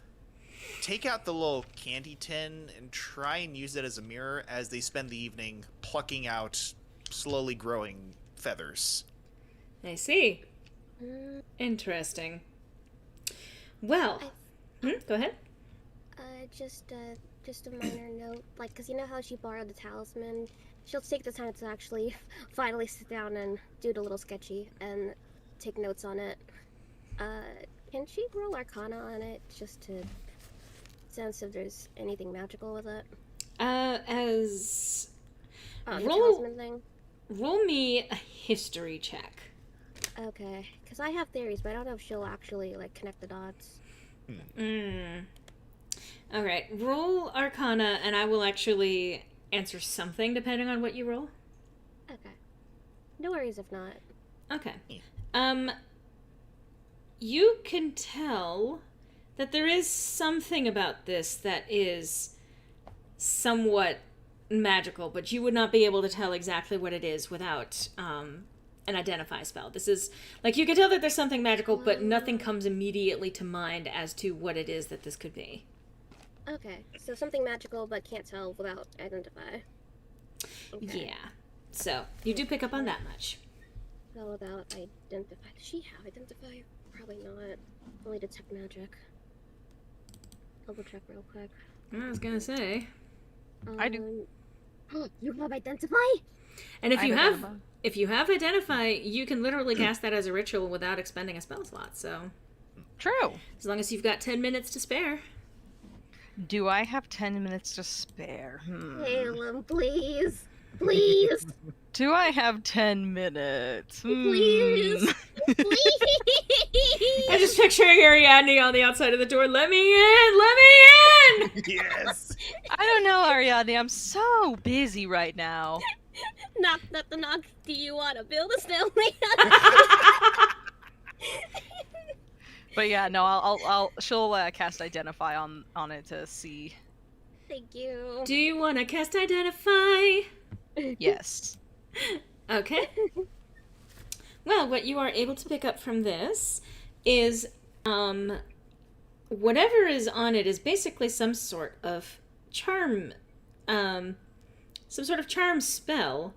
S3: take out the little candy tin and try and use it as a mirror as they spend the evening plucking out slowly growing feathers.
S2: I see. Interesting. Well, go ahead.
S1: Just a minor note, like, because you know how she borrowed the talisman? She'll take the time to actually finally sit down and do the little sketchy and take notes on it. Can she roll Arcana on it just to sense if there's anything magical with it?
S2: As
S1: the talisman thing?
S2: Roll me a history check.
S1: Okay, because I have theories, but I don't know if she'll actually, like, connect the dots.
S2: Alright, roll Arcana, and I will actually answer something depending on what you roll.
S1: Okay. No worries if not.
S2: Okay. You can tell that there is something about this that is somewhat magical, but you would not be able to tell exactly what it is without an identify spell. This is, like, you can tell that there's something magical, but nothing comes immediately to mind as to what it is that this could be.
S1: Okay, so something magical, but can't tell without identify. Okay.
S2: Yeah. So, you do pick up on that much.
S1: How about identify? Does she have identify? Probably not. Only detect magic. Double check real quick.
S2: I was gonna say.
S4: I do.
S1: You have identify?
S2: And if you have identify, you can literally cast that as a ritual without expending a spell slot, so.
S4: True.
S2: As long as you've got 10 minutes to spare.
S4: Do I have 10 minutes to spare?
S1: Haelum, please. Please.
S4: Do I have 10 minutes?
S1: Please. Please.
S2: I'm just picturing Ariadne on the outside of the door. Let me in! Let me in!
S3: Yes!
S4: I don't know, Ariadne. I'm so busy right now.
S1: Knock, knock, knock. Do you want to build a snowman?
S4: But yeah, no, she'll cast Identify on it to see.
S1: Thank you.
S2: Do you want to cast Identify?
S4: Yes.
S2: Okay. Well, what you are able to pick up from this is whatever is on it is basically some sort of charm, spell.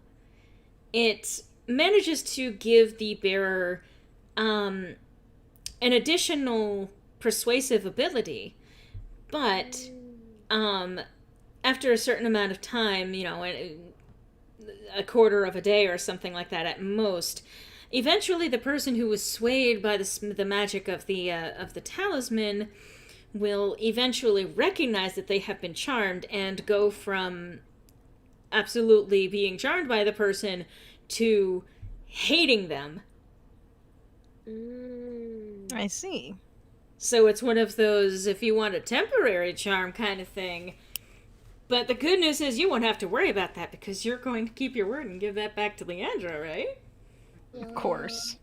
S2: It manages to give the bearer an additional persuasive ability, but after a certain amount of time, a quarter of a day or something like that at most, eventually the person who was swayed by the magic of the talisman will eventually recognize that they have been charmed and go from absolutely being charmed by the person to hating them.
S6: I see.
S2: So it's one of those, if you want a temporary charm kind of thing. But the good news is you won't have to worry about that because you're going to keep your word and give that back to Leandra, right?
S6: Of course.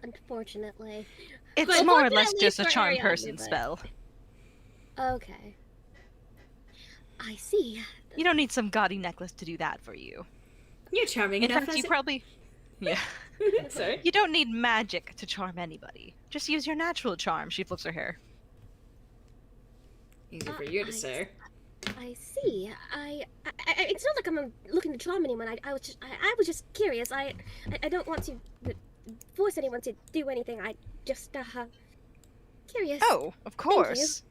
S1: Unfortunately.
S6: It's more or less just a charm person spell.
S1: Okay. I see.
S6: You don't need some gaudy necklace to do that for you.
S2: You're charming
S6: In
S2: enough.
S6: fact, you probably... Yeah.
S2: Sorry.
S6: You don't need magic to charm anybody. Just use your natural charm. She flips her hair.
S2: Easy for you to say.
S1: I see. It's not like I'm looking to charm anyone. I was just curious. I don't want to force anyone to do anything. I just curious.
S6: Oh, of course.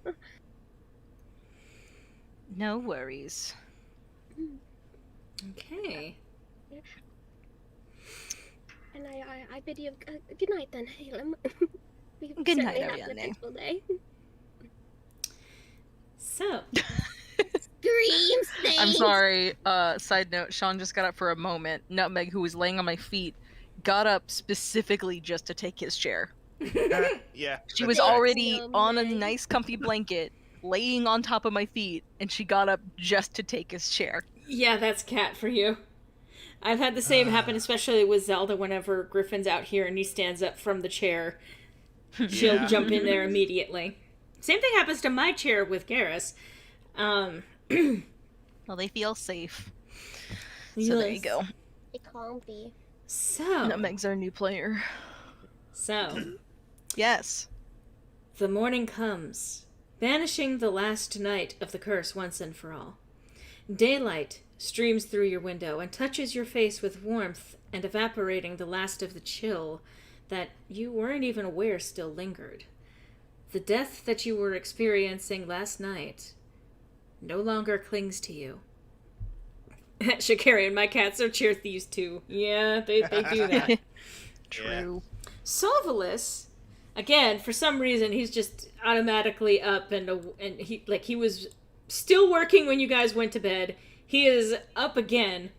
S6: No worries.
S2: Okay.
S1: And I bid you good night then, Haelum.
S6: Good night, Ariadne.
S2: So.
S1: Scream things.
S4: I'm sorry. Side note, Sean just got up for a moment. Nutmeg, who was laying on my feet, got up specifically just to take his chair.
S3: Yeah.
S4: She was already on a nice comfy blanket, laying on top of my feet, and she got up just to take his chair.
S2: Yeah, that's cat for you. I've had the same happen, especially with Zelda whenever Griffin's out here and he stands up from the chair. She'll jump in there immediately. Same thing happens to my chair with Garrus.
S6: Well, they feel safe. So there you go.
S1: It can't be.
S2: So.
S4: Nutmeg's our new player.
S2: So.
S4: Yes.
S2: The morning comes, banishing the last night of the curse once and for all. Daylight streams through your window and touches your face with warmth and evaporating the last of the chill that you weren't even aware still lingered. The death that you were experiencing last night no longer clings to you. Shakari and my cats are cheer thieves too. Yeah, they do that.
S4: True.
S2: Solvalus, again, for some reason, he's just automatically up and he was still working when you guys went to bed. He is up again.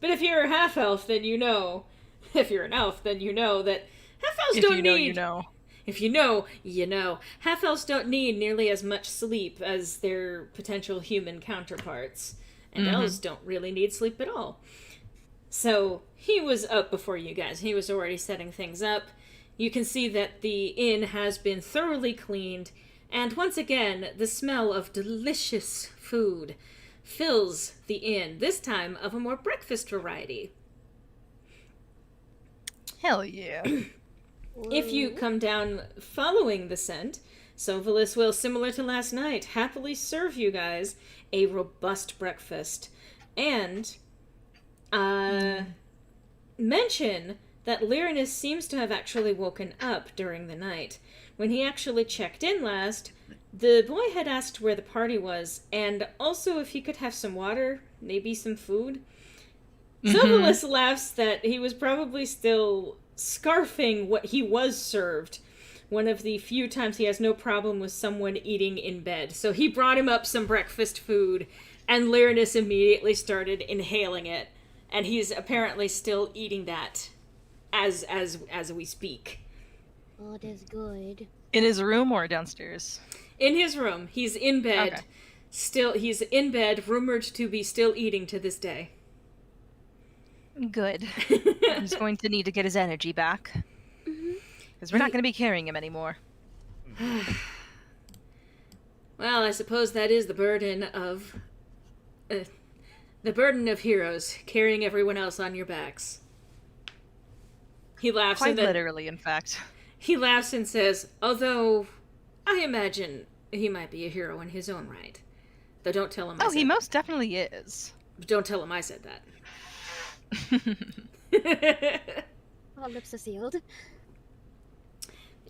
S2: But if you're a half-elf, then you know. If you're an elf, then you know that half-elves don't need...
S4: you know.
S2: If you know, you know. Half-elves don't need nearly as much sleep as their potential human counterparts. And elves don't really need sleep at all. So, he was up before you guys. He was already setting things up. You can see that the inn has been thoroughly cleaned. And once again, the smell of delicious food fills the inn, this time of a more breakfast variety.
S4: Hell yeah.
S2: If you come down following the scent, Solvalus will, similar to last night, happily serve you guys a robust breakfast. And mention that Lyronus seems to have actually woken up during the night. When he actually checked in last, the boy had asked where the party was, and also if he could have some water, maybe some food. Solvalus laughs that he was probably still scarfing what he was served. One of the few times he has no problem with someone eating in bed. So he brought him up some breakfast food, and Lyronus immediately started inhaling it. And he's apparently still eating that as we speak.
S1: Oh, that's good.
S4: In his room or downstairs?
S2: In his room. He's in bed.
S4: Okay.
S2: He's in bed, rumored to be still eating to this day.
S6: Good. He's going to need to get his energy back. Because we're not going to be carrying him anymore.
S2: Well, I suppose that is the burden of... the burden of heroes, carrying everyone else on your backs. He laughs
S6: Quite
S2: and then
S6: literally, in fact.
S2: he laughs and says, although I imagine he might be a hero in his own right. Though don't tell him I
S6: Oh,
S2: said
S6: he most definitely is.
S2: Don't tell him I said that.
S1: All lips are sealed.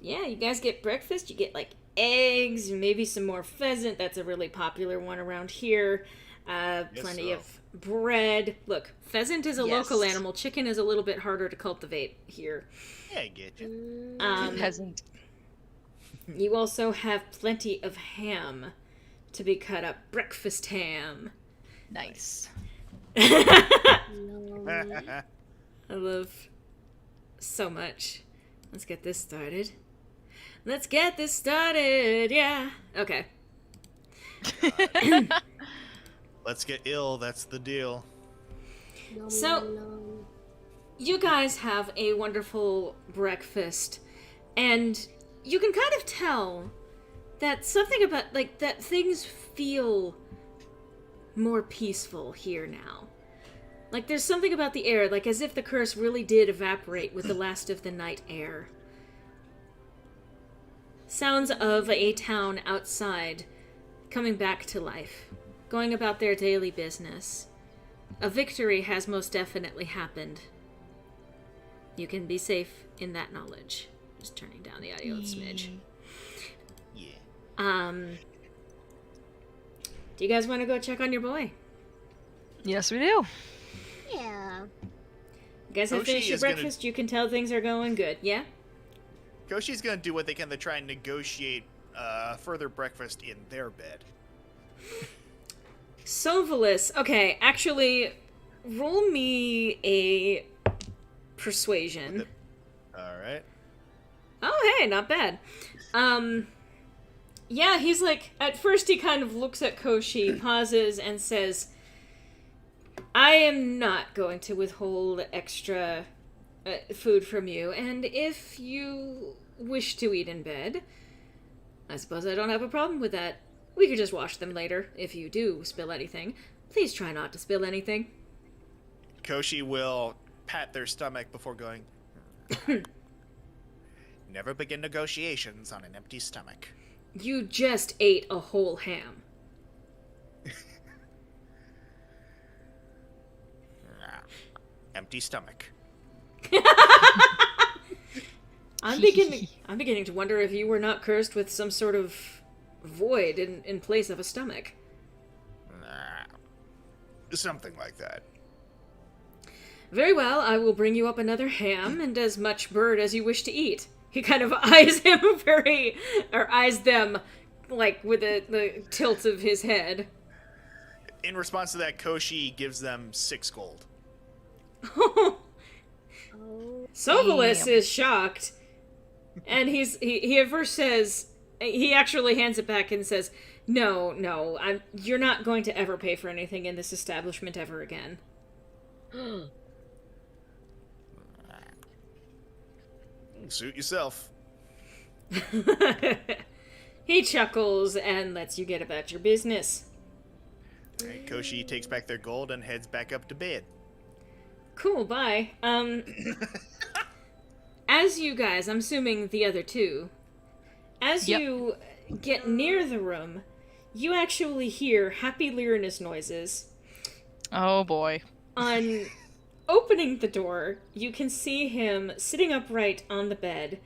S2: Yeah, you guys get breakfast. You get like eggs, maybe some more pheasant. That's a really popular one around here. Plenty of bread. Look, pheasant is a local animal. Chicken is a little bit harder to cultivate here.
S3: Yeah, I get you.
S6: Peasant.
S2: You also have plenty of ham to be cut up. Breakfast ham.
S6: Nice.
S2: I
S1: No.
S2: love so much. Let's get this started. Yeah. Okay.
S3: Let's get ill, that's the deal.
S1: Nom,
S2: So-
S1: nom, nom.
S2: You guys have a wonderful breakfast, and you can kind of tell that something about, like, that things feel more peaceful here now. Like, there's something about the air, like as if the curse really did evaporate with the last of the night air. Sounds of a town outside coming back to life, going about their daily business. A victory has most definitely happened. You can be safe in that knowledge. Just turning down the audio a smidge.
S3: Yeah.
S2: Do you guys want to go check on your boy?
S6: Yes, we do.
S1: Yeah.
S2: You guys have
S3: Koshi
S2: finished your
S3: is gonna-
S2: breakfast? You can tell things are going good, yeah?
S3: Koshi's gonna do what they can to try and negotiate further breakfast in their bed.
S2: Sovalis. Okay, actually, roll me a persuasion.
S3: Alright.
S2: Oh, hey, not bad. Yeah, he's like, at first he kind of looks at Koshi, pauses, and says, I am not going to withhold extra food from you, and if you wish to eat in bed, I suppose I don't have a problem with that. We could just wash them later, if you do spill anything. Please try not to spill anything.
S3: Koshi will pat their stomach before going, never begin negotiations on an empty stomach.
S2: You just ate a whole ham.
S3: Empty stomach.
S2: I'm beginning to wonder if you were not cursed with some sort of void in place of a stomach.
S3: Something like that.
S2: Very well, I will bring you up another ham and as much bird as you wish to eat. He kind of eyes eyes them, like, with the tilt of his head.
S3: In response to that, Koshi gives them 6 gold.
S1: Oh.
S2: Sovalis
S6: Damn.
S2: is shocked, and he at first says, he actually hands it back and says, No, you're not going to ever pay for anything in this establishment ever again.
S3: Suit yourself.
S2: He chuckles and lets you get about your business.
S3: Alright, Koshi takes back their gold and heads back up to bed.
S2: Cool, bye. As you guys, I'm assuming the other two, as
S6: Yep.
S2: you get near the room, you actually hear happy Lyronus noises.
S6: Oh boy.
S2: On opening the door, you can see him sitting upright on the bed,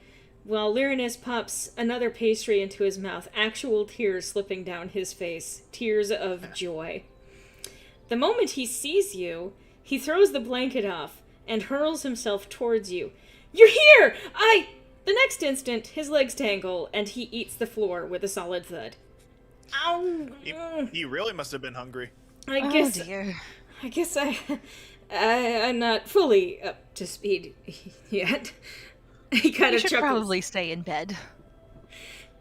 S2: while Lyronus pops another pastry into his mouth, actual tears slipping down his face, tears of joy. The moment he sees you, he throws the blanket off and hurls himself towards you. You're here! The next instant, his legs tangle, and he eats the floor with a solid thud. Ow!
S3: He really must have been hungry.
S2: I
S6: Oh
S2: guess
S6: dear.
S2: I'm not fully up to speed yet. He kind
S6: You
S2: of
S6: should
S2: chuckles.
S6: probably stay in bed.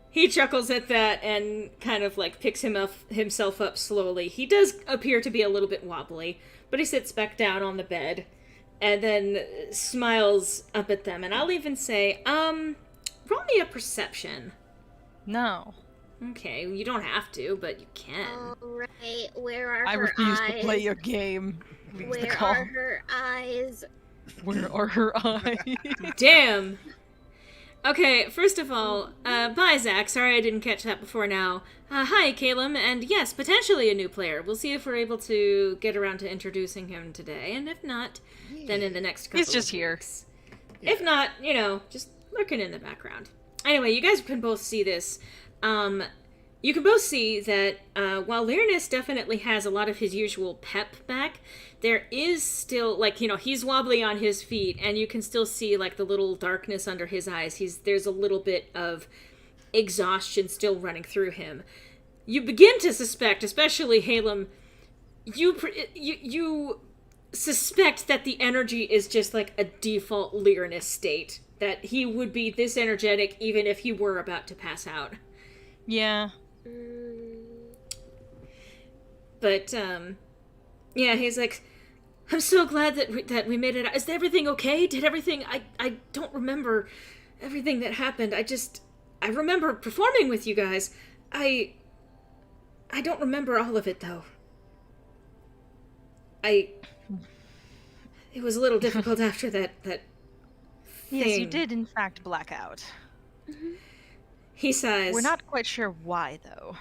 S2: He chuckles at that and kind of like picks himself up slowly. He does appear to be a little bit wobbly, but he sits back down on the bed and then smiles up at them. And I'll even say, roll me a perception.
S6: No.
S2: Okay, you don't have to, but you can.
S1: Alright, where are
S6: I
S1: her
S6: refuse
S1: eyes?
S6: to play your game. Leaves the
S1: Where
S6: call.
S1: are her eyes?
S6: Where are her eyes?
S2: Damn. Okay, first of all, bye, Zach. Sorry I didn't catch that before now. Hi, Haelum, and yes, potentially a new player. We'll see if we're able to get around to introducing him today, and if not, then in the next couple
S6: He's just
S2: of
S6: here.
S2: weeks. If not, just lurking in the background. Anyway, you guys can both see this. You can both see that while Lyronus definitely has a lot of his usual pep back, there is still, he's wobbly on his feet, and you can still see, the little darkness under his eyes. There's a little bit of exhaustion still running through him. You begin to suspect, especially Haelum, you suspect that the energy is just, a default Lyronus state. That he would be this energetic even if he were about to pass out.
S6: Yeah.
S2: But, he's like, I'm so glad that we made it out. Is everything okay? Did everything... I don't remember everything that happened. I remember performing with you guys. I don't remember all of it, though. It was a little difficult after that
S6: Yes, you
S2: thing.
S6: did in fact black out.
S2: He sighs.
S6: We're not quite sure why, though.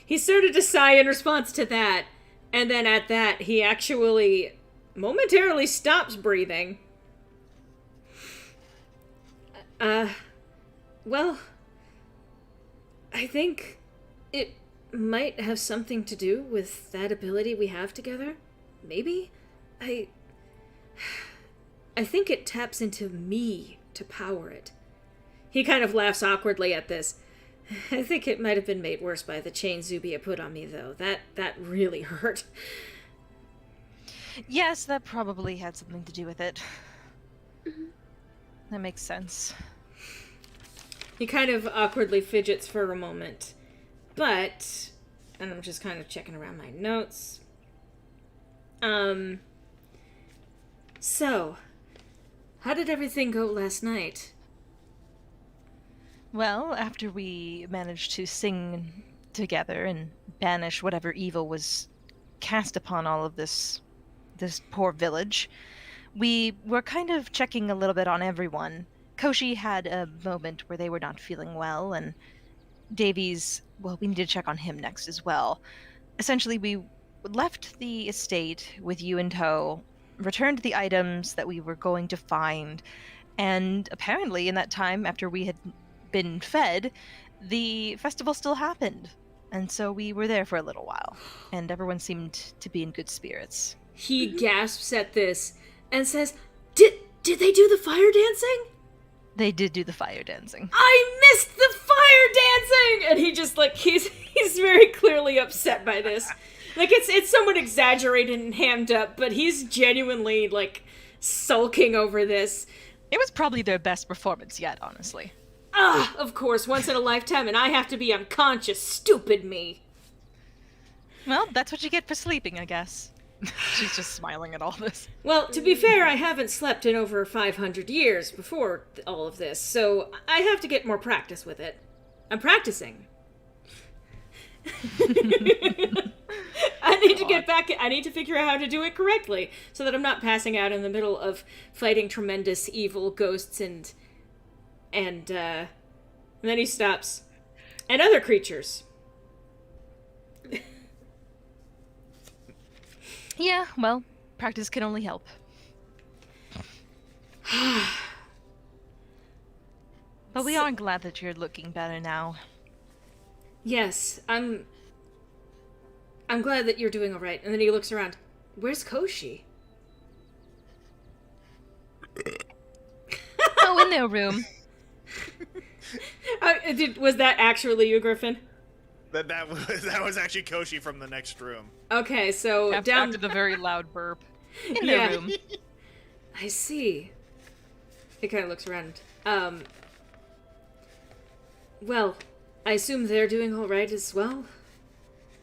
S2: He started to sigh in response to that, and then at that, he actually momentarily stops breathing. Well, I think it might have something to do with that ability we have together. Maybe? I think it taps into me to power it. He kind of laughs awkwardly at this. I think it might have been made worse by the chain Zubia put on me, though. That really hurt.
S6: Yes, that probably had something to do with it. That makes sense.
S2: He kind of awkwardly fidgets for a moment. But, and I'm just kind of checking around my notes. So, how did everything go last night?
S6: Well, after we managed to sing together and banish whatever evil was cast upon all of this poor village, we were kind of checking a little bit on everyone. Koshi had a moment where they were not feeling well, and Davies, well, we need to check on him next as well. Essentially, we left the estate with you in tow, returned the items that we were going to find, and apparently in that time, after we had been fed, the festival still happened. And so we were there for a little while, and everyone seemed to be in good spirits.
S2: He gasps at this and says, Did they do the fire dancing?
S6: They did do the fire dancing.
S2: I missed the fire dancing! And he just, he's very clearly upset by this. It's somewhat exaggerated and hammed up, but he's genuinely, sulking over this.
S6: It was probably their best performance yet, honestly.
S2: Of course, once in a lifetime, and I have to be unconscious. Stupid me.
S6: Well, that's what you get for sleeping, I guess. She's just smiling at all this.
S2: Well, to be fair, I haven't slept in over 500 years before all of this, so I have to get more practice with it. I'm practicing. I need to get back. I need to figure out how to do it correctly so that I'm not passing out in the middle of fighting tremendous evil ghosts and then he stops. And other creatures.
S6: Yeah, well, practice can only help. But we are glad that you're looking better now.
S2: Yes, I'm glad that you're doing all right. And then he looks around. Where's Koshi?
S6: Oh, in their room.
S2: Was that actually you, Griffin?
S3: That was actually Koshi from the next room.
S2: Okay, so
S6: After the very loud burp. In their room.
S2: I see. He kind of looks around. Well, I assume they're doing all right as well?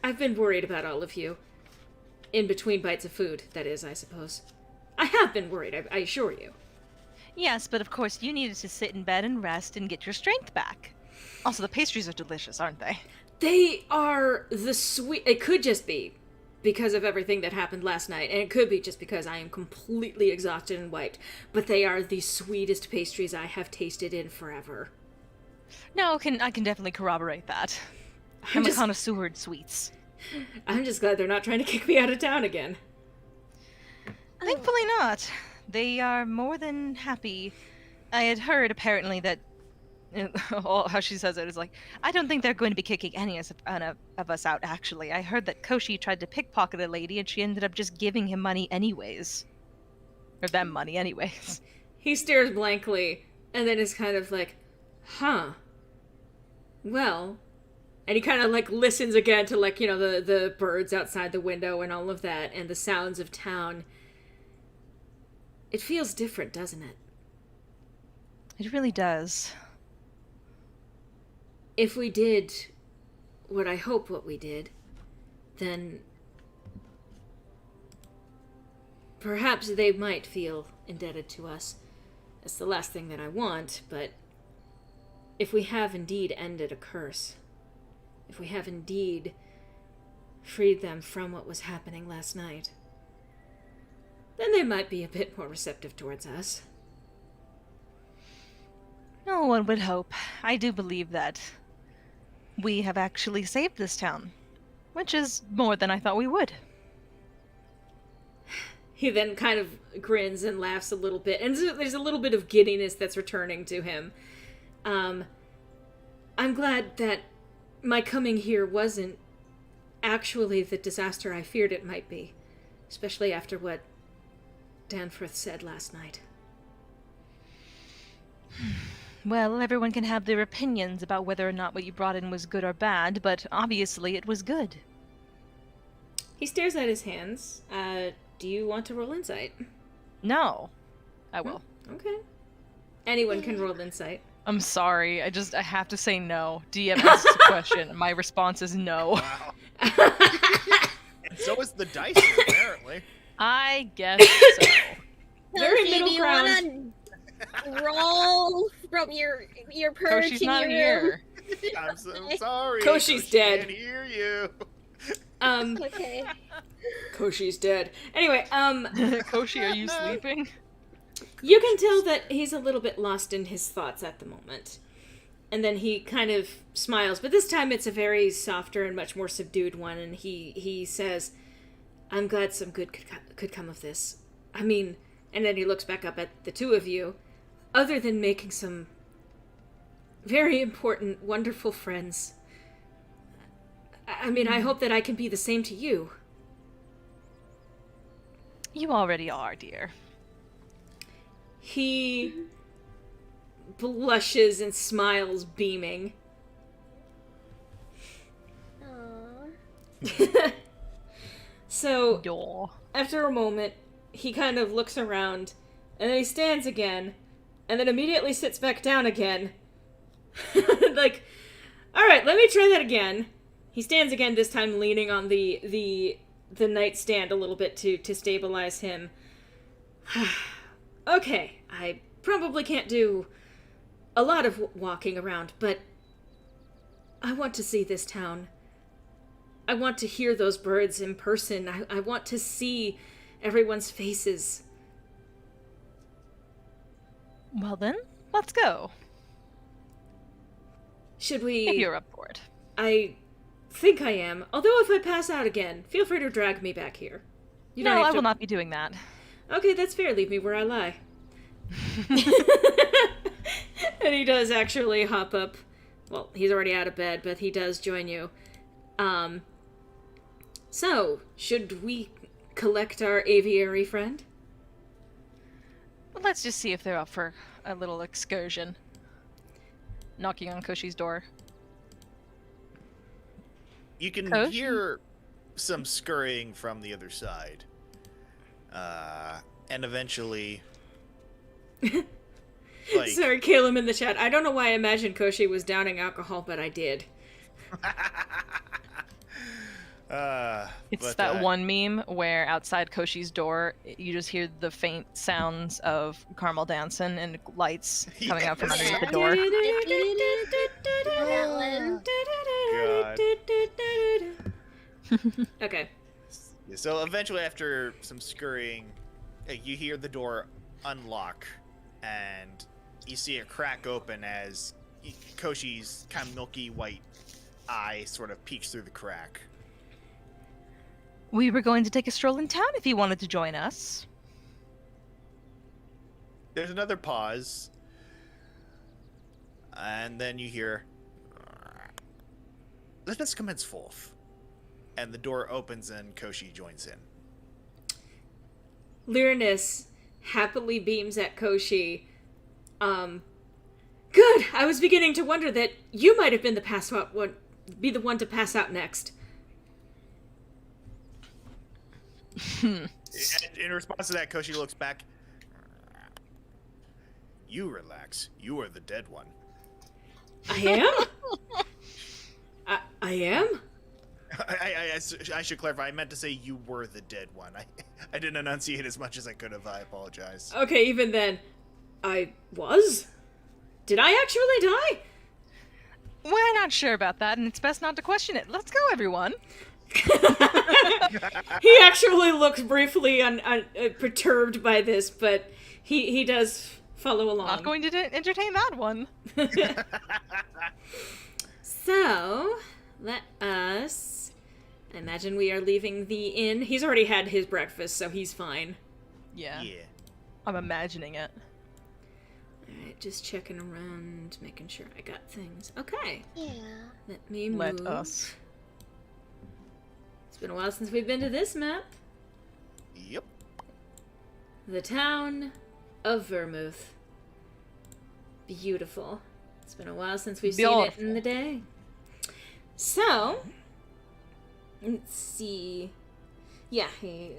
S2: I've been worried about all of you. In between bites of food, that is, I suppose. I have been worried, I assure you.
S6: Yes, but of course you needed to sit in bed and rest and get your strength back. Also, the pastries are delicious, aren't they?
S2: They are the sweet... It could just be because of everything that happened last night, and it could be just because I am completely exhausted and wiped, but they are the sweetest pastries I have tasted in forever.
S6: No, I can definitely corroborate that. I'm a connoisseur in sweets.
S2: I'm just glad they're not trying to kick me out of town again.
S6: Thankfully not. They are more than happy. I had heard, apparently, that how she says it is like, I don't think they're going to be kicking any of us out, actually. I heard that Koshi tried to pickpocket a lady and she ended up just giving him money anyways. Or them money anyways.
S2: He stares blankly and then is kind of like, huh. Well, and he kind of like listens again to like, you know, the birds outside the window and all of that and the sounds of town. It feels different, doesn't it?
S6: It really does.
S2: If we did what I hope what we did, then perhaps they might feel indebted to us. That's the last thing that I want, but if we have indeed ended a curse, if we have indeed freed them from what was happening last night, then they might be a bit more receptive towards us.
S6: No one would hope. I do believe that we have actually saved this town, which is more than I thought we would.
S2: He then kind of grins and laughs a little bit, and there's a little bit of giddiness that's returning to him. I'm glad that my coming here wasn't actually the disaster I feared it might be, especially after what Danforth said last night.
S6: Well, everyone can have their opinions about whether or not what you brought in was good or bad, but obviously it was good.
S2: He stares at his hands. Do you want to roll insight?
S6: No. I will.
S2: Okay. Anyone can roll insight.
S6: I'm sorry, I have to say no. DM asks a question. My response is no.
S3: Wow. And so is the dice, apparently.
S6: I guess so.
S2: Very
S1: Koshi,
S2: middle
S1: do you
S2: ground.
S1: wanna roll from your perch
S6: Koshi's
S1: in
S6: not
S1: your
S6: here.
S3: I'm so sorry.
S2: Koshi's
S3: Koshi
S2: dead.
S3: Can't hear you.
S1: Okay.
S2: Koshi's dead. Anyway,
S6: Koshi, are you sleeping?
S2: you can tell that he's a little bit lost in his thoughts at the moment. And then he kind of smiles, but this time it's a very softer and much more subdued one, and he says, I'm glad some good could come of this. I mean, and then he looks back up at the two of you. Other than making some very important, wonderful friends, I mean, I hope that I can be the same to you.
S6: You already are, dear.
S2: He blushes and smiles, beaming.
S1: Aww.
S2: So,
S6: Yaw.
S2: after a moment, he kind of looks around, and then he stands again, and then immediately sits back down again. Like, alright, let me try that again. He stands again, this time leaning on the nightstand a little bit to stabilize him. Okay, I probably can't do a lot of walking around, but I want to see this town. I want to hear those birds in person. I want to see everyone's faces.
S6: Well then, let's go.
S2: Should we...
S6: If you're up for it.
S2: I think I am. Although if I pass out again, feel free to drag me back here. You don't
S6: No,
S2: have
S6: I
S2: to...
S6: will not be doing that.
S2: Okay, that's fair. Leave me where I lie. And he does actually hop up. Well, he's already out of bed, but he does join you. So, should we collect our aviary friend?
S6: Well, let's just see if they're up for a little excursion. Knocking on Koshi's door.
S3: You can
S6: Koshi?
S3: hear some scurrying from the other side. And eventually... like...
S2: Sorry, Haelum in the chat. I don't know why I imagined Koshi was downing alcohol, but I did.
S6: It's that one meme where outside Koshi's door, you just hear the faint sounds of Carmel dancing and lights coming out from underneath the door.
S3: God.
S2: Okay.
S3: Yeah, so eventually, after some scurrying, you hear the door unlock, and you see a crack open as Koshi's kind of milky white eye sort of peeks through the crack.
S6: We were going to take a stroll in town if you wanted to join us.
S3: There's another pause, and then you hear, "Let us commence forth." And the door opens and Koshi joins in.
S2: Lyronus happily beams at Koshi. Good! I was beginning to wonder that you might have been be the one to pass out next.
S3: In response to that, Koshi looks back. You relax. You are the dead one.
S2: I am? I am?
S3: I should clarify. I meant to say you were the dead one. I didn't enunciate as much as I could have. I apologize.
S2: Okay, even then, I was? Did I actually die?
S6: We're not sure about that, and it's best not to question it. Let's go, everyone.
S2: He actually looks briefly perturbed by this, but he does follow along.
S6: Not going to entertain that one.
S2: So, let us... I imagine we are leaving the inn. He's already had his breakfast, so he's fine.
S6: Yeah.
S3: Yeah.
S6: I'm imagining it.
S2: Alright, just checking around, making sure I got things. Okay.
S1: Yeah.
S2: Let me move.
S6: Let us.
S2: It's been a while since we've been to this map.
S3: Yep.
S2: The town of Vermouth. Beautiful. It's been a while since we've seen it in the day. So, let's see. Yeah,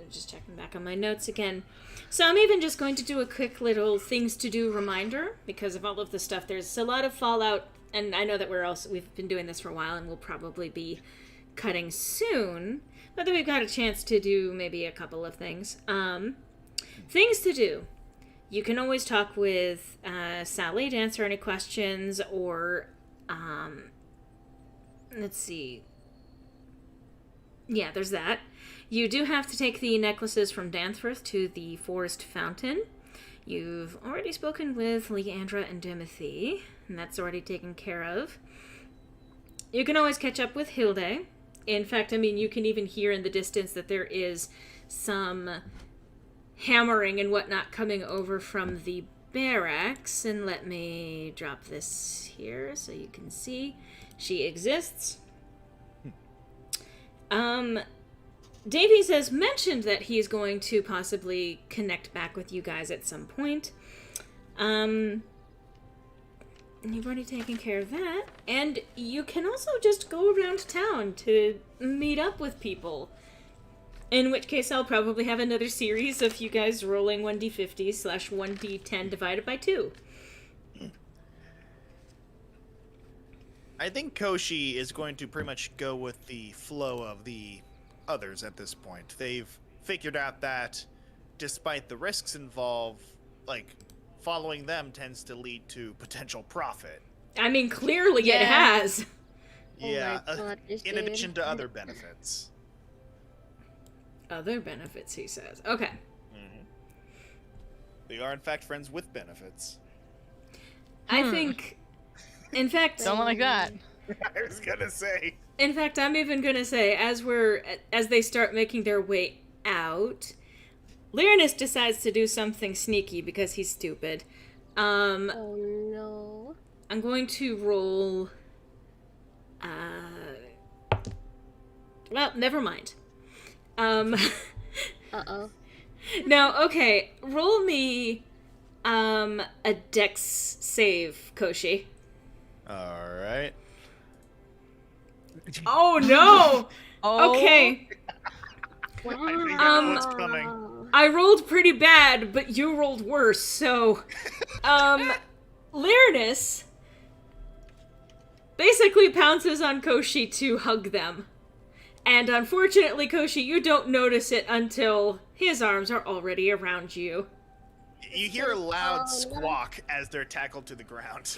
S2: just checking back on my notes again. So I'm even just going to do a quick little things to do reminder because of all of the stuff. There's a lot of Fallout, and I know that we've been doing this for a while, and we'll probably be cutting soon. But then we've got a chance to do maybe a couple of things. Things to do. You can always talk with Sally to answer any questions, or let's see. Yeah, there's that. You do have to take the necklaces from Danforth to the Forest Fountain. You've already spoken with Leandra and Timothy, and that's already taken care of. You can always catch up with Hilde. In fact, I mean, you can even hear in the distance that there is some hammering and whatnot coming over from the barracks. And let me drop this here so you can see. She exists. Davies has mentioned that he's going to possibly connect back with you guys at some point. You've already taken care of that. And you can also just go around town to meet up with people. In which case I'll probably have another series of you guys rolling 1d50/1d10 divided by 2.
S3: I think Koshi is going to pretty much go with the flow of the others at this point. They've figured out that despite the risks involved, like, following them tends to lead to potential profit.
S2: I mean, clearly it has.
S3: Yeah,
S1: Oh my God, this
S3: in
S1: dude.
S3: addition to other benefits.
S2: Other benefits, he says. Okay.
S3: Mm-hmm. They are, in fact, friends with benefits.
S2: I think, in fact...
S6: Don't like that.
S3: I was gonna say.
S2: In fact, I'm even gonna say, as they start making their way out, Lyronus decides to do something sneaky because he's stupid.
S1: Oh no.
S2: I'm going to roll... well, never mind.
S1: Uh-oh.
S2: No, okay. Roll me a dex save, Koshi.
S3: Alright.
S2: Oh no!
S6: Oh.
S2: Okay.
S3: What's coming?
S2: I rolled pretty bad, but you rolled worse, so Lyronus basically pounces on Koshi to hug them. And unfortunately, Koshi, you don't notice it until his arms are already around you.
S3: You hear a loud squawk as they're tackled to the ground.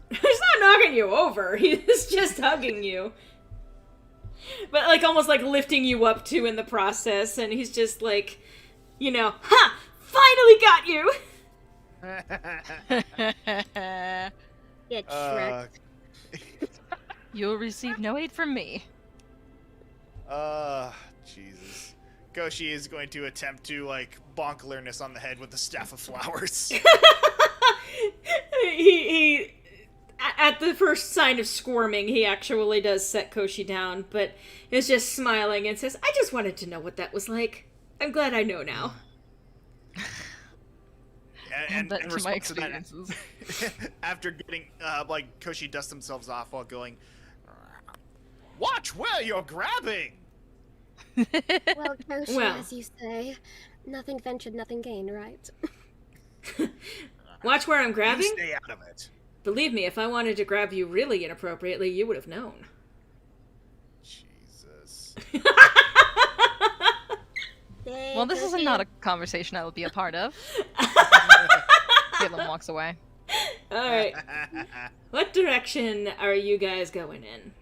S2: He's not knocking you over, he's just hugging you. But, like, almost, like, lifting you up, too, in the process, and he's just, like, you know, ha! Finally got you!
S1: Get Shrek.
S6: You'll receive no aid from me.
S3: Jesus. Koshi is going to attempt to, like, bonk Lyronus on the head with the Staff of Flowers.
S2: he at the first sign of squirming, he actually does set Koshi down, but is just smiling and says, I just wanted to know what that was like. I'm glad I know now.
S3: And
S6: That
S3: in
S6: to my
S3: response to that,
S6: experiences.
S3: after getting, like, Koshi dusts themselves off while going, watch where you're grabbing!
S1: Well, Koshi,
S2: Well.
S1: as you say, nothing ventured, nothing gained, right?
S2: Watch where I'm
S3: You
S2: grabbing?
S3: stay out of it.
S2: Believe me, if I wanted to grab you really inappropriately, you would have known.
S3: Jesus.
S1: Dang,
S6: Well, this is
S1: Koshi.
S6: not a conversation I will be a part of. Haelum walks away.
S2: Alright, what direction are you guys going in?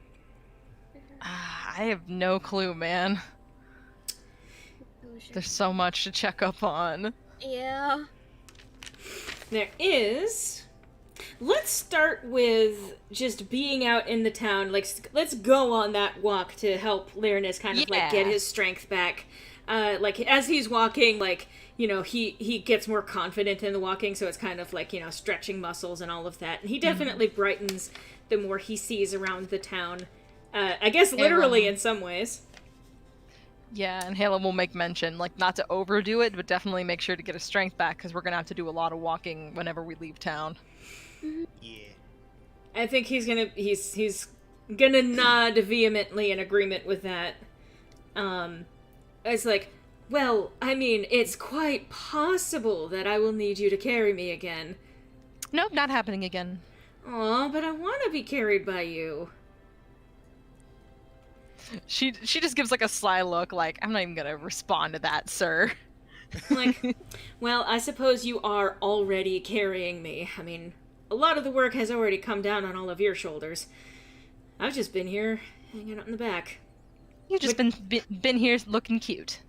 S6: I have no clue, man.
S1: Koshi.
S6: There's so much to check up on.
S1: Yeah.
S2: There is... Let's start with just being out in the town. Like, let's go on that walk to help Lyronus kind of, like, get
S6: Yeah.
S2: his strength back. Like, as he's walking, like, you know, he gets more confident in the walking, so it's kind of like, you know, stretching muscles and all of that. And he definitely brightens the more he sees around the town. I guess literally in some ways.
S6: Yeah, and Haelum will make mention, like, not to overdo it, but definitely make sure to get his strength back, because we're gonna have to do a lot of walking whenever we leave town.
S3: Yeah.
S2: I think he's gonna nod vehemently in agreement with that. It's like, well, I mean, it's quite possible that I will need you to carry me again.
S6: Nope, not happening again.
S2: Aw, but I want to be carried by you.
S6: She just gives, like, a sly look, like, I'm not even gonna respond to that, sir.
S2: Like, well, I suppose you are already carrying me. I mean, a lot of the work has already come down on all of your shoulders. I've just been here, hanging out in the back.
S6: You've just been here looking cute.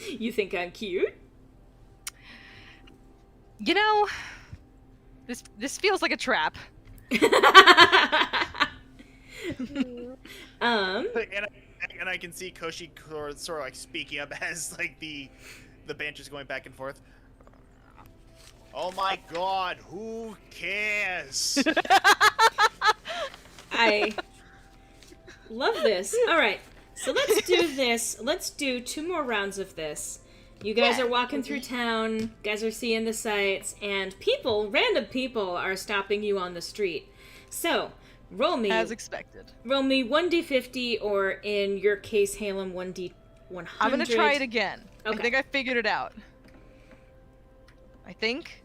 S2: You think I'm cute?
S6: You know, this feels like a trap.
S3: And I can see Koshi sort of like speaking up as like the banter's going back and forth. Oh my god, who cares?
S2: I love this. All right, so let's do this. Let's do 2 more rounds of this. You guys are walking through town, you guys are seeing the sights, and random people are stopping you on the street. So, roll me
S6: As expected.
S2: 1d50, or in your case, Haelum, 1d100.
S6: I'm gonna try it again.
S2: Okay.
S6: I think I figured it out. I think.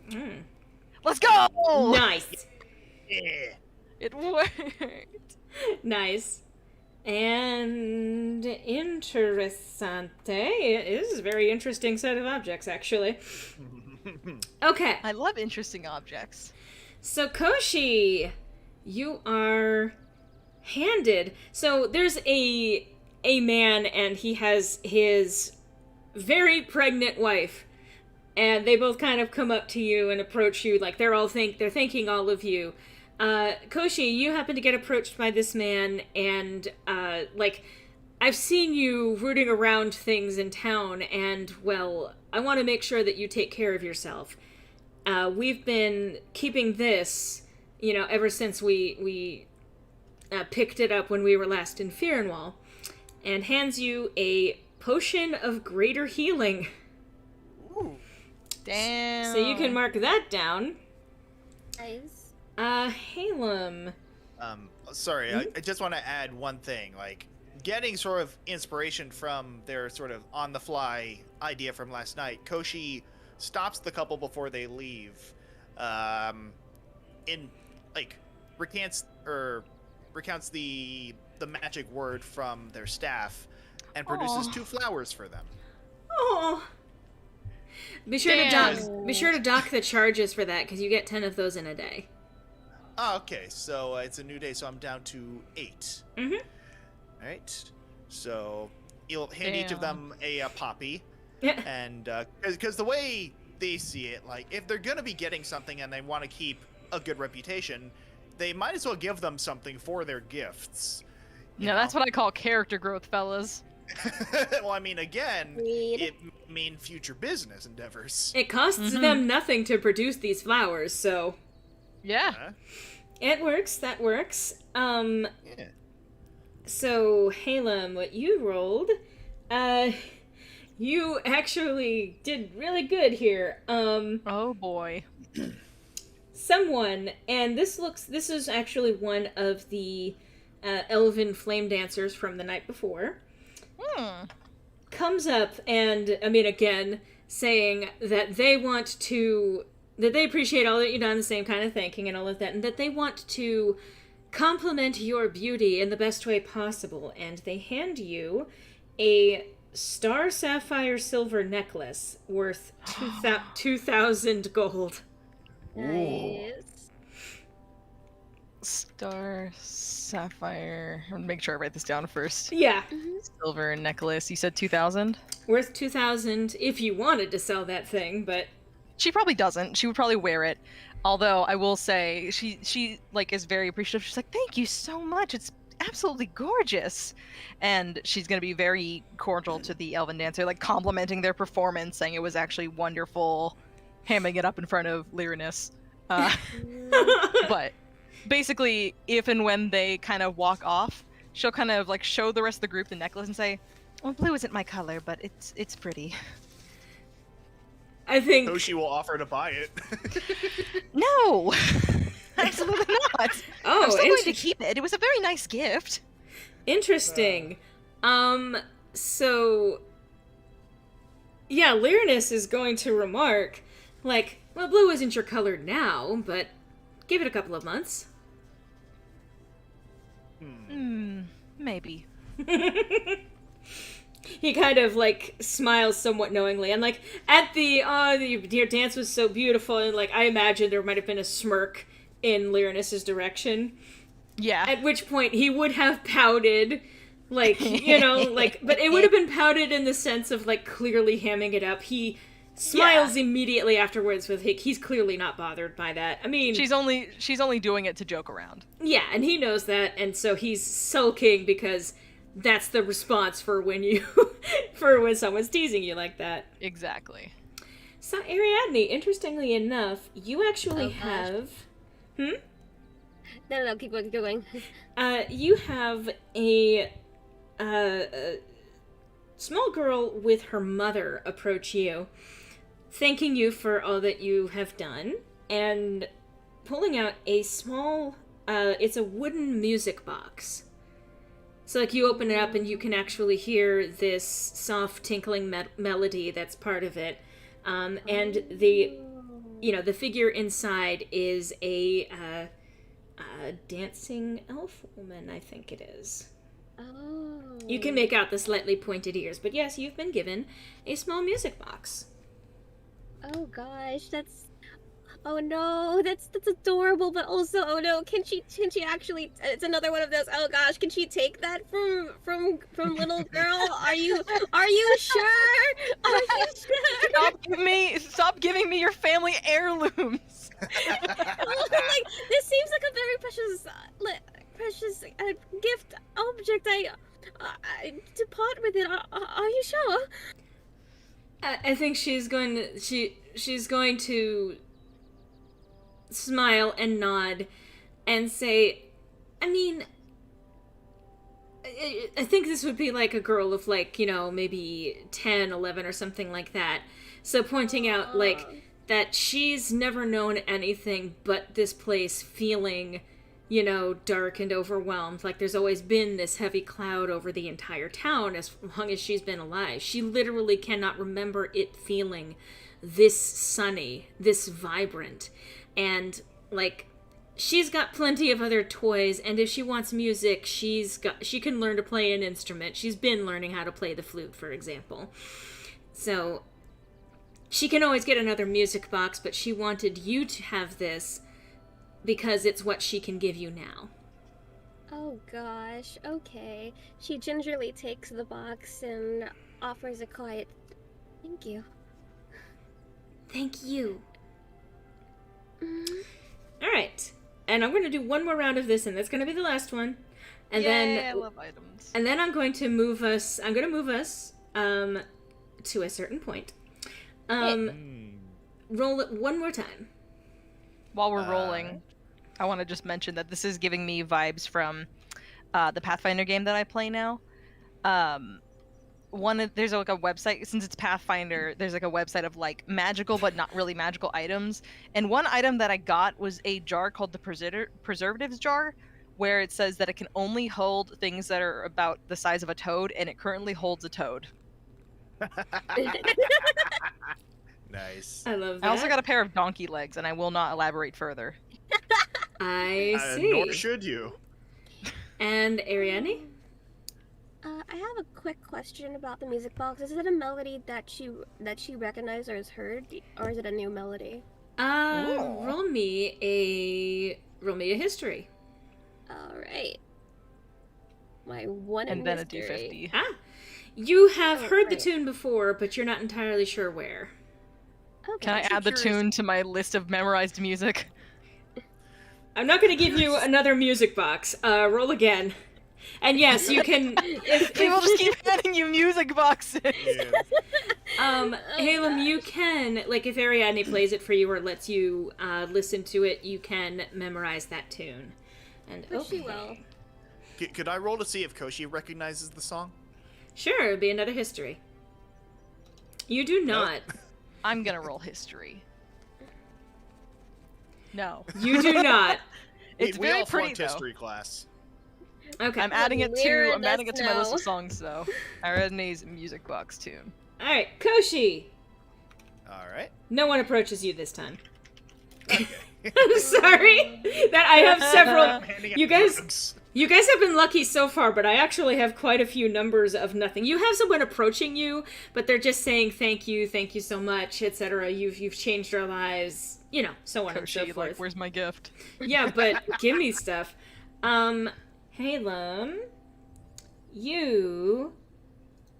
S2: Mm.
S6: Let's go!
S2: Nice.
S3: Yeah.
S6: It worked.
S2: Nice. And interessante. It is a very interesting set of objects, actually. Okay.
S6: I love interesting objects.
S2: So, Koshi, you are handed. So, there's a man, and he has his very pregnant wife. And they both kind of come up to you and approach you, like they're thanking all of you. Koshi, you happen to get approached by this man, and like, I've seen you rooting around things in town, and well, I want to make sure that you take care of yourself. We've been keeping this, you know, ever since we picked it up when we were last in Fearenwall, and hands you a potion of greater healing.
S3: Ooh.
S6: Damn.
S2: So you can mark that down.
S1: Nice.
S2: Haelum.
S3: Sorry, I just want to add one thing. Like, getting sort of inspiration from their sort of on-the-fly idea from last night, Koshi stops the couple before they leave, recounts the magic word from their staff, and produces
S6: Aw.
S3: 2 flowers for them.
S2: Oh. Be sure to dock the charges for that, because you get 10 of those in a day.
S3: Oh, okay. So it's a new day, so I'm down to 8.
S2: Mm-hmm.
S3: All right. So you'll hand each of them a poppy,
S2: Yeah.
S3: and because the way they see it, like if they're gonna be getting something and they want to keep a good reputation, they might as well give them something for their gifts.
S4: No, that's what I call character growth, fellas.
S3: Well, I mean, again,
S1: Agreed.
S3: it mean future business endeavors.
S2: It costs them nothing to produce these flowers, so
S4: Yeah.
S3: Huh?
S2: it works. That works.
S3: Yeah.
S2: So Haelum, what you rolled, you actually did really good here.
S4: Oh boy.
S2: Someone, and this is actually one of the elven flame dancers from the night before, comes up and, I mean, again, saying that they appreciate all that you've done, the same kind of thinking and all of that, and that they want to compliment your beauty in the best way possible, and they hand you a star sapphire silver necklace worth 2,000 gold.
S1: Nice.
S4: Star sapphire. I'm gonna make sure I write this down first.
S2: Yeah,
S4: Silver necklace. You said 2,000?
S2: worth 2,000 if you wanted to sell that thing, but
S4: She probably doesn't. She would probably wear it. Although I will say she like is very appreciative. She's like, "Thank you so much. It's absolutely gorgeous." And she's going to be very cordial to the elven dancer, like complimenting their performance, saying it was actually wonderful, hamming it up in front of Lyronus. But basically, if and when they kind of walk off, she'll kind of like show the rest of the group the necklace and say, "Well, blue isn't my color, but it's pretty."
S2: I think
S3: Koshi will offer to buy it.
S4: No, absolutely not.
S2: Oh,
S4: I'm still going to keep it. It was a very nice gift.
S2: interesting. So yeah, Lyronus is going to remark, like, well, blue isn't your color now, but give it a couple of months.
S4: Maybe.
S2: He kind of, like, smiles somewhat knowingly, and, like, at your dance was so beautiful, and, like, I imagine there might have been a smirk in Lyronus's direction,
S4: Yeah.
S2: at which point he would have pouted, like, you know, like, but it would have been pouted in the sense of, like, clearly hamming it up. He smiles immediately afterwards with, he's clearly not bothered by that. I mean,
S4: She's only doing it to joke around.
S2: yeah, and he knows that, and so he's sulking because that's the response for when someone's teasing you like that.
S4: Exactly.
S2: So, Ariadne, interestingly enough, you actually have...
S1: No, keep going.
S2: You have a small girl with her mother approach you, thanking you for all that you have done, and pulling out a small, it's a wooden music box. So, like, you open it up and you can actually hear this soft tinkling melody that's part of it. And the figure inside is a dancing elf woman, I think it is.
S1: Oh.
S2: You can make out the slightly pointed ears, but yes, you've been given a small music box.
S1: Oh gosh, that's. Oh no, that's adorable, but also, oh no, can she actually? It's another one of those. Oh gosh, can she take that from little girl? Are you sure? Are you sure?
S4: Stop giving me your family heirlooms.
S1: Like, this seems like a very precious gift object. I to part with it. Are you sure?
S2: I think she's going to smile and nod and say, I mean, I think this would be like a girl of, like, you know, maybe 10, 11 or something like that. So pointing out, like, that she's never known anything but this place feeling, you know, dark and overwhelmed. Like, there's always been this heavy cloud over the entire town as long as she's been alive. She literally cannot remember it feeling this sunny, this vibrant. And, like, she's got plenty of other toys, and if she wants music, she can learn to play an instrument. She's been learning how to play the flute, for example. So she can always get another music box, but she wanted you to have this because it's what she can give you now.
S1: Oh gosh, okay. She gingerly takes the box and offers a quiet thank you.
S2: Thank you.
S1: Mm,
S2: All right, and I'm going to do one more round of this, and that's going to be the last one. And
S4: I love items.
S2: then I'm going to move us. I'm going to move us to a certain point. Roll it one more time.
S4: While we're rolling, I want to just mention that this is giving me vibes from the Pathfinder game that I play now. There's like a website, since it's Pathfinder, there's like a website of like magical but not really magical items. And one item that I got was a jar called the preservatives jar, where it says that it can only hold things that are about the size of a toad, and it currently holds a toad.
S3: Nice.
S2: I love that.
S4: I also got a pair of donkey legs, and I will not elaborate further.
S2: I see.
S3: Nor should you.
S2: And Ariadne?
S1: I have a quick question about the music box. Is it a melody that she recognized or has heard, or is it a new melody?
S2: Roll me a history.
S1: All right. My one
S4: And
S1: in
S4: then
S1: history.
S4: a D50.
S2: You have heard the
S1: right.
S2: tune before, but you're not entirely sure where.
S1: Okay.
S4: Can I add the tune to my list of memorized music?
S2: I'm not going to give you another music box. Roll again. And yes, you can.
S4: People just keep handing you music boxes.
S2: Haelum, you can, like, if Ariadne plays it for you or lets you listen to it, you can memorize that tune. And
S1: She will.
S3: Could I roll to see if Koshi recognizes the song?
S2: Sure, it'll be another history. You do not.
S4: I'm gonna roll history. No.
S2: You do not.
S4: It's
S3: we
S4: very
S3: all
S4: pretty
S3: flunked
S4: though.
S3: history class.
S2: Okay.
S4: I'm adding it
S1: Lyra
S4: to my list
S1: does
S4: of songs though. Ariadne's music box tune.
S2: All right, Koshi.
S3: All right.
S2: No one approaches you this time.
S3: Okay.
S2: I'm sorry that I have several.
S3: Handing out
S2: You guys,
S3: drugs.
S2: you guys have been lucky so far, but I actually have quite a few numbers of nothing. You have someone approaching you, but they're just saying thank you so much, etc. You've changed our lives, so on and so
S4: Koshi,
S2: forth.
S4: like, where's my gift?
S2: Yeah, but give me stuff. Haelum, you,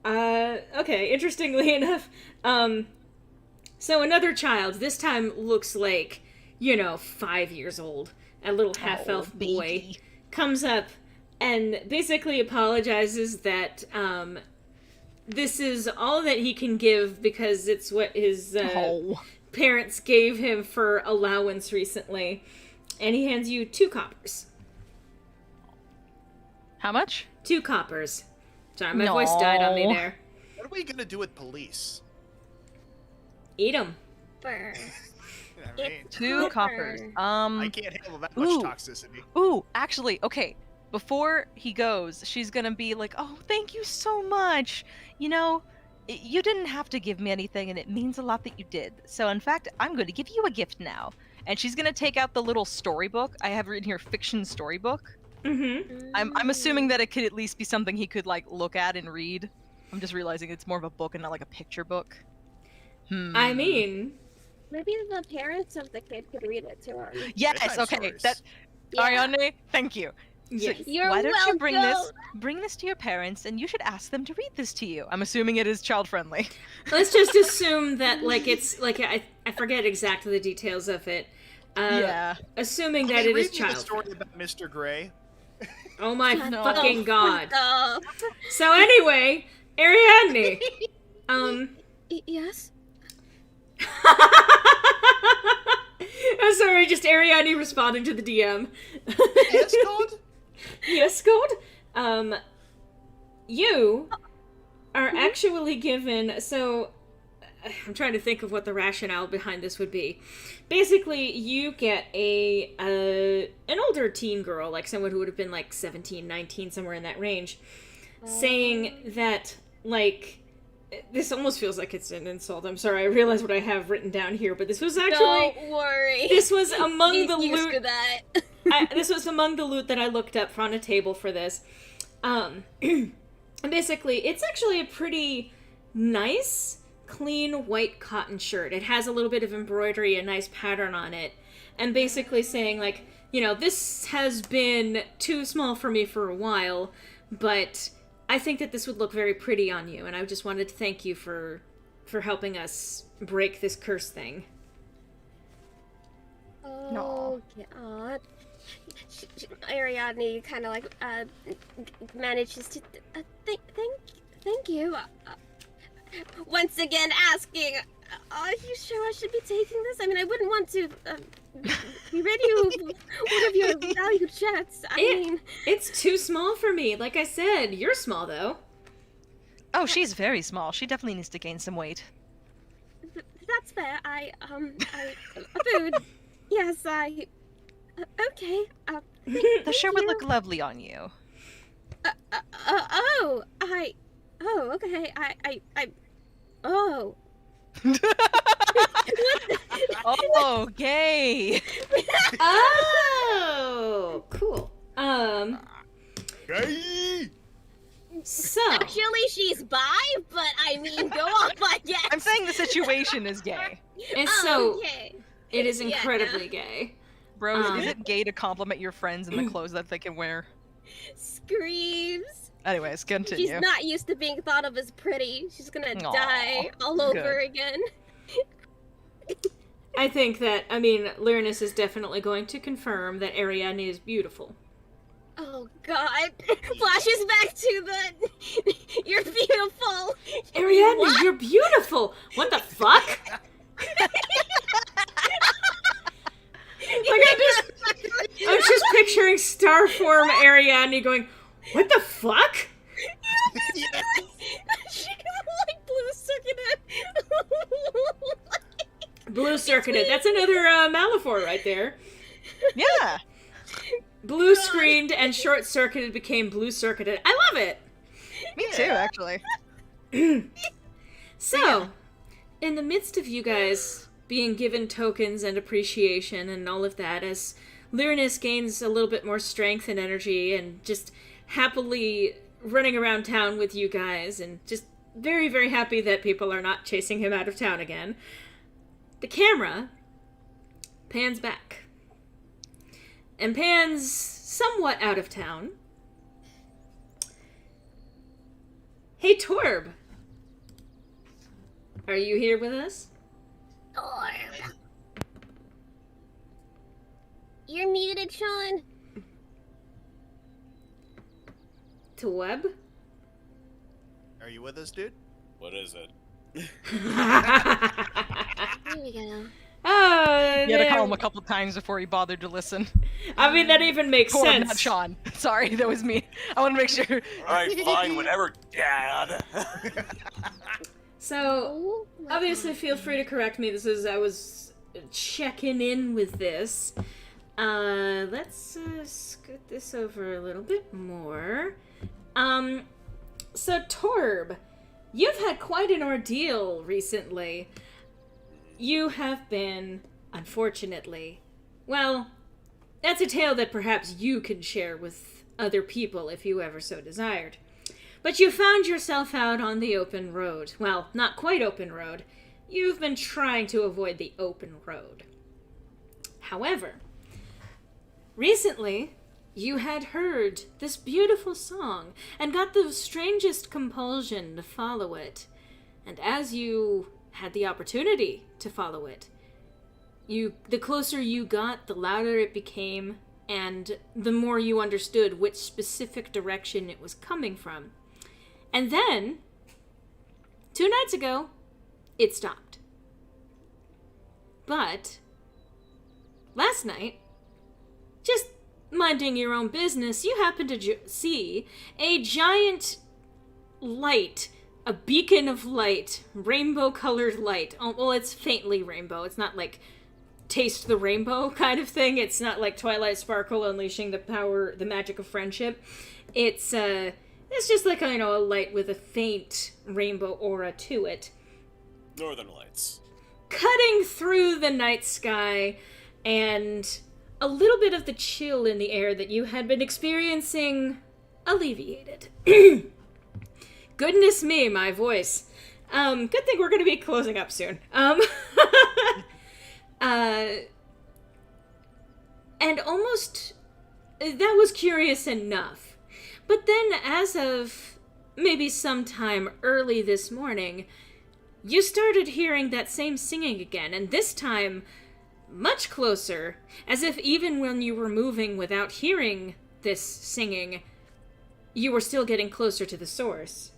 S2: okay, interestingly enough, so another child, this time looks like, 5 years old, a little half-elf boy,
S4: baby.
S2: comes up and basically apologizes that, this is all that he can give because it's what his, parents gave him for allowance recently, and he hands you 2 coppers.
S4: How much?
S2: 2 coppers. Sorry, my voice died on me
S4: No.
S2: there.
S3: What are we gonna do with police?
S2: Eat them.
S1: Burr.
S3: I mean,
S4: 2 coppers.
S3: I can't handle that much
S4: Ooh.
S3: toxicity.
S4: Ooh, actually, okay. Before he goes, she's gonna be like, "Oh, thank you so much. You didn't have to give me anything, and it means a lot that you did. So, in fact, I'm going to give you a gift now." And she's gonna take out the little storybook. I have written here, fiction storybook.
S2: Mm-hmm.
S4: I'm assuming that it could at least be something he could look at and read. I'm just realizing it's more of a book and not like a picture book.
S2: I mean,
S1: Maybe the parents of the kid could read it to him.
S4: Yes.
S3: Bedtime
S4: Okay.
S3: stories.
S4: That
S1: Yeah.
S4: Ariadne, thank you.
S2: yes.
S1: You're
S4: Why don't you bring
S1: welcome.
S4: this to your parents, and you should ask them to read this to you. I'm assuming it is child friendly.
S2: Let's just assume that, it's, I forget exactly the details of it.
S4: Yeah.
S2: Assuming
S3: Can
S2: that
S3: you
S2: it
S3: read
S2: is
S3: me
S2: child.
S3: the story about Mr. Gray?
S2: Oh my
S4: No.
S2: fucking god.
S1: Oh.
S2: So anyway, Ariadne.
S1: Yes?
S2: I'm sorry, just Ariadne responding to the DM.
S3: Yes, God?
S2: Yes, God. You are actually given, so I'm trying to think of what the rationale behind this would be. Basically, you get an older teen girl, like someone who would have been 17, 19, somewhere in that range, saying that, this almost feels like it's an insult. I'm sorry, I realize what I have written down here, but this was actually...
S1: Don't worry.
S2: This was among the
S1: Used
S2: loot...
S1: to that.
S2: This was among the loot that I looked up on a table for this. And basically, it's actually a pretty nice, clean white cotton shirt. It has a little bit of embroidery, a nice pattern on it. and basically saying, like, you know, this has been too small for me for a while, but I think that this would look very pretty on you, and I just wanted to thank you for helping us break this curse thing.
S1: Oh, God. Ariadne kind of like manages to thank you. Once again, asking, are you sure I should be taking this? I mean, I wouldn't want to be rid of one of your valued checks. I mean,
S2: it's too small for me. Like I said, you're small though.
S6: Oh, she's very small. She definitely needs to gain some weight.
S1: That's fair. Food. Yes, okay.
S6: The shirt would look lovely on you.
S1: Okay. Oh.
S6: Oh, gay.
S2: Oh, cool.
S3: Hey!
S2: So
S1: Actually, she's bi, but I mean, go off, I guess.
S6: I'm saying the situation is gay.
S2: and so
S1: Okay.
S2: it is
S1: Yeah,
S2: incredibly gay.
S6: Bros, is it gay to compliment your friends in the clothes that they can wear?
S1: Screams.
S6: Anyways, continue.
S1: She's not used to being thought of as pretty. She's gonna
S6: Aw,
S1: die all over
S6: good.
S1: again.
S2: I think that, I mean, Lyronus is definitely going to confirm that Ariadne is beautiful.
S1: Oh God! Flashes back to the. You're beautiful.
S2: Ariadne,
S1: What?
S2: you're beautiful! What the fuck? Like, I'm just picturing Starform Ariadne going, what the fuck?
S1: She like blue circuited.
S2: Blue circuited. That's another Malefor right there.
S6: Yeah.
S2: Blue screened and short circuited became blue circuited. I love it!
S6: Me too, actually.
S2: So, in the midst of you guys being given tokens and appreciation and all of that, as Lyronus gains a little bit more strength and energy and just happily running around town with you guys and just very, very happy that people are not chasing him out of town again, the camera pans back. And pans somewhat out of town. Hey, Torb. Are you here with us?
S1: You're muted, Sean.
S2: Torb?
S3: Are you with us, dude?
S5: What is it?
S1: Here we go.
S2: Oh,
S6: You had to call him a couple times before he bothered to listen.
S2: I mean, that even makes
S6: Torb,
S2: sense.
S6: not Sean. Sorry, that was me. I want to make sure.
S5: Alright, fine, whatever, Dad.
S2: So,
S1: Oh, my
S2: obviously, feel free to correct me. I was checking in with this. Let's scoot this over a little bit more. So Torb, you've had quite an ordeal recently. You have been, unfortunately, well, that's a tale that perhaps you can share with other people if you ever so desired. But you found yourself out on the open road. Well, not quite open road. You've been trying to avoid the open road. However, recently, you had heard this beautiful song and got the strangest compulsion to follow it. And as you had the opportunity to follow it, the closer you got, the louder it became, and the more you understood which specific direction it was coming from. And then, 2 nights ago, it stopped. But, last night, just minding your own business, you happened to see a giant light, a beacon of light, rainbow-colored light. Oh, well, it's faintly rainbow. It's not like taste the rainbow kind of thing. It's not like Twilight Sparkle unleashing the magic of friendship. It's just like, a light with a faint rainbow aura to it.
S5: Northern Lights.
S2: Cutting through the night sky, and a little bit of the chill in the air that you had been experiencing alleviated. Goodness me, my voice. Good thing we're going to be closing up soon. and almost that was curious enough. But then, as of maybe sometime early this morning, you started hearing that same singing again, and this time much closer, as if even when you were moving without hearing this singing, you were still getting closer to the source.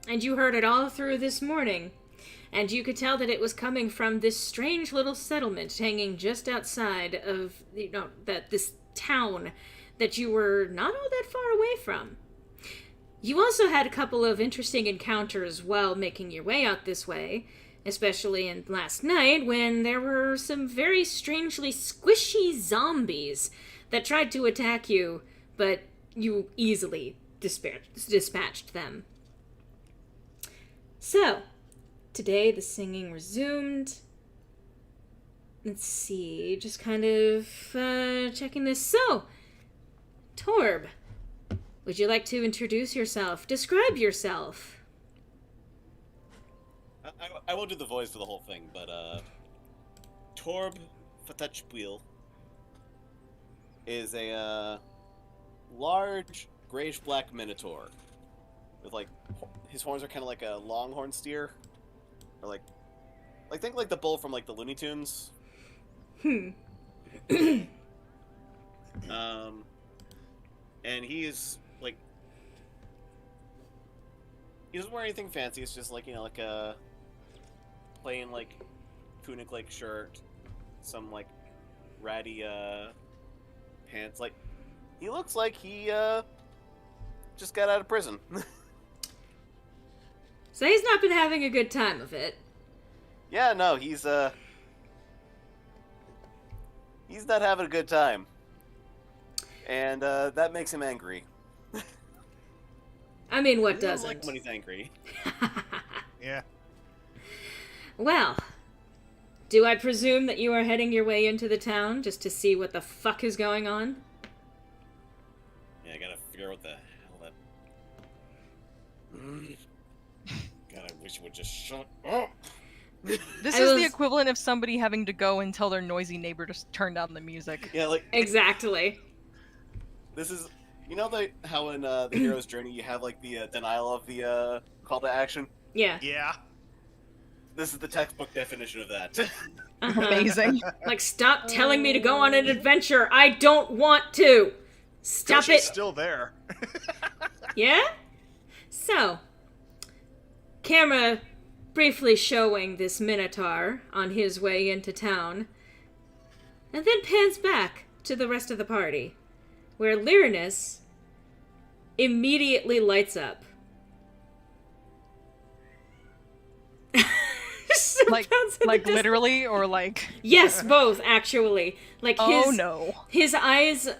S2: And you heard it all through this morning, and you could tell that it was coming from this strange little settlement hanging just outside of, this town that you were not all that far away from. You also had a couple of interesting encounters while making your way out this way, especially in last night when there were some very strangely squishy zombies that tried to attack you, but you easily dispatched them. So, today the singing resumed. Let's see, just kind of checking this. So, Torb, would you like to introduce yourself? Describe yourself.
S5: I won't do the voice for the whole thing, but Torb Fatachpwil is a large grayish-black minotaur with his horns are kind of like a longhorn steer, or think like the bull from the Looney Tunes. And he is he doesn't wear anything fancy. It's just a plain tunic shirt, some ratty pants. He looks like he just got out of prison.
S2: So he's not been having a good time of it.
S5: Yeah, no, he's not having a good time, and that makes him angry.
S2: I mean, what
S5: He
S2: doesn't?
S5: like when he's angry.
S3: Yeah.
S2: Well, do I presume that you are heading your way into the town just to see what the fuck is going on?
S5: Yeah, I gotta figure out what the hell that... God, I wish it would just shut up!
S4: This is the equivalent of somebody having to go and tell their noisy neighbor to turn down the music.
S5: Yeah,
S2: Exactly.
S5: This is... You know how in the hero's journey you have the denial of the call to action?
S2: Yeah.
S3: Yeah.
S5: This is the textbook definition of that.
S2: Uh-huh.
S4: Amazing.
S2: Stop telling me to go on an adventure. I don't want to. Stop
S3: Koshi's
S2: it.
S3: still there.
S2: Yeah? So, camera briefly showing this Minotaur on his way into town, and then pans back to the rest of the party, where Lyronus immediately lights up.
S4: Literally, or
S2: Yes, both actually.
S4: Oh no.
S2: His eyes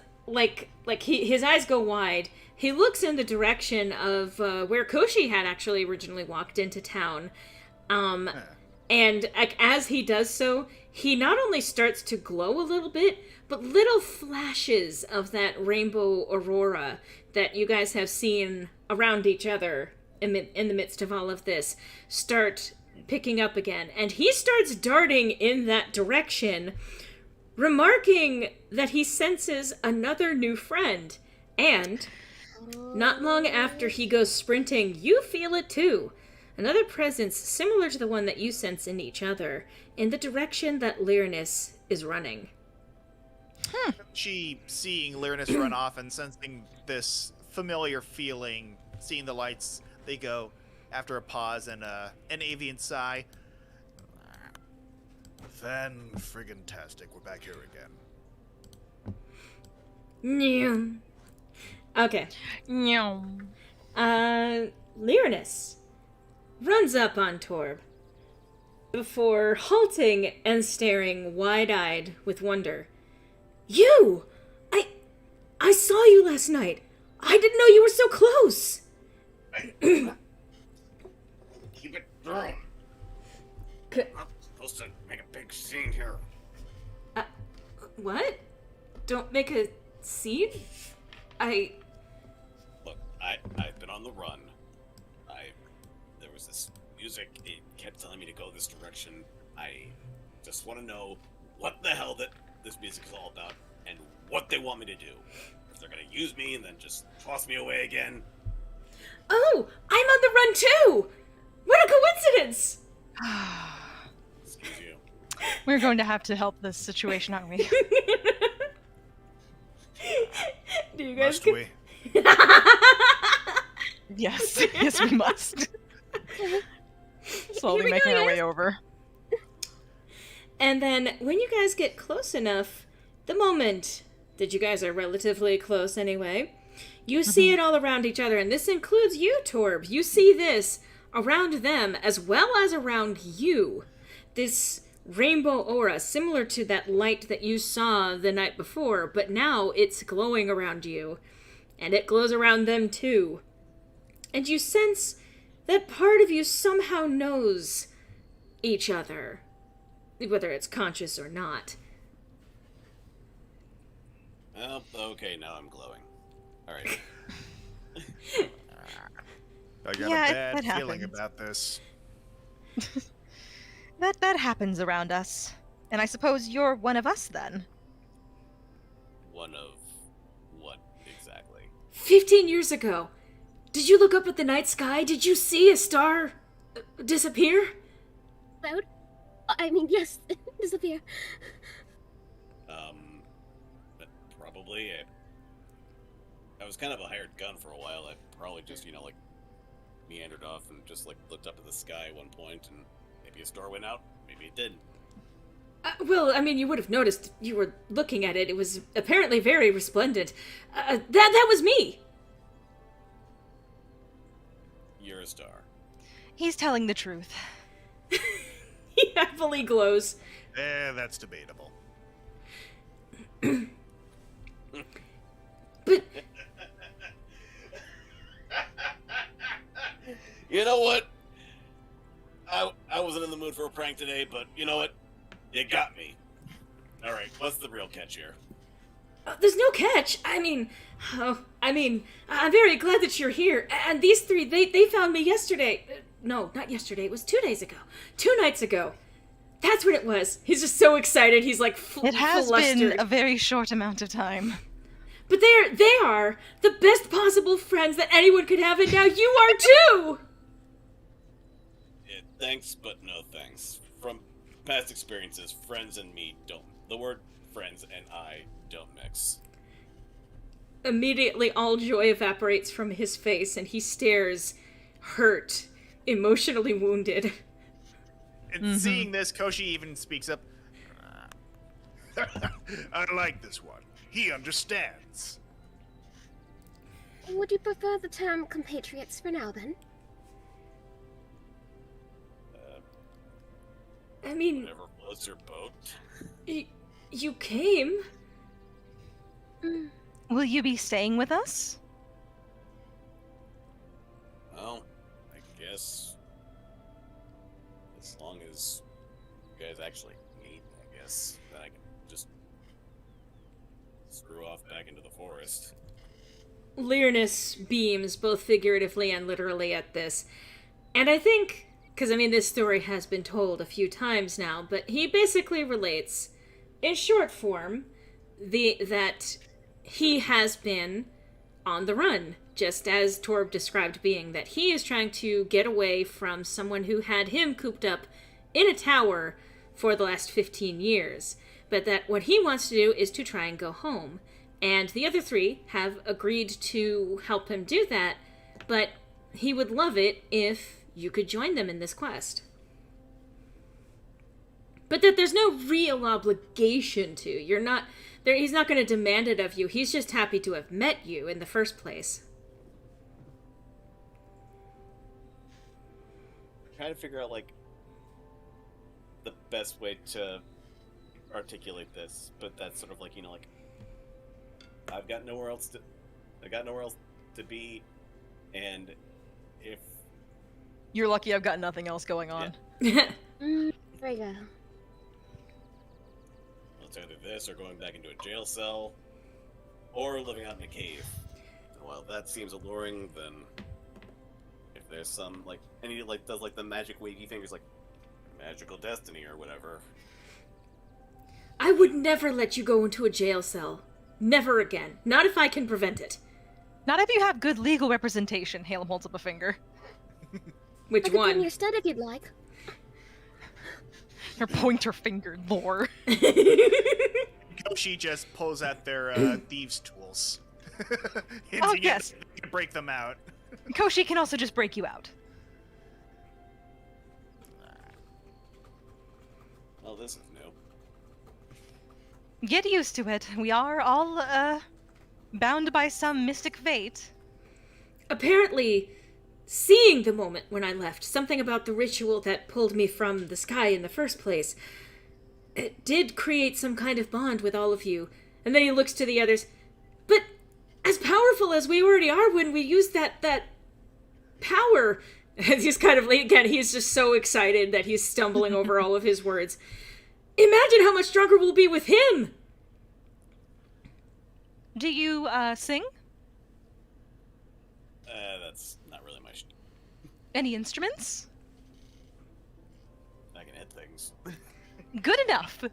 S2: his eyes go wide. He looks in the direction of where Koshi had actually originally walked into town. And as he does so, he not only starts to glow a little bit, but little flashes of that rainbow aurora that you guys have seen around each other in the midst of all of this start picking up again. And he starts darting in that direction, remarking that he senses another new friend. And not long after he goes sprinting, you feel it too. Another presence similar to the one that you sense in each other, in the direction that Lyronus is running.
S3: She, seeing Lyronus run off and sensing this familiar feeling, seeing the lights, they go, after a pause and an avian sigh. Fan-friggin-tastic, we're back here again.
S2: Okay.
S4: No.
S2: Lyronus runs up on Torb before halting and staring wide-eyed with wonder. You! I saw you last night. I didn't know you were so close.
S5: Keep it down. I'm not supposed to make a big scene here.
S2: What? Don't make a scene?
S5: Look, I've been on the run. There was this music, it kept telling me to go this direction. I just want to know what the hell this music is all about. what they want me to do. If they're gonna use me and then just toss me away again.
S2: Oh, I'm on the run too! What a coincidence!
S5: Excuse you.
S6: We're going to have to help this situation, aren't we?
S2: Do you guys
S3: Must we?
S6: Yes. Yes, we must. Slowly
S2: Here we
S6: making
S2: go,
S6: our
S2: yes.
S6: way over.
S2: And then, when you guys get close enough, the moment that you guys are relatively close anyway, you see it all around each other, and this includes you, Torb. You see this around them as well as around you. This rainbow aura, similar to that light that you saw the night before, but now it's glowing around you, and it glows around them too. And you sense that part of you somehow knows each other, whether it's conscious or not.
S5: Oh, okay, now I'm glowing. Alright.
S3: I got
S6: Yeah,
S3: a
S6: that
S3: bad feeling
S6: happens.
S3: about this.
S6: That happens around us. And I suppose you're one of us then.
S5: One of what exactly?
S2: 15 years ago, did you look up at the night sky? Did you see a star disappear?
S1: Cloud? I mean, yes, disappear.
S5: Probably. I was kind of a hired gun for a while. I probably just, like, meandered off and just, like, looked up at the sky at one point, and maybe a star went out, maybe it didn't.
S2: Well, I mean, you would have noticed you were looking at it. It was apparently very resplendent. That was me!
S5: You're a star.
S6: He's telling the truth.
S2: He happily glows.
S3: That's debatable.
S2: But
S5: You know what? I wasn't in the mood for a prank today, but you know what? You got me. Alright, what's the real catch here?
S2: there's no catch. I mean, I'm very glad that you're here. And these three, they found me yesterday. No, not yesterday. It was 2 days ago. 2 nights ago. That's what it was. He's just so excited. He's like
S6: It has
S2: flustered.
S6: been a very short amount of time.
S2: But they are the best possible friends that anyone could have, and now you are too!
S5: Yeah, thanks, but no thanks. From past experiences, friends and me don't. The word friends and I don't mix.
S2: Immediately, all joy evaporates from his face, and he stares, hurt, emotionally wounded.
S3: And seeing this, Koshi even speaks up. I like this one. He understands.
S1: Would you prefer the term compatriots for now, then?
S2: I mean,
S5: Whatever floats your boat.
S2: you came.
S6: Will you be staying with us?
S5: Well, I guess as long as you guys actually meet, I guess, then I can just screw off back into the forest.
S2: Lyronus beams both figuratively and literally at this. And I think, because I mean this story has been told a few times now, but he basically relates, in short form, that he has been on the run, just as Torb described being, that he is trying to get away from someone who had him cooped up in a tower for the last 15 years, but that what he wants to do is to try and go home. And the other three have agreed to help him do that, but he would love it if you could join them in this quest. But that there's no real obligation to. You're not there. He's not going to demand it of you. He's just happy to have met you in the first place.
S5: I'm trying to figure out, like, the best way to articulate this, but that's sort of like, like, I got nowhere else to be, and if
S4: You're lucky I've got nothing else going on.
S1: There you go.
S5: it's either this or going back into a jail cell, or living out in a cave. Well, that seems alluring, then if there's some, like, and he, like, does, like, the magic wavy fingers, like, magical destiny or whatever.
S2: I would never let you go into a jail cell. Never again. Not if I can prevent it.
S6: Not if you have good legal representation. Haelum holds up a finger.
S2: Which
S1: I can
S2: one?
S1: pin your stud if you'd like.
S6: Her pointer finger lore.
S3: Koshi just pulls out their thieves' tools.
S6: Oh, yes.
S3: To break them out.
S6: Koshi can also just break you out.
S5: Well, this is new.
S6: Get used to it. We are all, bound by some mystic fate.
S2: Apparently, seeing the moment when I left, something about the ritual that pulled me from the sky in the first place, it did create some kind of bond with all of you. And then he looks to the others. But as powerful as we already are when we use that power, he's kind of, again, he's just so excited that he's stumbling over all of his words. Imagine how much stronger we'll be with him!
S6: Do you, sing?
S5: That's not really my
S6: Any instruments?
S5: I can hit things.
S6: Good enough.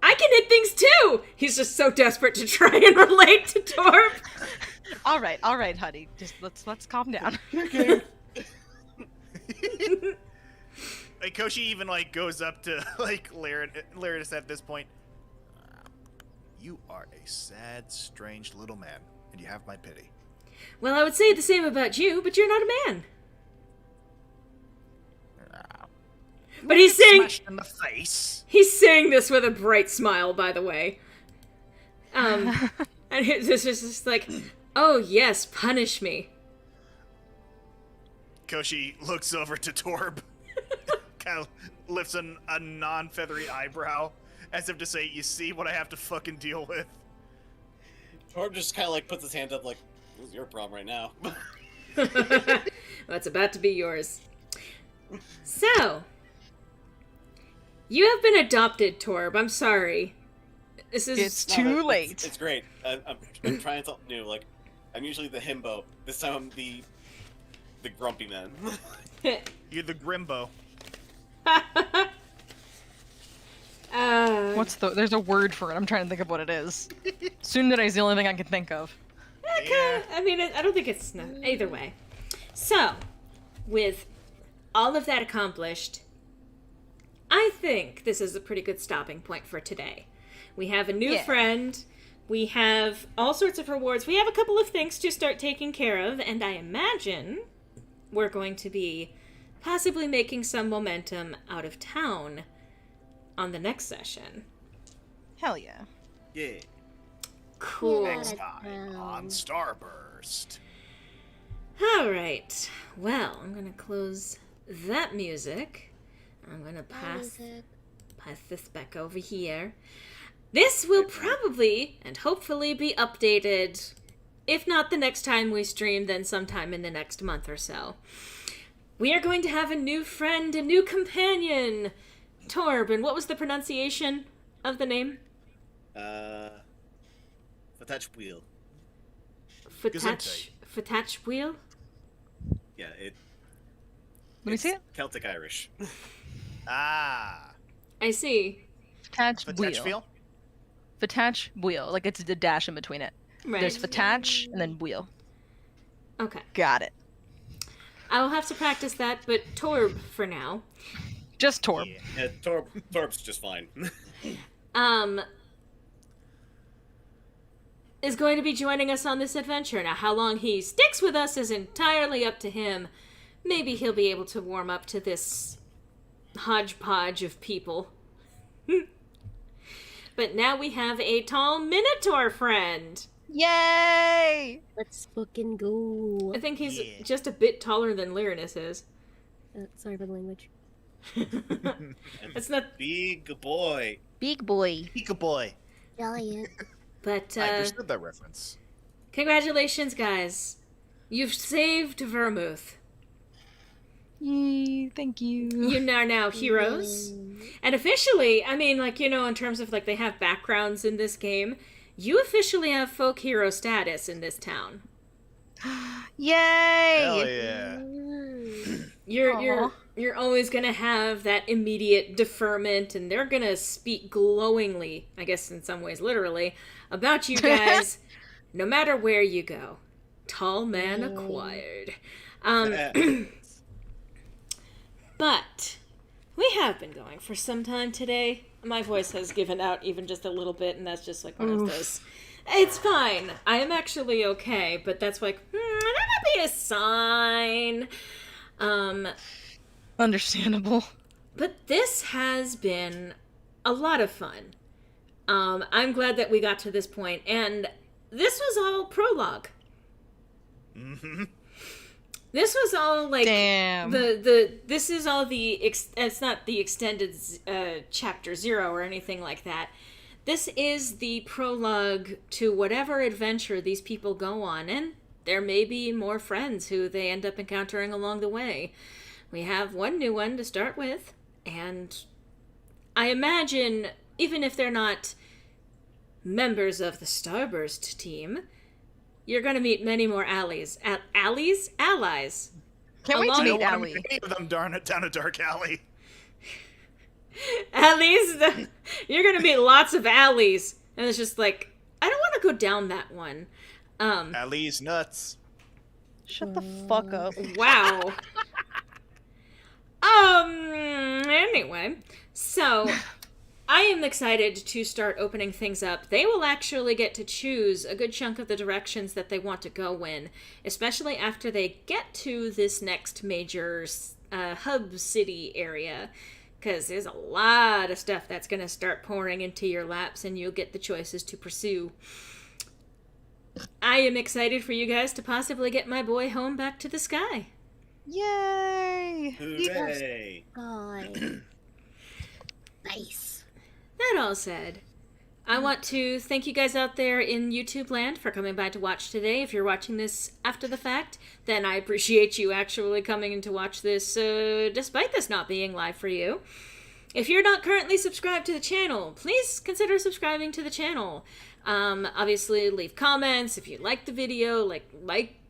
S2: I can hit things too! He's just so desperate to try and relate to Torb.
S6: All right, honey. Just let's calm down.
S5: Okay.
S3: Like Koshi even like goes up to like Lyronus at this point. You are a sad, strange little man, and you have my pity.
S2: Well, I would say the same about you, but you're not a man. But he's saying
S3: Smashed in the face.
S2: he's saying this with a bright smile, by the way. And this is just like, oh yes, punish me.
S3: Koshi looks over to Torb, kind of lifts a non-feathery eyebrow, as if to say, "You see what I have to fucking deal with."
S5: Torb just kind of like puts his hand up, like, "This is your problem right now."
S2: Well, it's about to be yours. So, you have been adopted, Torb. I'm sorry. This is
S6: It's too late.
S5: It's great. I'm trying something new. Like, I'm usually the himbo. This time I'm the grumpy man.
S3: You're the Grimbo.
S6: There's a word for it. I'm trying to think of what it is. Tsundere is the only thing I can think of.
S2: Okay. I mean, I don't think it's either way. So, with all of that accomplished, I think this is a pretty good stopping point for today. We have a new friend. We have all sorts of rewards. We have a couple of things to start taking care of, and I imagine we're going to be possibly making some momentum out of town on the next session.
S6: Hell yeah.
S5: Yeah.
S2: Cool.
S3: Next time on Starburst.
S2: All right. Well, I'm going to close that music. I'm going to pass this back over here. This will probably and hopefully be updated, if not the next time we stream, then sometime in the next month or so. We are going to have a new friend, a new companion, Torb. And what was the pronunciation of the name?
S5: Fatach wheel.
S2: Fatach wheel?
S5: Yeah,
S6: Let me see it.
S5: Celtic Irish.
S3: Ah.
S2: I see.
S6: Fatach
S3: Fatach
S6: wheel.
S3: feel?
S6: Fatach wheel. Like it's a dash in between it.
S2: Right.
S6: There's fatach and then wheel.
S2: Okay.
S6: Got it.
S2: I will have to practice that, but Torb for now.
S6: Just Torb.
S5: Yeah, Torb's just fine.
S2: Is going to be joining us on this adventure. Now, how long he sticks with us is entirely up to him. Maybe he'll be able to warm up to this hodgepodge of people. But now we have a tall Minotaur friend.
S6: Yay!
S1: Let's fucking go.
S2: I think he's just a bit taller than Lyronus is.
S1: Sorry for the language.
S2: That's not...
S5: Big boy.
S6: Big boy.
S3: Pika boy.
S1: Giant.
S2: But,
S3: I understood that reference.
S2: congratulations, guys. You've saved Vermouth.
S6: Yay, thank you.
S2: You are now heroes. And officially, I mean, like, you know, in terms of, like, they have backgrounds in this game, you officially have folk hero status in this town.
S6: Yay!
S3: Hell yeah.
S2: you're always gonna have that immediate deferment, and they're gonna speak glowingly, I guess in some ways literally, about you guys, no matter where you go. Tall man acquired. But we have been going for some time today. My voice has given out even just a little bit, and that's just like one of those. It's fine. I am actually okay, but that's like, that might be a sign.
S6: Understandable.
S2: But this has been a lot of fun. I'm glad that we got to this point, and this was all prologue.
S3: Mm-hmm.
S2: This was all like
S6: Damn.
S2: This is all it's not the extended chapter 0 or anything like that. This is the prologue to whatever adventure these people go on, and there may be more friends who they end up encountering along the way. We have one new one to start with, and I imagine, even if they're not members of the Starburst team, you're going to meet many more allies. Allies? Allies.
S6: Can't wait to
S2: Along-
S6: meet
S3: Don't want
S6: Allie.
S3: any of them darn it down a dark alley.
S2: Alleys? You're going to meet lots of alleys. And it's just like, I don't want to go down that one.
S3: Alley's nuts.
S6: Shut the fuck up.
S2: Wow. Anyway, so I am excited to start opening things up. They will actually get to choose a good chunk of the directions that they want to go in, especially after they get to this next major hub city area, because there's a lot of stuff that's going to start pouring into your laps, and you'll get the choices to pursue. I am excited for you guys to possibly get my boy home back to the sky.
S6: Yay!
S5: Hooray!
S1: God. Nice.
S2: That all said, I want to thank you guys out there in YouTube land for coming by to watch today. If you're watching this after the fact, then I appreciate you actually coming in to watch this, despite this not being live for you. If you're not currently subscribed to the channel, please consider subscribing to the channel. Obviously, leave comments if you like the video, like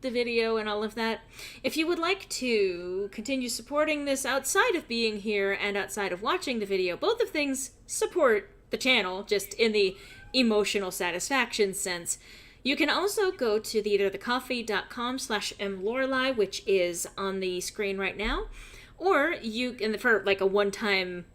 S2: the video and all of that. If you would like to continue supporting this outside of being here and outside of watching the video, both of things support the channel, just in the emotional satisfaction sense. You can also go to either thecoffee.com/mloreley, which is on the screen right now, or you can, for like a one-time,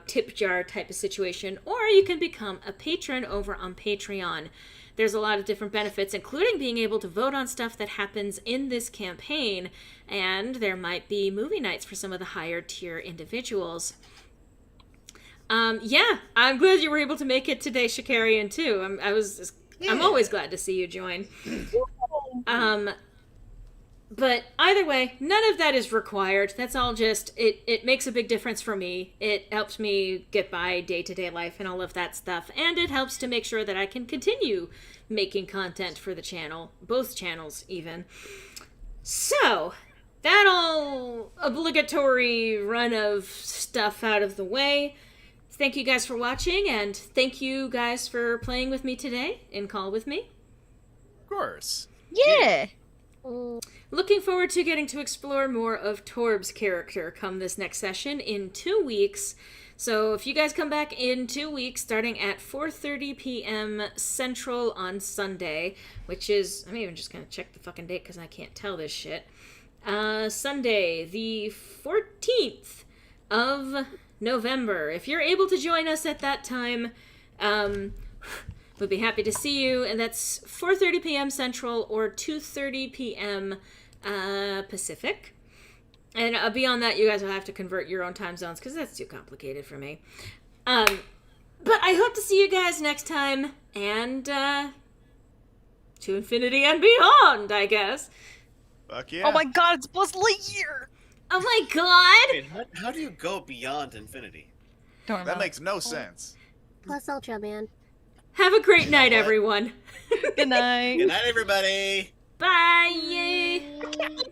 S2: tip jar type of situation, or you can become a patron over on Patreon. There's a lot of different benefits, including being able to vote on stuff that happens in this campaign, and there might be movie nights for some of the higher tier individuals. Yeah, I'm glad you were able to make it today, Shakarian, too. I'm always glad to see you join. But either way, none of that is required. That's all just, it makes a big difference for me. It helps me get by day-to-day life and all of that stuff. And it helps to make sure that I can continue making content for the channel. Both channels, even. So, that all obligatory run of stuff out of the way. Thank you guys for watching, and thank you guys for playing with me today in Call With Me.
S3: Of course.
S6: Yeah!
S2: Looking forward to getting to explore more of Torb's character come this next session in 2 weeks. So if you guys come back in 2 weeks, starting at 4:30 p.m. Central on Sunday, which is, I'm even just going to check the fucking date because I can't tell this shit. Sunday, the 14th of November. If you're able to join us at that time, we'd be happy to see you. And that's 4:30 p.m. Central or 2:30 p.m. Pacific. And beyond that, you guys will have to convert your own time zones because that's too complicated for me. But I hope to see you guys next time, and to infinity and beyond, I guess.
S3: Fuck yeah.
S4: Oh my god, it's Buzz Lightyear!
S2: Oh my god!
S5: Wait, how do you go beyond infinity?
S6: Don't
S3: That
S6: know.
S3: makes no sense.
S1: Plus Ultra, man.
S2: Have a great night,
S5: what?
S2: everyone.
S6: Good night.
S5: Good night, everybody!
S2: Bye!